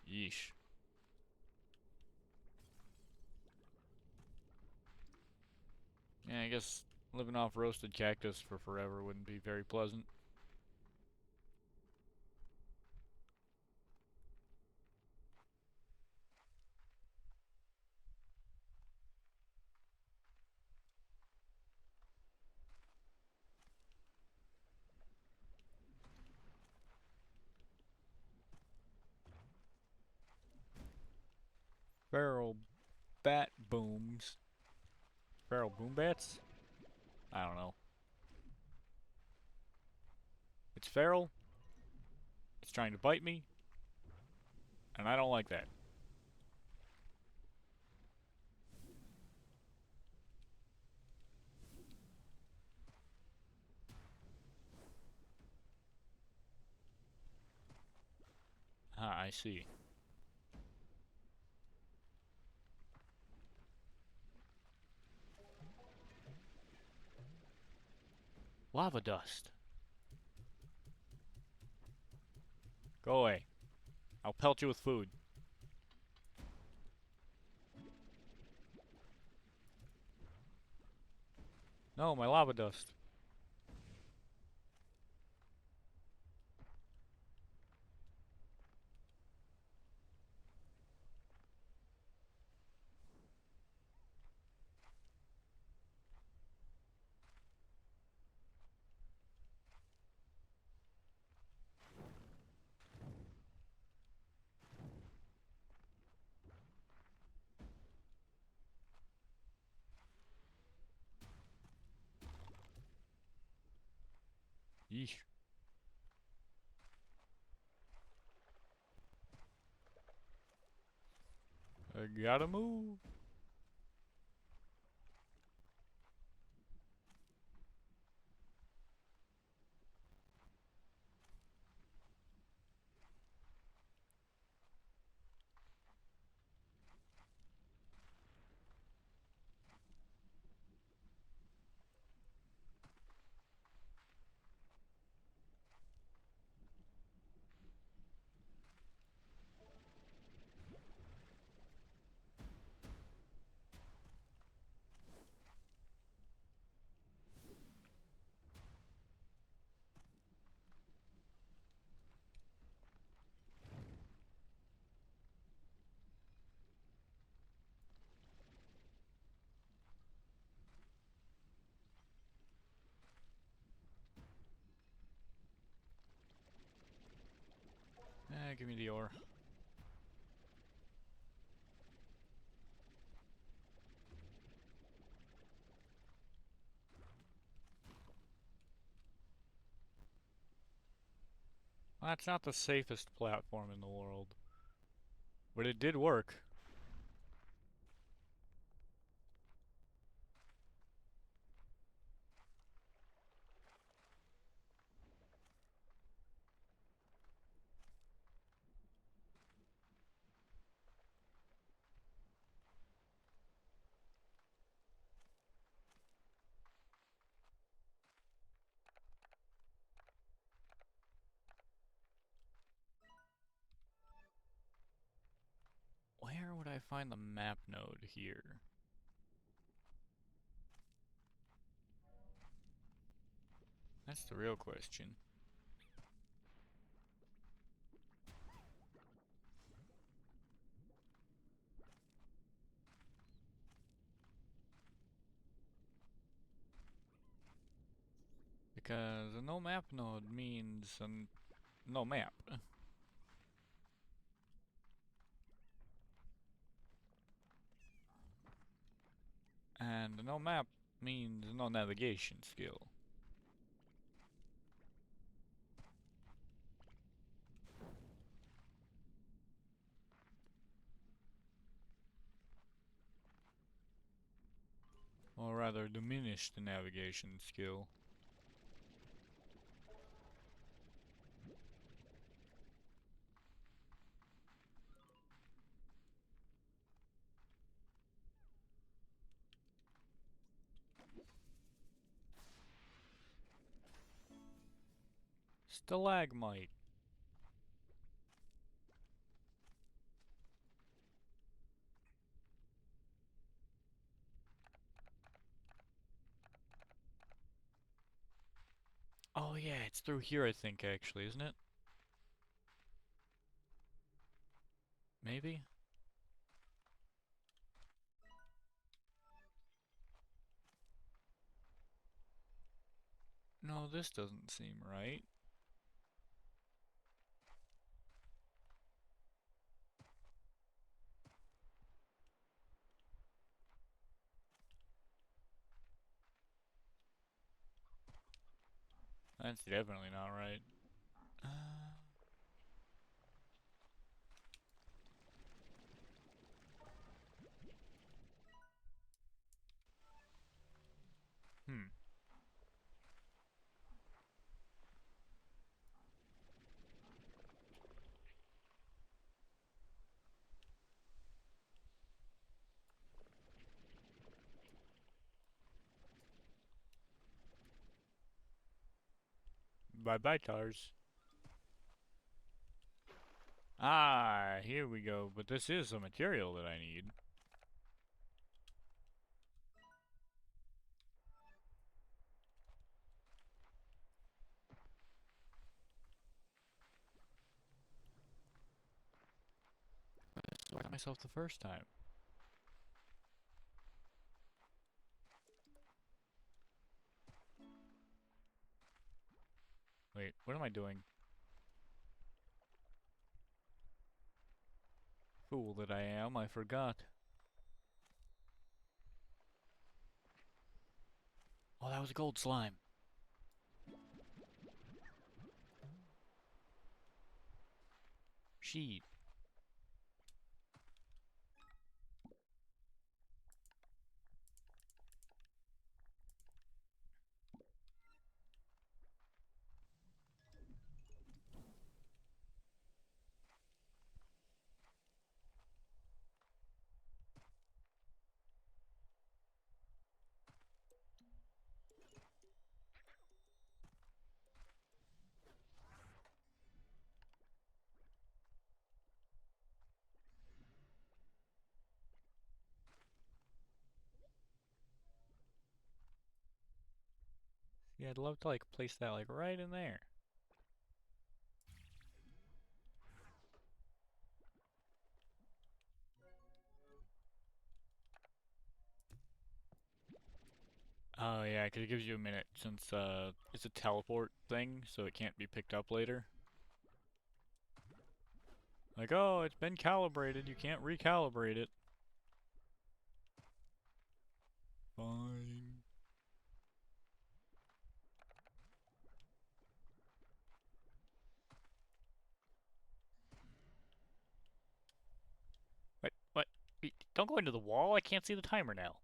B: Yeesh. Yeah, I guess living off roasted cactus for forever wouldn't be very pleasant. Feral bat booms. Feral boom bats? I don't know. It's feral, it's trying to bite me, and I don't like that. Ah, I see. Lava dust. Go away. I'll pelt you with food. No, my lava dust. Yeesh. I gotta move. Give me the ore. Well, that's not the safest platform in the world. But it did work. Where would I find the map node here? That's the real question. Because a no map node means no map. And no map means no navigation skill. Or rather, diminish the navigation skill. Stalagmite. Yeah, it's through here, I think, actually, isn't it? Maybe? No, this doesn't seem right. That's definitely not right. Uh, hmm. Bye-bye, Tars. Ah, here we go. But this is the material that I need. So I got myself the first time. Wait, what am I doing? Fool that I am, I forgot. Oh, that was a gold slime. Sheet. Yeah, I'd love to like place that like right in there. Oh yeah, 'cause it gives you a minute since it's a teleport thing, so it can't be picked up later. Like, oh, it's been calibrated, you can't recalibrate it. Fine. What? What? Don't go into the wall, I can't see the timer now.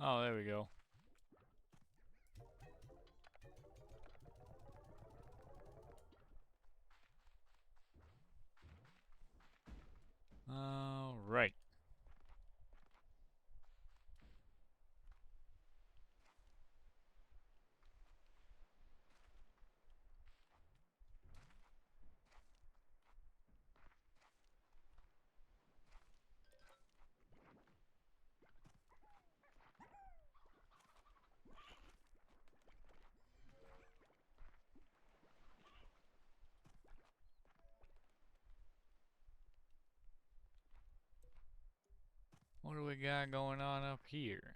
B: Oh, there we go. Alright. What do we got going on up here?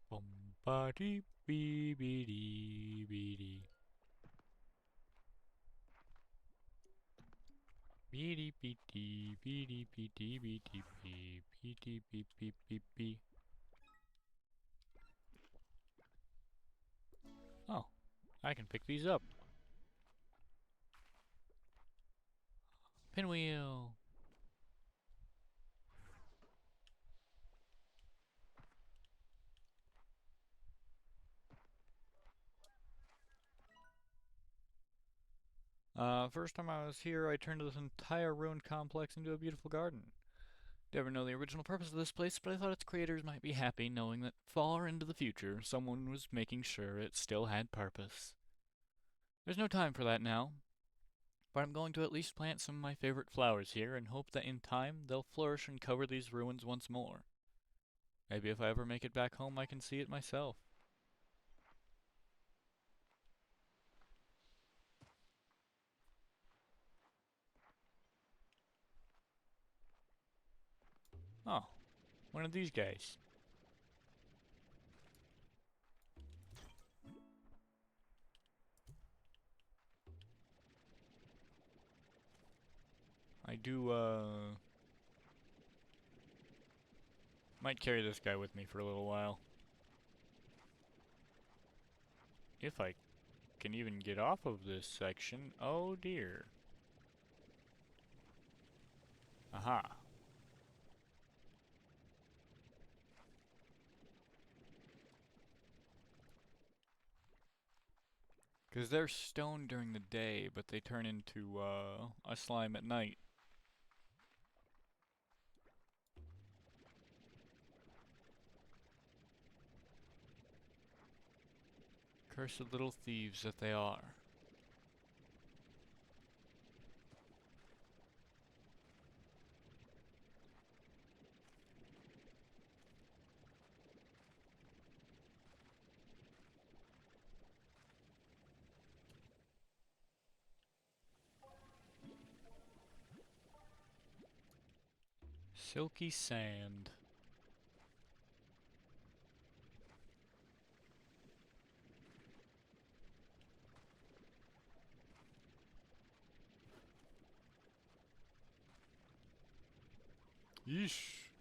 B: Bum ba dee bee bee dee bee dee. Bee dee bee dee bee dee bee dee bee dee bee bee dee bee bee bee bee. I can pick these up. Pinwheel. First time I was here, I turned this entire ruined complex into a beautiful garden. Never know the original purpose of this place, but I thought its creators might be happy knowing that far into the future, someone was making sure it still had purpose. There's no time for that now, but I'm going to at least plant some of my favorite flowers here and hope that in time they'll flourish and cover these ruins once more. Maybe if I ever make it back home, I can see it myself. Oh, one of these guys. I do, might carry this guy with me for a little while. If I can even get off of this section. Oh dear. Aha. Because they're stone during the day, but they turn into, a slime at night. Cursed little thieves that they are. Silky sand. Yeesh.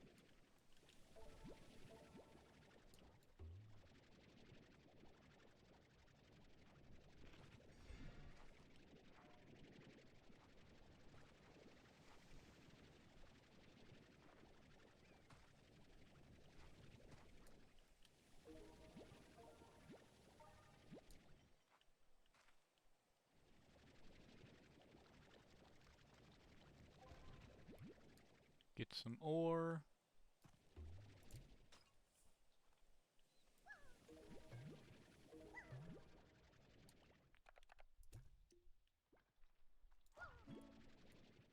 B: Get some ore.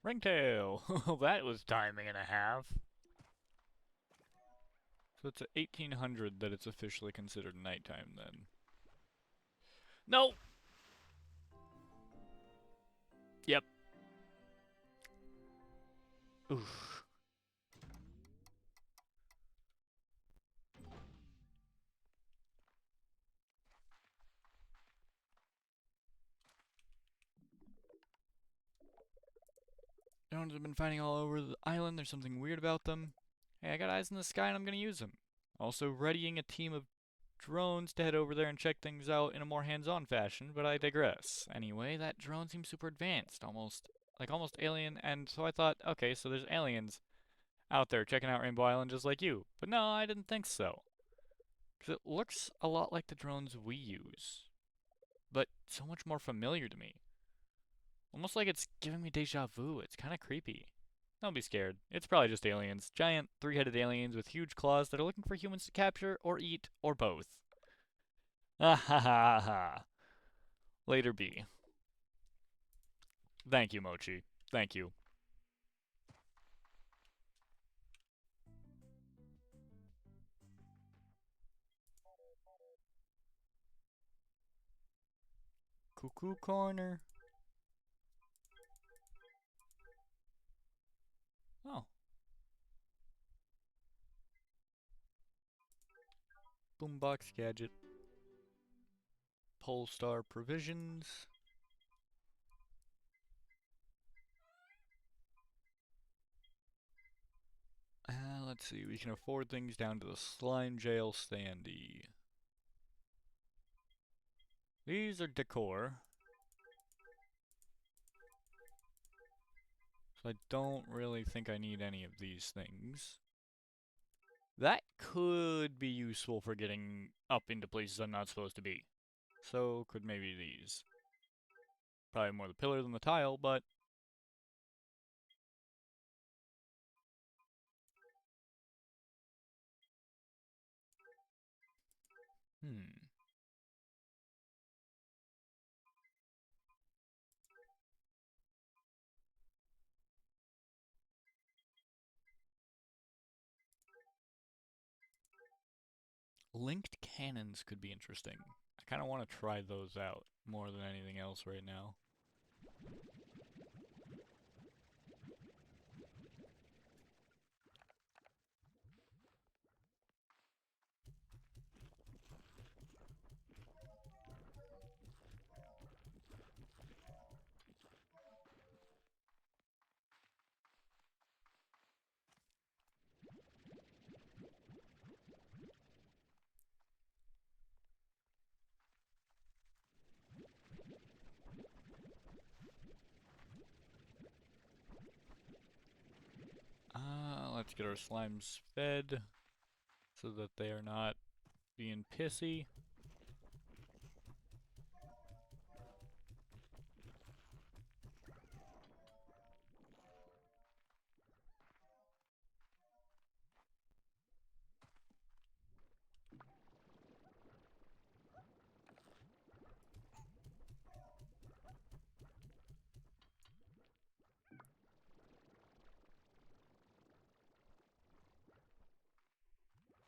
B: Ringtail! That was timing and a half. So it's at 1800 that it's officially considered nighttime then. No! Yep. Oof. Drones have been fighting all over the island. There's something weird about them. Hey, I got eyes in the sky and I'm gonna use them. Also readying a team of drones to head over there and check things out in a more hands-on fashion, but I digress. Anyway, that drone seems super advanced, almost alien, and so I thought, okay, so there's aliens out there checking out Rainbow Island just like you. But no, I didn't think so. Because it looks a lot like the drones we use, but so much more familiar to me. Almost like it's giving me deja vu. It's kind of creepy. Don't be scared. It's probably just aliens. Giant, three-headed aliens with huge claws that are looking for humans to capture or eat or both. Ah ha ha ha. Later B. Thank you, Mochi. Thank you. Cuckoo corner. Oh. Boombox gadget. Polestar provisions. Let's see. We can afford things down to the slime jail standee. These are decor. So I don't really think I need any of these things. That could be useful for getting up into places I'm not supposed to be. So could maybe these. Probably more the pillar than the tile, but... Hmm. Linked cannons could be interesting. I kind of want to try those out more than anything else right now. Let's get our slimes fed so that they are not being pissy.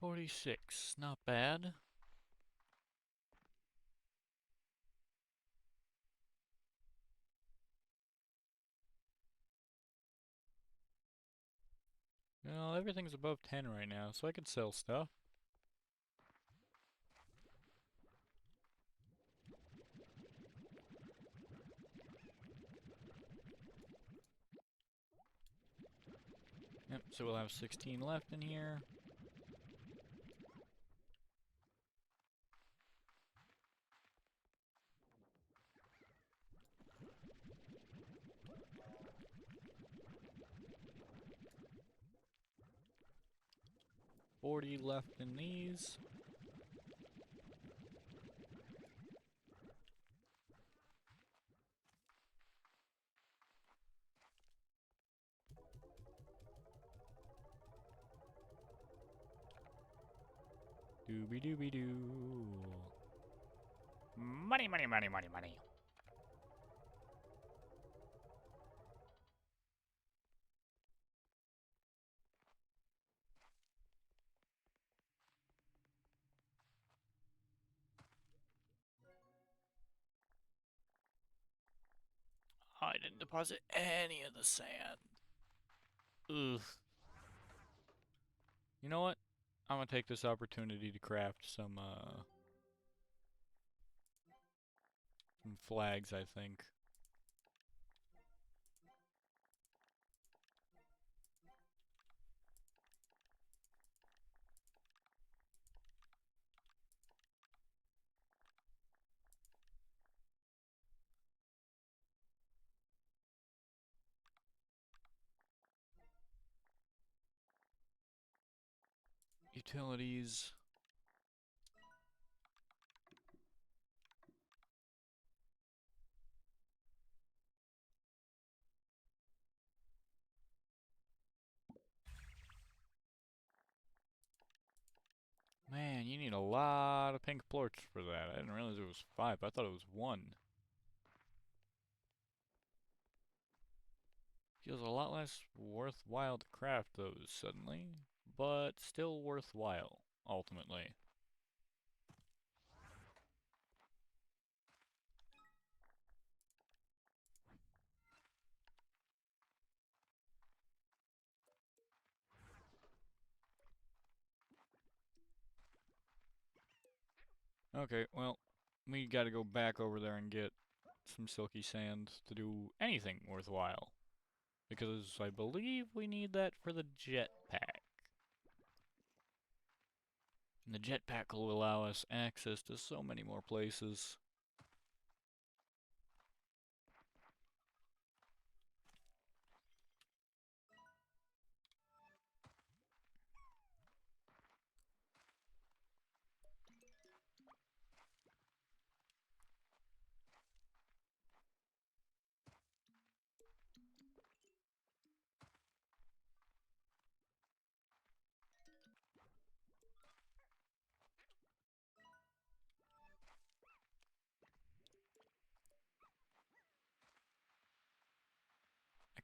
B: $46, not bad. Well, everything's above 10 right now, so I could sell stuff. Yep, so we'll have 16 left in here. $40 left in these. Dooby dooby doo. Money, money, money, money, money. I didn't deposit any of the sand. Ugh. You know what? I'm gonna take this opportunity to craft some flags, I think. Utilities. Man, you need a lot of pink plorts for that. I didn't realize it was 5. I thought it was 1. Feels a lot less worthwhile to craft those suddenly, but still worthwhile, ultimately. Okay, well, we gotta go back over there and get some silky sand to do anything worthwhile. Because I believe we need that for the jetpack. And the jetpack will allow us access to so many more places.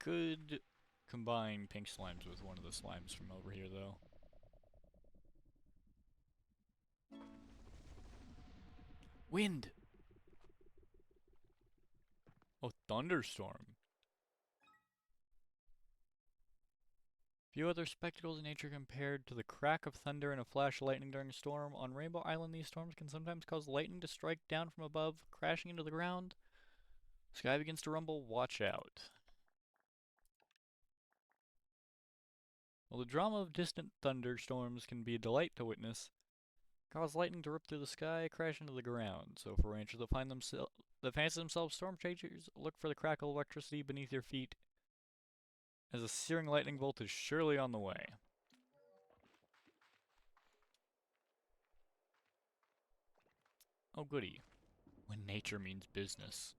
B: could combine pink slimes with one of the slimes from over here, though. Wind! Oh, thunderstorm. Few other spectacles in nature compared to the crack of thunder and a flash of lightning during a storm. On Rainbow Island, these storms can sometimes cause lightning to strike down from above, crashing into the ground. Sky begins to rumble, watch out. While the drama of distant thunderstorms can be a delight to witness, cause lightning to rip through the sky, crash into the ground. So for ranchers that fancy themselves storm chasers, look for the crackle of electricity beneath your feet, as a searing lightning bolt is surely on the way. Oh goody. When nature means business.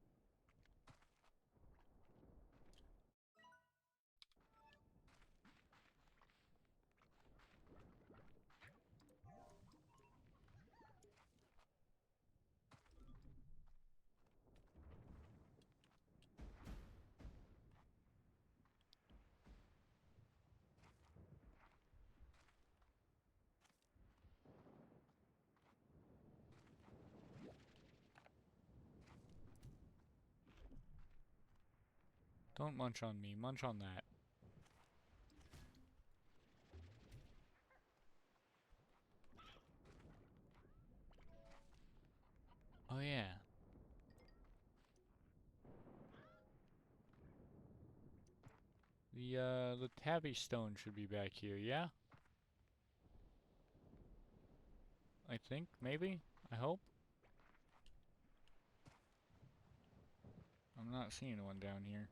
B: Don't munch on me, munch on that. Oh yeah. The tabby stone should be back here, yeah? I think, maybe? I hope? I'm not seeing one down here.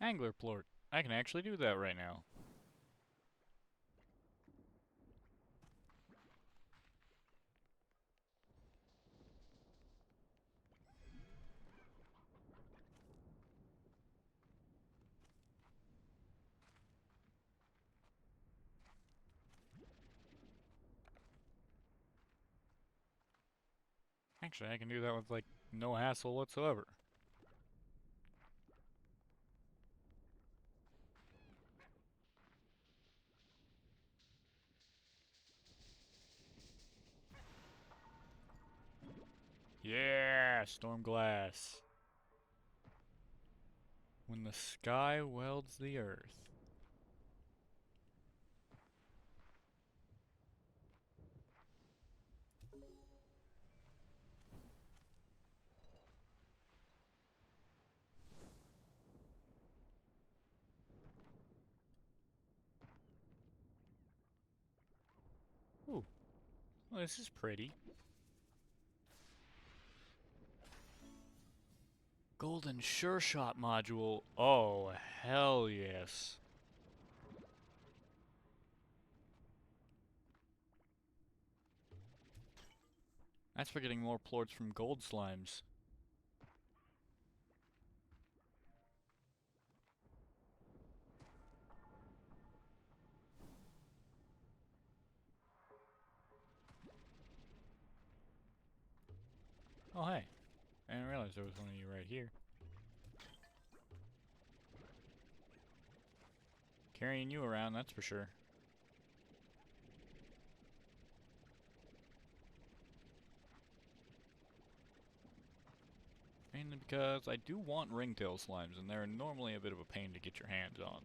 B: Angler plort. I can actually do that right now. Actually, I can do that with, like, no hassle whatsoever. Yeah, storm glass. When the sky welds the earth. Ooh, well, this is pretty. Golden Sure Shot module. Oh, hell yes. That's for getting more plorts from gold slimes. Oh, hey. I didn't realize there was one of you right here. Carrying you around, that's for sure. Mainly because I do want ringtail slimes, and they're normally a bit of a pain to get your hands on.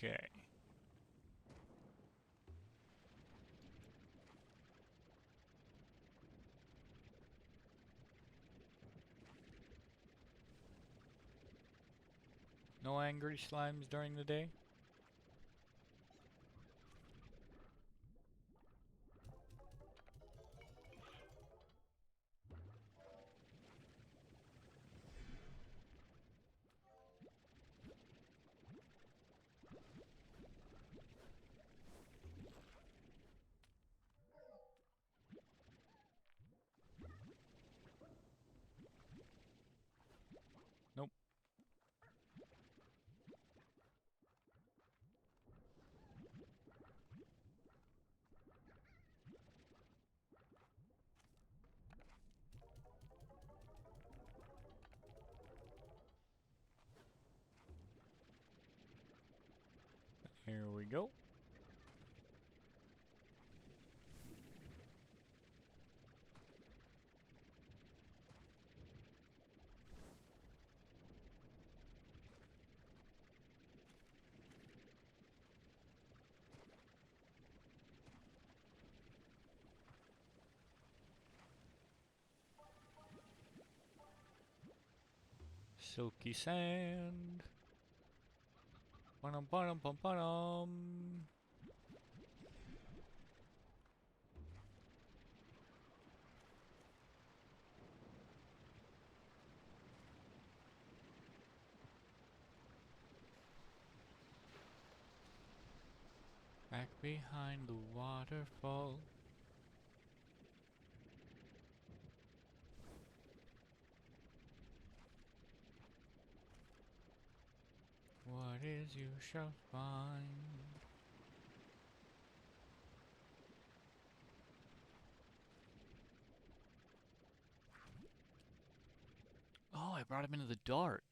B: Okay. No angry slimes during the day? go. Silky sand. Ba-dum, ba-dum, bum, ba-dum. Back behind the waterfall. What is you shall find. Oh, I brought him into the dark.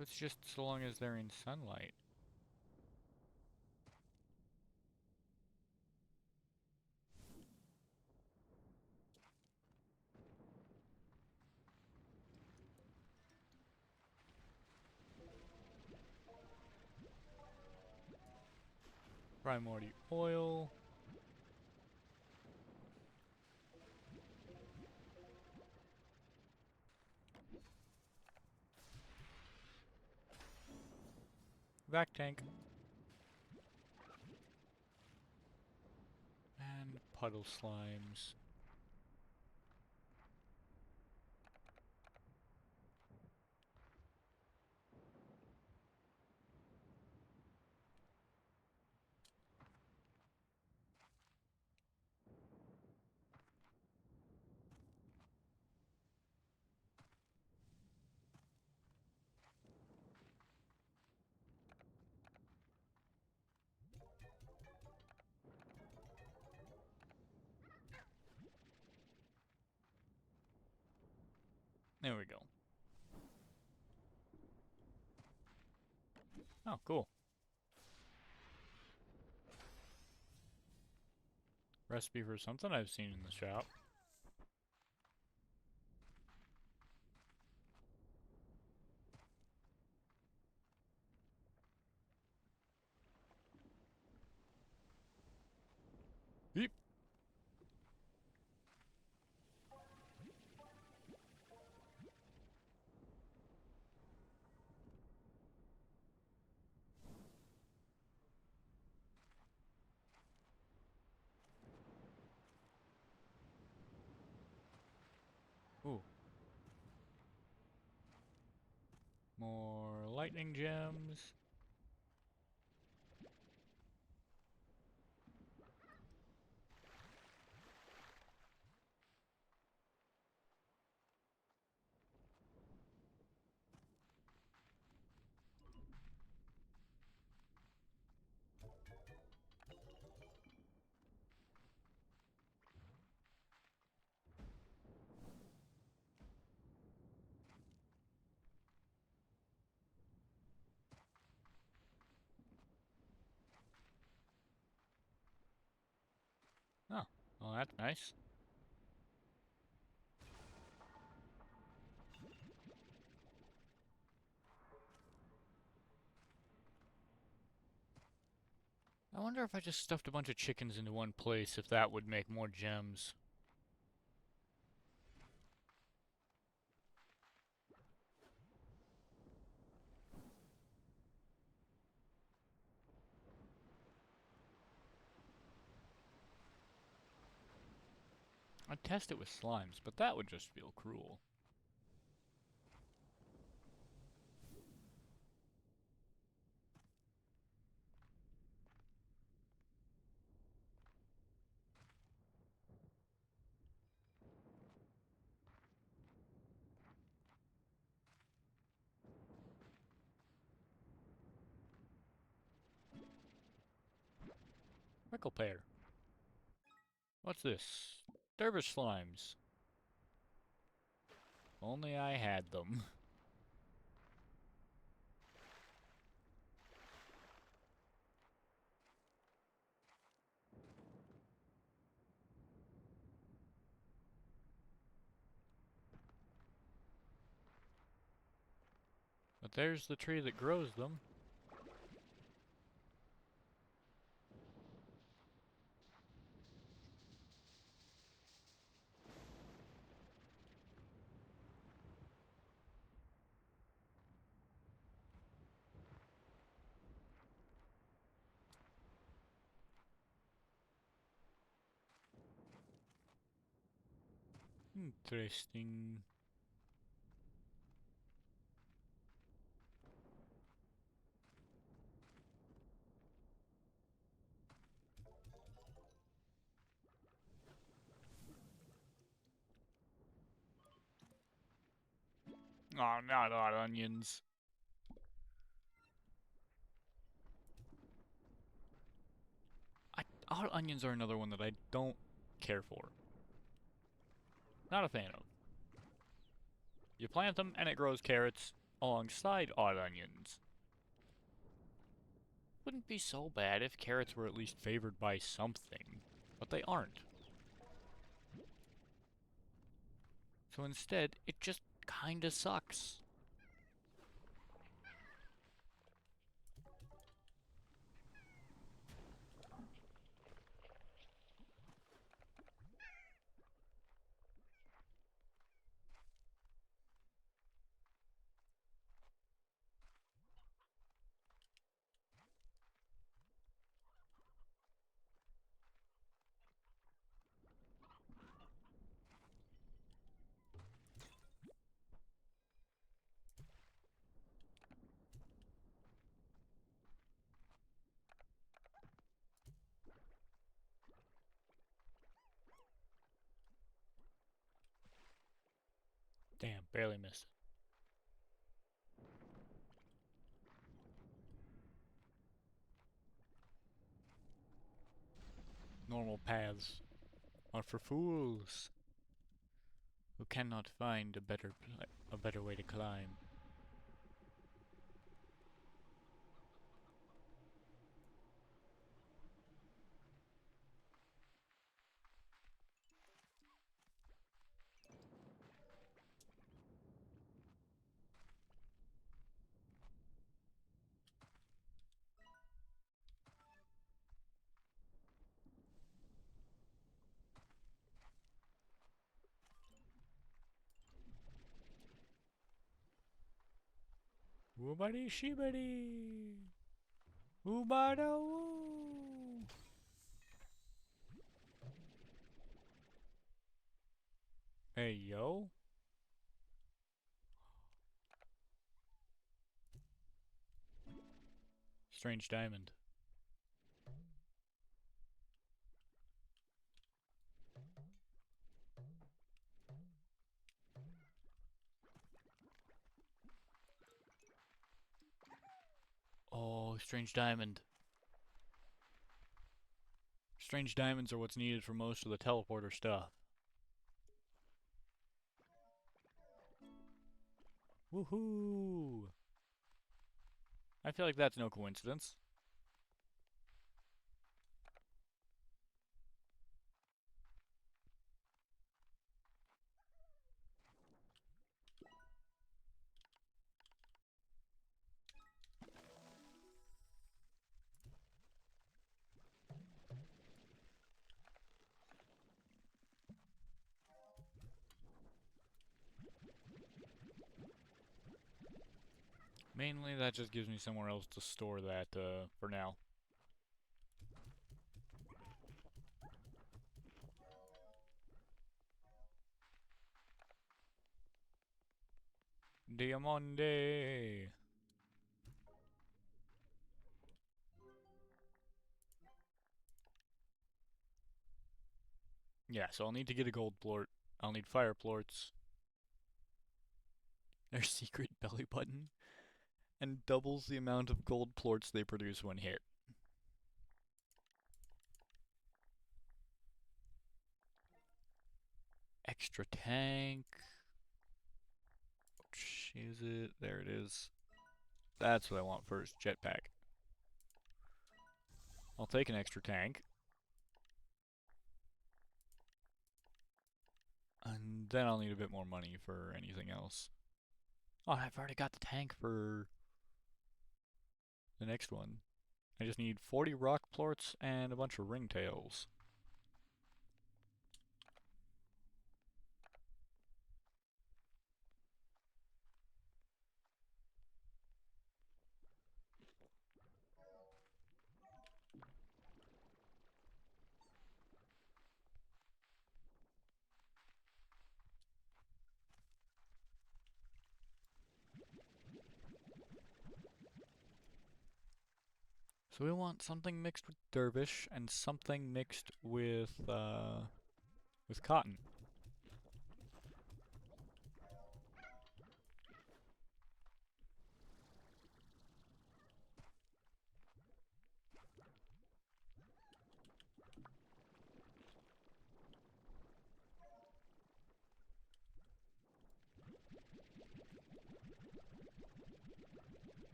B: It's just so long as they're in sunlight. Primordial oil. Vac tank. And puddle slimes. There we go. Oh, cool. Recipe for something I've seen in the shop. Beep. Ooh. More lightning gems. Oh, well that's nice. I wonder if I just stuffed a bunch of chickens into one place, if that would make more gems. I'd test it with slimes, but that would just feel cruel. Prickle pear. What's this? Dervish slimes. Only I had them. There's the tree that grows them. Interesting. Oh, not hot onions. Hot onions are another one that I don't care for. Not a fan of. You plant them and it grows carrots alongside hot onions. Wouldn't be so bad if carrots were at least favored by something, but they aren't. So instead, it just kinda sucks. Damn, barely missed it. Normal paths are for fools who cannot find a better way to climb. Woobity sheebity! Woobada woo! Hey yo! Strange diamond. Oh, strange diamond. Strange diamonds are what's needed for most of the teleporter stuff. Woohoo! I feel like that's no coincidence. Mainly, that just gives me somewhere else to store that, for now. Diamande! Yeah, so I'll need to get a gold plort. I'll need fire plorts. Their secret belly button. And doubles the amount of gold plorts they produce when hit. Extra tank. Which is it? There it is. That's what I want first. Jetpack. I'll take an extra tank. And then I'll need a bit more money for anything else. Oh, I've already got the tank for the next one. I just need 40 rock plorts and a bunch of ringtails. So we want something mixed with dervish and something mixed with cotton.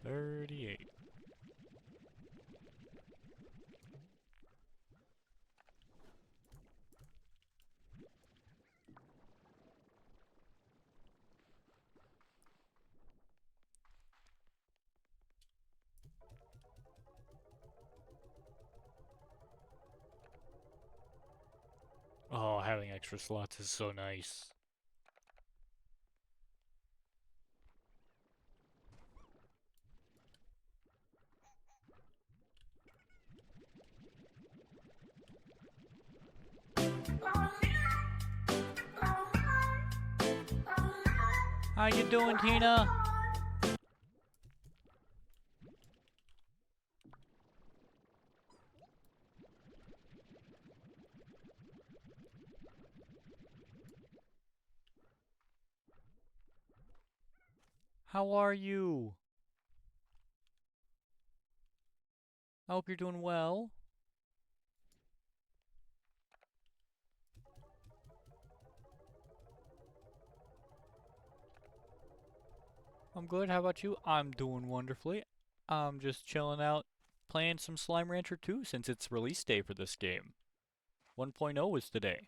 B: $38. Oh, having extra slots is so nice. How you doing, Tina? How are you? I hope you're doing well. I'm good. How about you? I'm doing wonderfully. I'm just chilling out, playing some Slime Rancher 2 since it's release day for this game. 1.0 is today.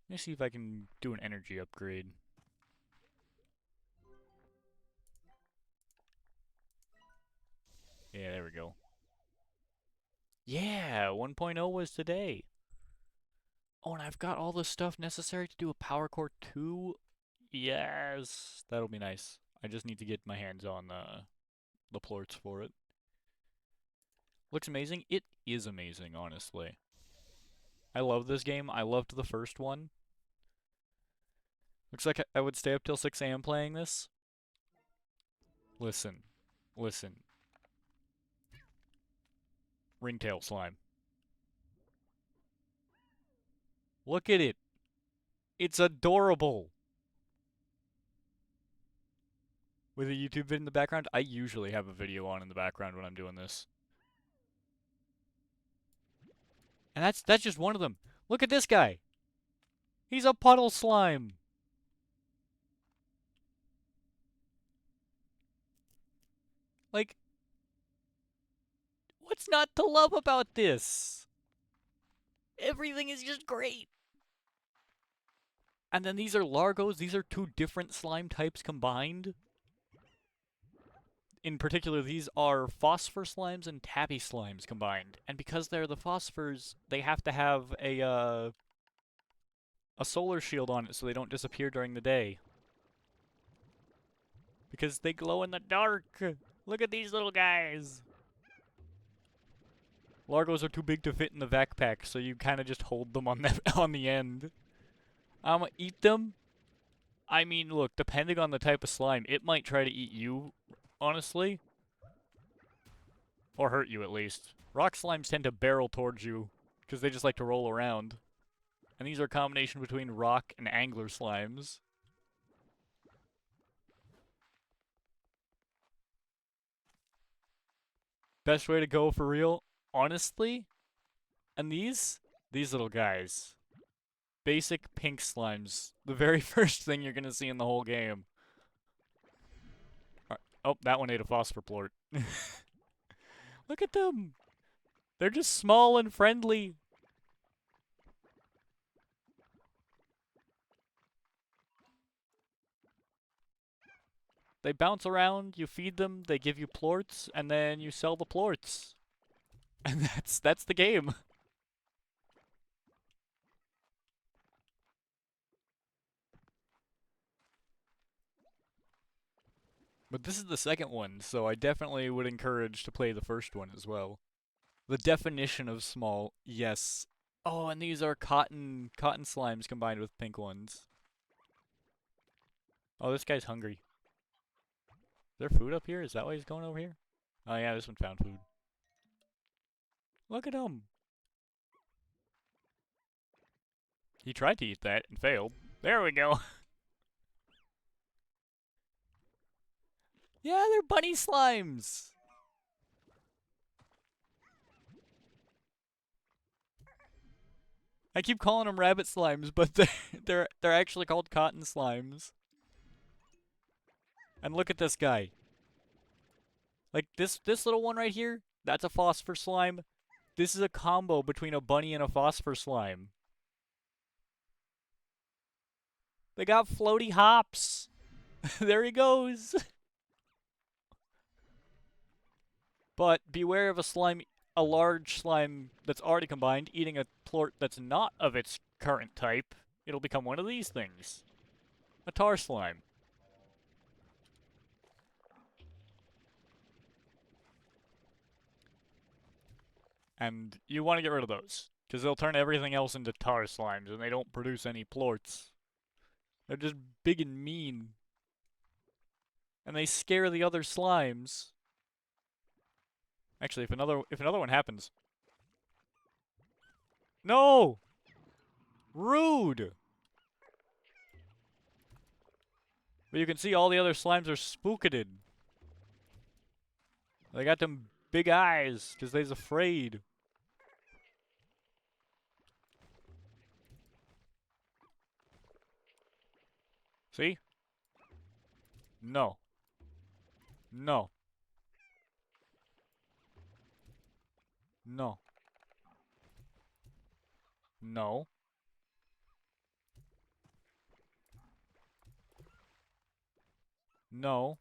B: Let me see if I can do an energy upgrade. Yeah, there we go. Yeah, 1.0 was today. Oh, and I've got all the stuff necessary to do a Power Core 2. Yes, that'll be nice. I just need to get my hands on the plorts for it. Looks amazing. It is amazing, honestly. I love this game. I loved the first one. Looks like I would stay up till 6 a.m. playing this. Listen. Listen. Ringtail slime. Look at it. It's adorable. With a YouTube vid in the background, I usually have a video on in the background when I'm doing this. And that's just one of them. Look at this guy. He's a puddle slime. Like, what's not to love about this? Everything is just great. And then these are Largos. These are two different slime types combined. In particular, these are phosphor slimes and tabby slimes combined. And because they're the phosphors, they have to have a solar shield on it so they don't disappear during the day. Because they glow in the dark. Look at these little guys. Largos are too big to fit in the backpack, so you kind of just hold them on on the end. I'ma eat them. I mean, look, depending on the type of slime, it might try to eat you, honestly. Or hurt you, at least. Rock slimes tend to barrel towards you, because they just like to roll around. And these are a combination between rock and angler slimes. Best way to go for real, honestly. And these little guys. Basic pink slimes. The very first thing you're gonna see in the whole game. Oh, that one ate a phosphor plort. Look at them. They're just small and friendly. They bounce around, you feed them, they give you plorts, and then you sell the plorts. And that's the game. But this is the second one, so I definitely would encourage to play the first one as well. The definition of small, yes. Oh, and these are cotton slimes combined with pink ones. Oh, this guy's hungry. Is there food up here? Is that why he's going over here? Oh yeah, this one found food. Look at him. He tried to eat that and failed. There we go. Yeah, they're bunny slimes. I keep calling them rabbit slimes, but they're actually called cotton slimes. And look at this guy. Like this little one right here, that's a phosphor slime. This is a combo between a bunny and a phosphor slime. They got floaty hops. There he goes. But beware of a large slime that's already combined, eating a plort that's not of its current type. It'll become one of these things. A tar slime. And you want to get rid of those, because they'll turn everything else into tar slimes, and they don't produce any plorts. They're just big and mean. And they scare the other slimes. Actually, if another one happens. No! Rude! But you can see all the other slimes are spooketed. They got them big eyes, because they's afraid. See? No. No. No. No. No.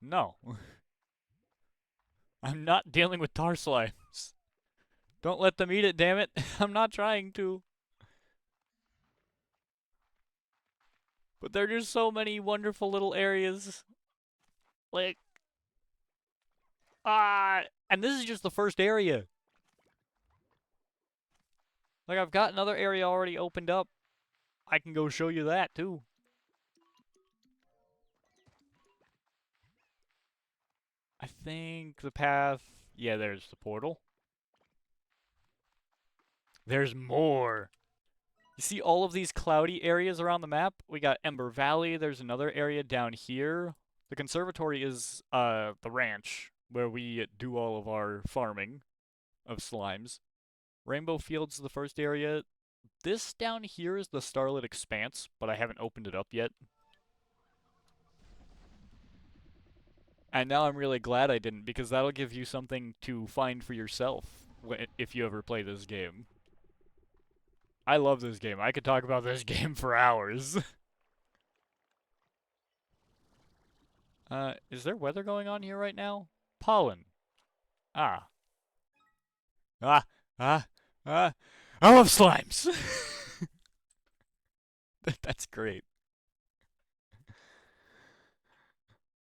B: No. I'm not dealing with tar slimes. Don't let them eat it, damn it. I'm not trying to. But there are just so many wonderful little areas. Like, and this is just the first area. Like, I've got another area already opened up. I can go show you that, too. I think the path... Yeah, there's the portal. There's more! You see all of these cloudy areas around the map? We got Ember Valley, there's another area down here. The conservatory is, the ranch, where we do all of our farming of slimes. Rainbow Fields is the first area. This down here is the Starlit Expanse, but I haven't opened it up yet. And now I'm really glad I didn't, because that'll give you something to find for yourself if you ever play this game. I love this game. I could talk about this game for hours. Is there weather going on here right now? Pollen. Ah. Ah. Ah. Ah. I love slimes! That's great.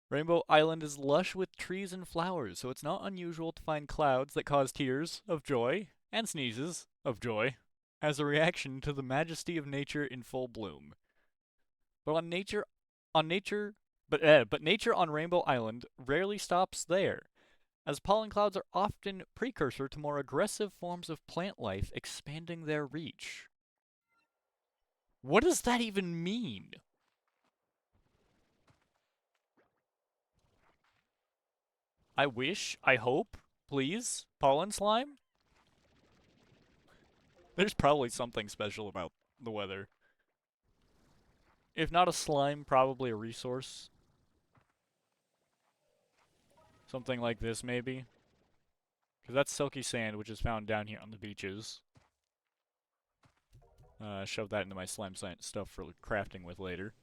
B: Rainbow Island is lush with trees and flowers, so it's not unusual to find clouds that cause tears of joy and sneezes of joy as a reaction to the majesty of nature in full bloom. But nature on Rainbow Island rarely stops there, as pollen clouds are often precursor to more aggressive forms of plant life expanding their reach. What does that even mean? I wish, I hope, please, pollen slime? There's probably something special about the weather. If not a slime, probably a resource. Something like this, maybe. Because that's silky sand, which is found down here on the beaches. Shove that into my slime science stuff for crafting with later.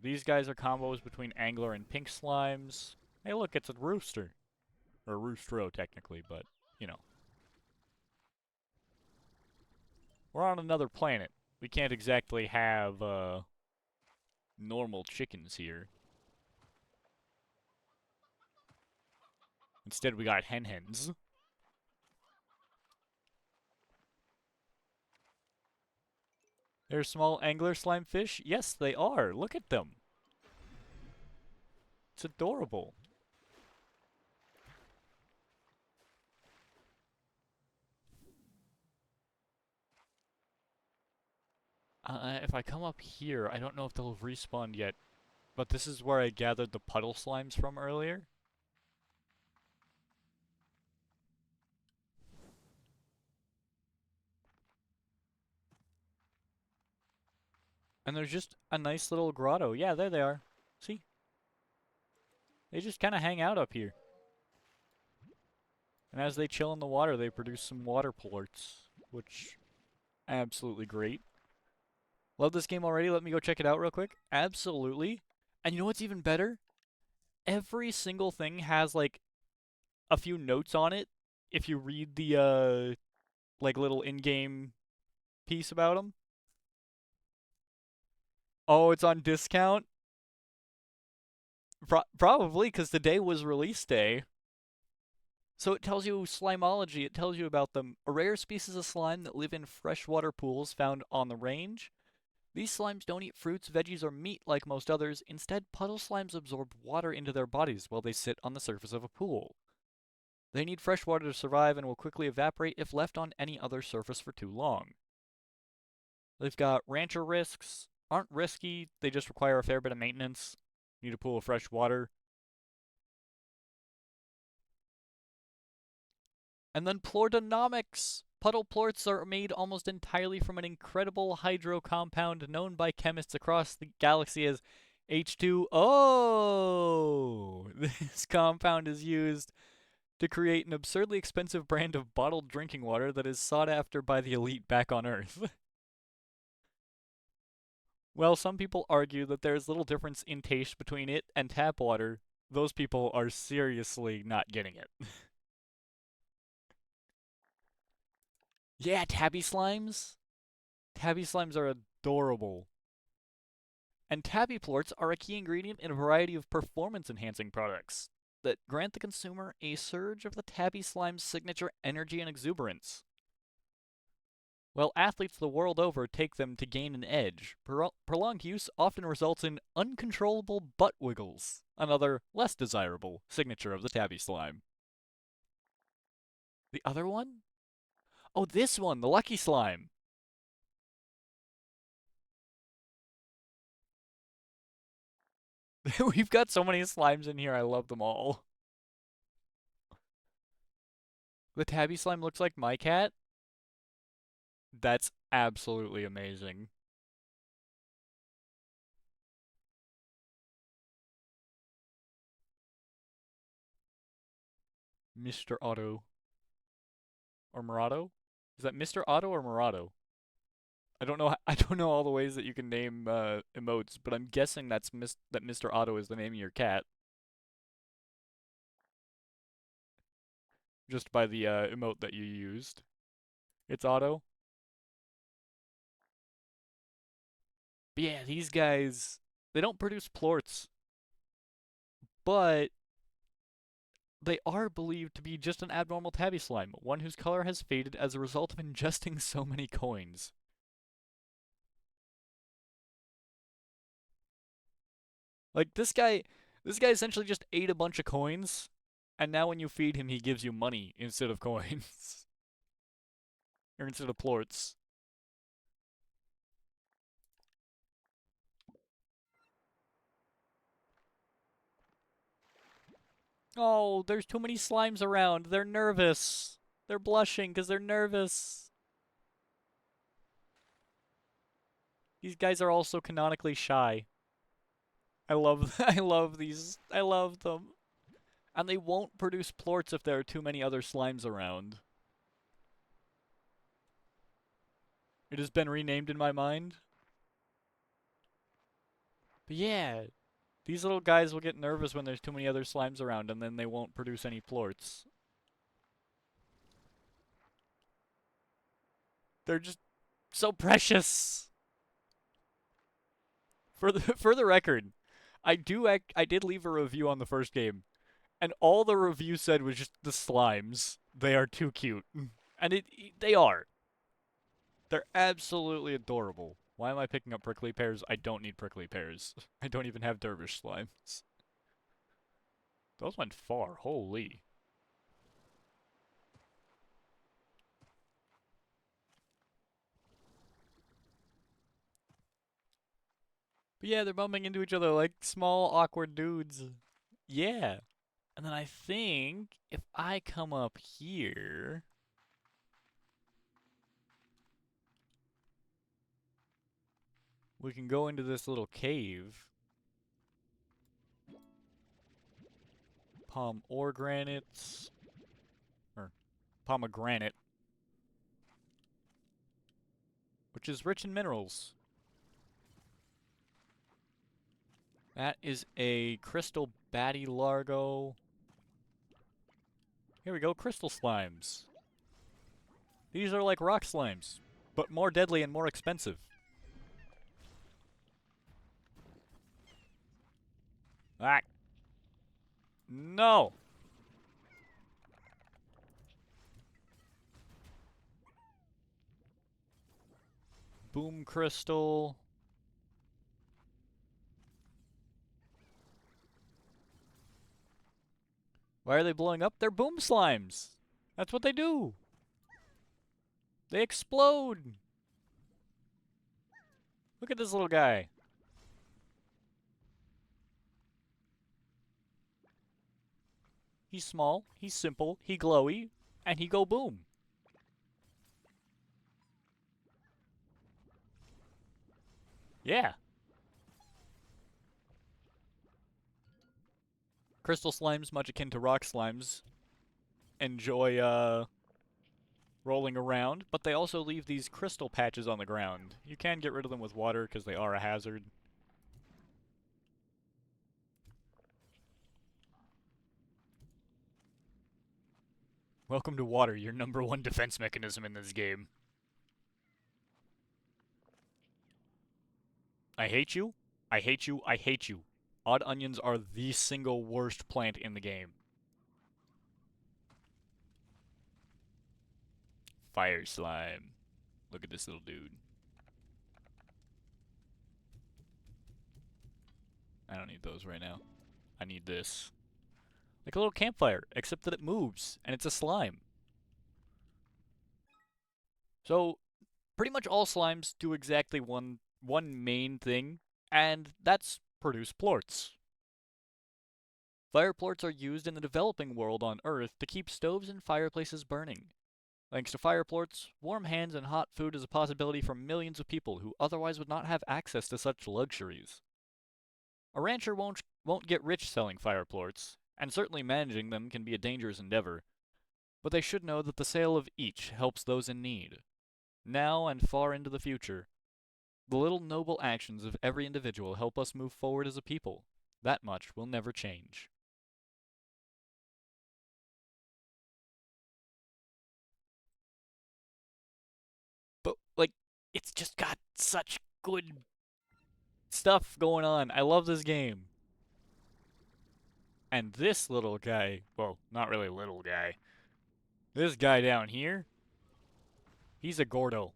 B: These guys are combos between angler and pink slimes. Hey, look, it's a rooster. Or roostro, technically, but, you know. We're on another planet. We can't exactly have, normal chickens here. Instead, we got hens. They're small angler slime fish? Yes, they are. Look at them. It's adorable. If I come up here, I don't know if they'll have respawned yet, but this is where I gathered the puddle slimes from earlier. And there's just a nice little grotto. Yeah, there they are. See? They just kind of hang out up here. And as they chill in the water, they produce some water plorts, which absolutely great. Love this game already. Let me go check it out real quick. Absolutely. And you know what's even better? Every single thing has like a few notes on it if you read the like little in-game piece about them. Oh, it's on discount? Probably because today was release day. So it tells you Slimology. It tells you about them. A rare species of slime that live in freshwater pools found on the range. These slimes don't eat fruits, veggies, or meat like most others. Instead, puddle slimes absorb water into their bodies while they sit on the surface of a pool. They need fresh water to survive and will quickly evaporate if left on any other surface for too long. They've got rancher risks. Aren't risky, they just require a fair bit of maintenance. Need a pool of fresh water. And then Plortonomics! Puddle plorts are made almost entirely from an incredible hydro compound known by chemists across the galaxy as H2O. This compound is used to create an absurdly expensive brand of bottled drinking water that is sought after by the elite back on Earth. Well, some people argue that there is little difference in taste between it and tap water. Those people are seriously not getting it. Yeah, tabby slimes. Tabby slimes are adorable. And tabby plorts are a key ingredient in a variety of performance-enhancing products that grant the consumer a surge of the tabby slime's signature energy and exuberance. Well, athletes the world over take them to gain an edge. Prolonged use often results in uncontrollable butt wiggles, another less desirable signature of the tabby slime. The other one? Oh, this one, the lucky slime. We've got so many slimes in here, I love them all. The tabby slime looks like my cat. That's absolutely amazing. Mr. Otto. Or Murado? Is that Mr. Otto or Murado? I don't know. I don't know all the ways that you can name emotes, but I'm guessing that Mr. Otto is the name of your cat, just by the emote that you used. It's Otto. But yeah, these guys, they don't produce plorts, but they are believed to be just an abnormal tabby slime, one whose color has faded as a result of ingesting so many coins. Like this guy essentially just ate a bunch of coins, and now when you feed him, he gives you money instead of coins. Or instead of plorts. Oh, there's too many slimes around. They're nervous. They're blushing because they're nervous. These guys are also canonically shy. I love I love these. I love them. And they won't produce plorts if there are too many other slimes around. It has been renamed in my mind. But yeah, these little guys will get nervous when there's too many other slimes around, and then they won't produce any plorts. They're just so precious. For the record, I did leave a review on the first game, and all the review said was just the slimes. They are too cute, and they are. They're absolutely adorable. Why am I picking up prickly pears? I don't need prickly pears. I don't even have dervish slimes. Those went far. Holy. But yeah, they're bumping into each other like small, awkward dudes. Yeah. And then I think if I come up here, we can go into this little cave. Pomogranates. Or pomegranate. Which is rich in minerals. That is a crystal batty largo. Here we go, crystal slimes. These are like rock slimes, but more deadly and more expensive. Ah. No! Boom crystal. Why are they blowing up? They're boom slimes. That's what they do. They explode. Look at this little guy. He's small, he's simple, he glowy, and he go boom. Yeah. Crystal slimes, much akin to rock slimes, enjoy, rolling around, but they also leave these crystal patches on the ground. You can get rid of them with water because they are a hazard. Welcome to water, your #1 defense mechanism in this game. I hate you. I hate you. I hate you. Odd onions are the single worst plant in the game. Fire slime. Look at this little dude. I don't need those right now. I need this. Like a little campfire, except that it moves, and it's a slime. So, pretty much all slimes do exactly one main thing, and that's produce plorts. Fire plorts are used in the developing world on Earth to keep stoves and fireplaces burning. Thanks to fire plorts, warm hands and hot food is a possibility for millions of people who otherwise would not have access to such luxuries. A rancher won't get rich selling fire plorts, and certainly managing them can be a dangerous endeavor, but they should know that the sale of each helps those in need. Now and far into the future, the little noble actions of every individual help us move forward as a people. That much will never change. But, like, it's just got such good stuff going on. I love this game. And this little guy, well, not really little guy. This guy down here, he's a Gordo.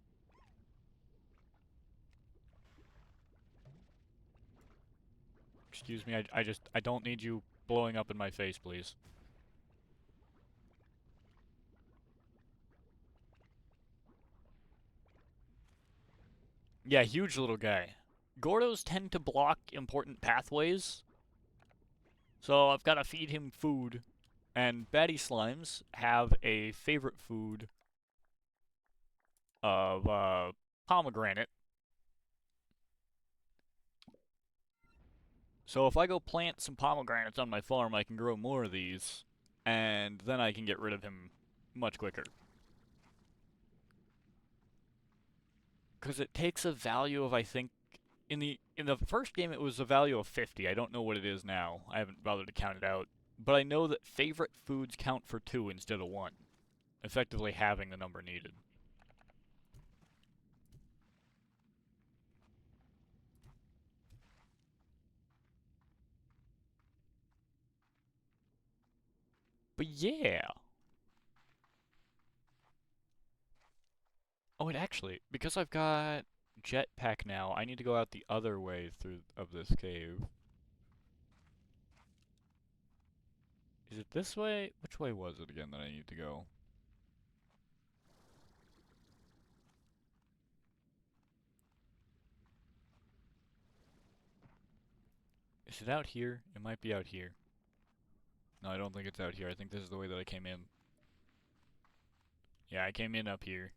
B: Excuse me, I don't need you blowing up in my face, please. Yeah, huge little guy. Gordos tend to block important pathways, so I've got to feed him food. And batty slimes have a favorite food of pomegranate. So if I go plant some pomegranates on my farm, I can grow more of these, and then I can get rid of him much quicker. Because it takes a value of, I think, in the first game it was a value of 50. I don't know what it is now. I haven't bothered to count it out. But I know that favorite foods count for 2 instead of 1, effectively having the number needed. But yeah. Oh, and actually, because I've got jetpack now, I need to go out the other way through of this cave. Is it this way? Which way was it again that I need to go? Is it out here? It might be out here. No, I don't think it's out here. I think this is the way that I came in. Yeah, I came in up here.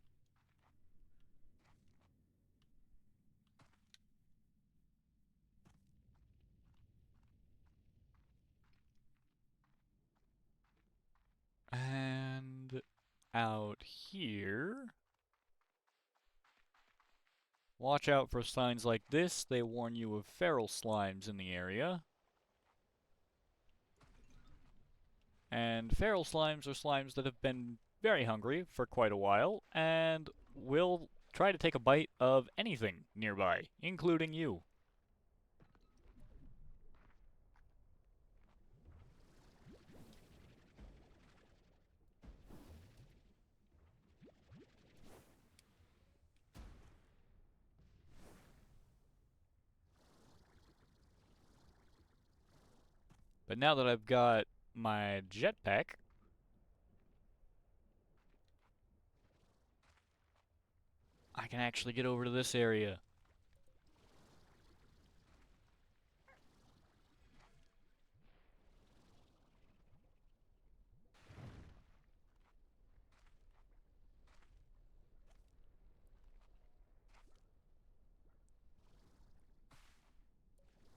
B: And out here. Watch out for signs like this. They warn you of feral slimes in the area. And feral slimes are slimes that have been very hungry for quite a while and will try to take a bite of anything nearby, including you. But now that I've got my jetpack, I can actually get over to this area.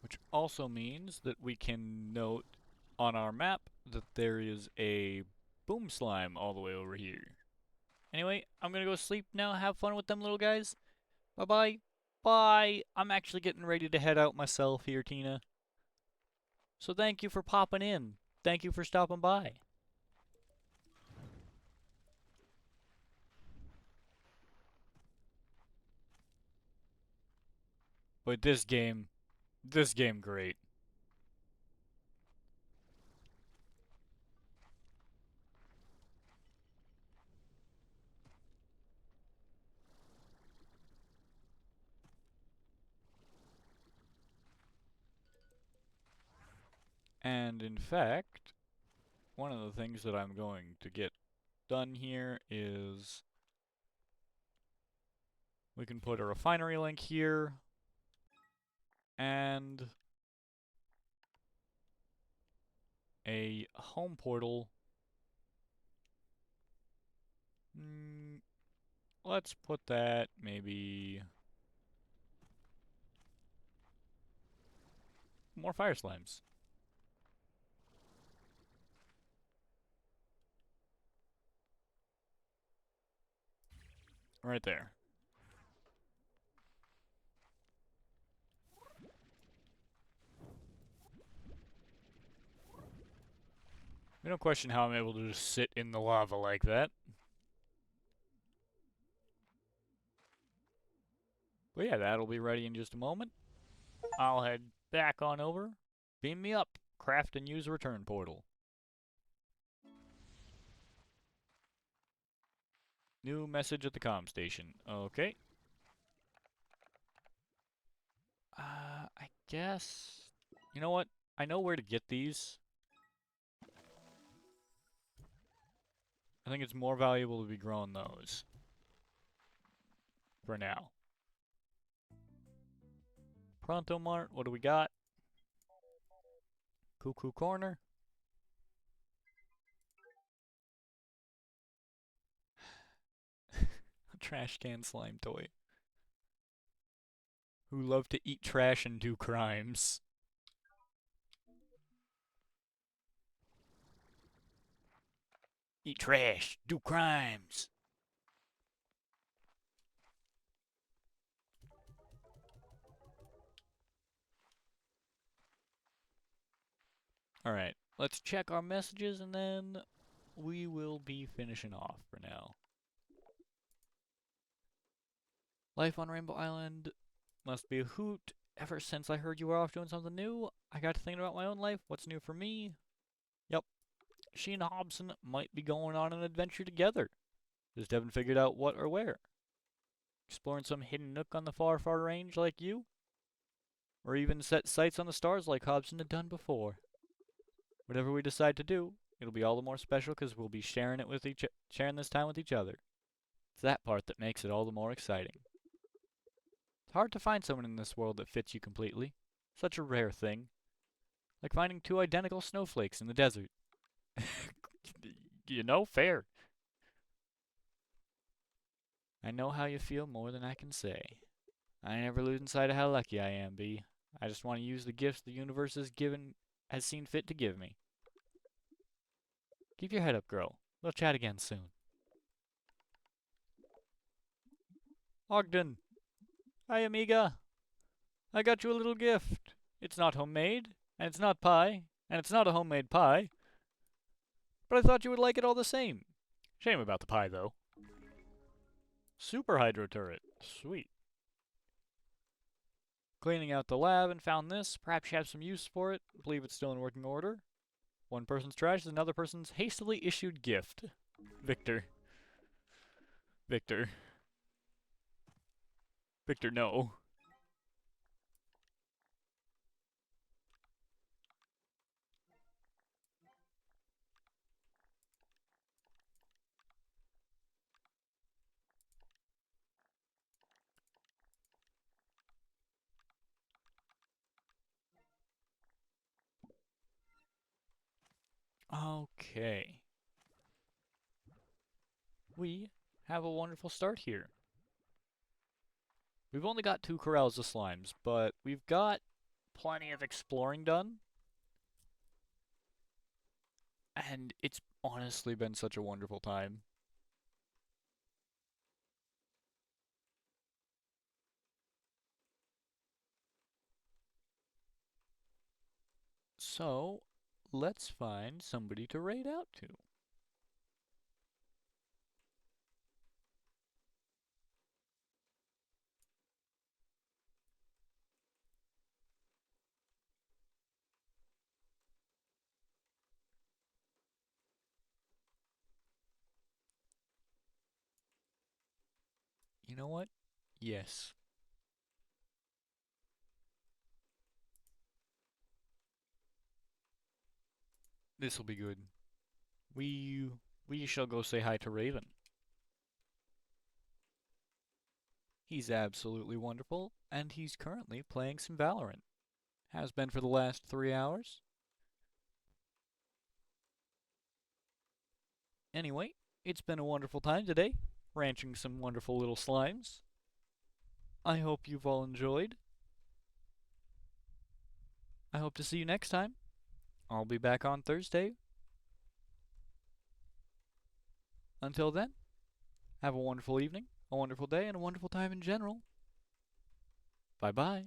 B: Which also means that we can note on our map that there is a boom slime all the way over here. Anyway, I'm gonna go sleep now. Have fun with them little guys. Bye-bye. Bye. I'm actually getting ready to head out myself here, Tina. So thank you for popping in. Thank you for stopping by. But this game great. And in fact, one of the things that I'm going to get done here is we can put a refinery link here and a home portal. Let's put that maybe more fire slimes. Right there. We don't question how I'm able to just sit in the lava like that. But yeah, that'll be ready in just a moment. I'll head back on over. Beam me up. Craft and use return portal. New message at the comm station. Okay. I guess... You know what? I know where to get these. I think it's more valuable to be growing those. For now. Pronto Mart, what do we got? Cuckoo Corner. A trash can slime toy. Who love to eat trash and do crimes. Eat trash. Do crimes. Alright, let's check our messages and then we will be finishing off for now. Life on Rainbow Island must be a hoot. Ever since I heard you were off doing something new, I got to thinking about my own life. What's new for me? Yep, she and Hobson might be going on an adventure together. Just haven't figured out what or where. Exploring some hidden nook on the far, far range like you? Or even set sights on the stars like Hobson had done before. Whatever we decide to do, it'll be all the more special because we'll be sharing sharing this time with each other. It's that part that makes it all the more exciting. It's hard to find someone in this world that fits you completely. Such a rare thing. Like finding two identical snowflakes in the desert. You know, fair. I know how you feel more than I can say. I ain't ever losing sight of how lucky I am, B. I just want to use the gifts the universe has seen fit to give me. Keep your head up, girl. We'll chat again soon. Ogden! Hi, amiga! I got you a little gift. It's not homemade, and it's not pie, and it's not a homemade pie. But I thought you would like it all the same. Shame about the pie, though. Super Hydro Turret. Sweet. Cleaning out the lab and found this. Perhaps you have some use for it. I believe it's still in working order. One person's trash is another person's hastily issued gift. Victor. Victor. Victor, no. Okay. We have a wonderful start here. We've only got 2 corrals of slimes, but we've got plenty of exploring done. And it's honestly been such a wonderful time. So, let's find somebody to raid out to. You know what? Yes. This'll be good. We we shall go say hi to Raven. He's absolutely wonderful, and he's currently playing some Valorant. Has been for the last 3 hours. Anyway, it's been a wonderful time today, ranching some wonderful little slimes. I hope you've all enjoyed. I hope to see you next time. I'll be back on Thursday. Until then, have a wonderful evening, a wonderful day, and a wonderful time in general. Bye bye.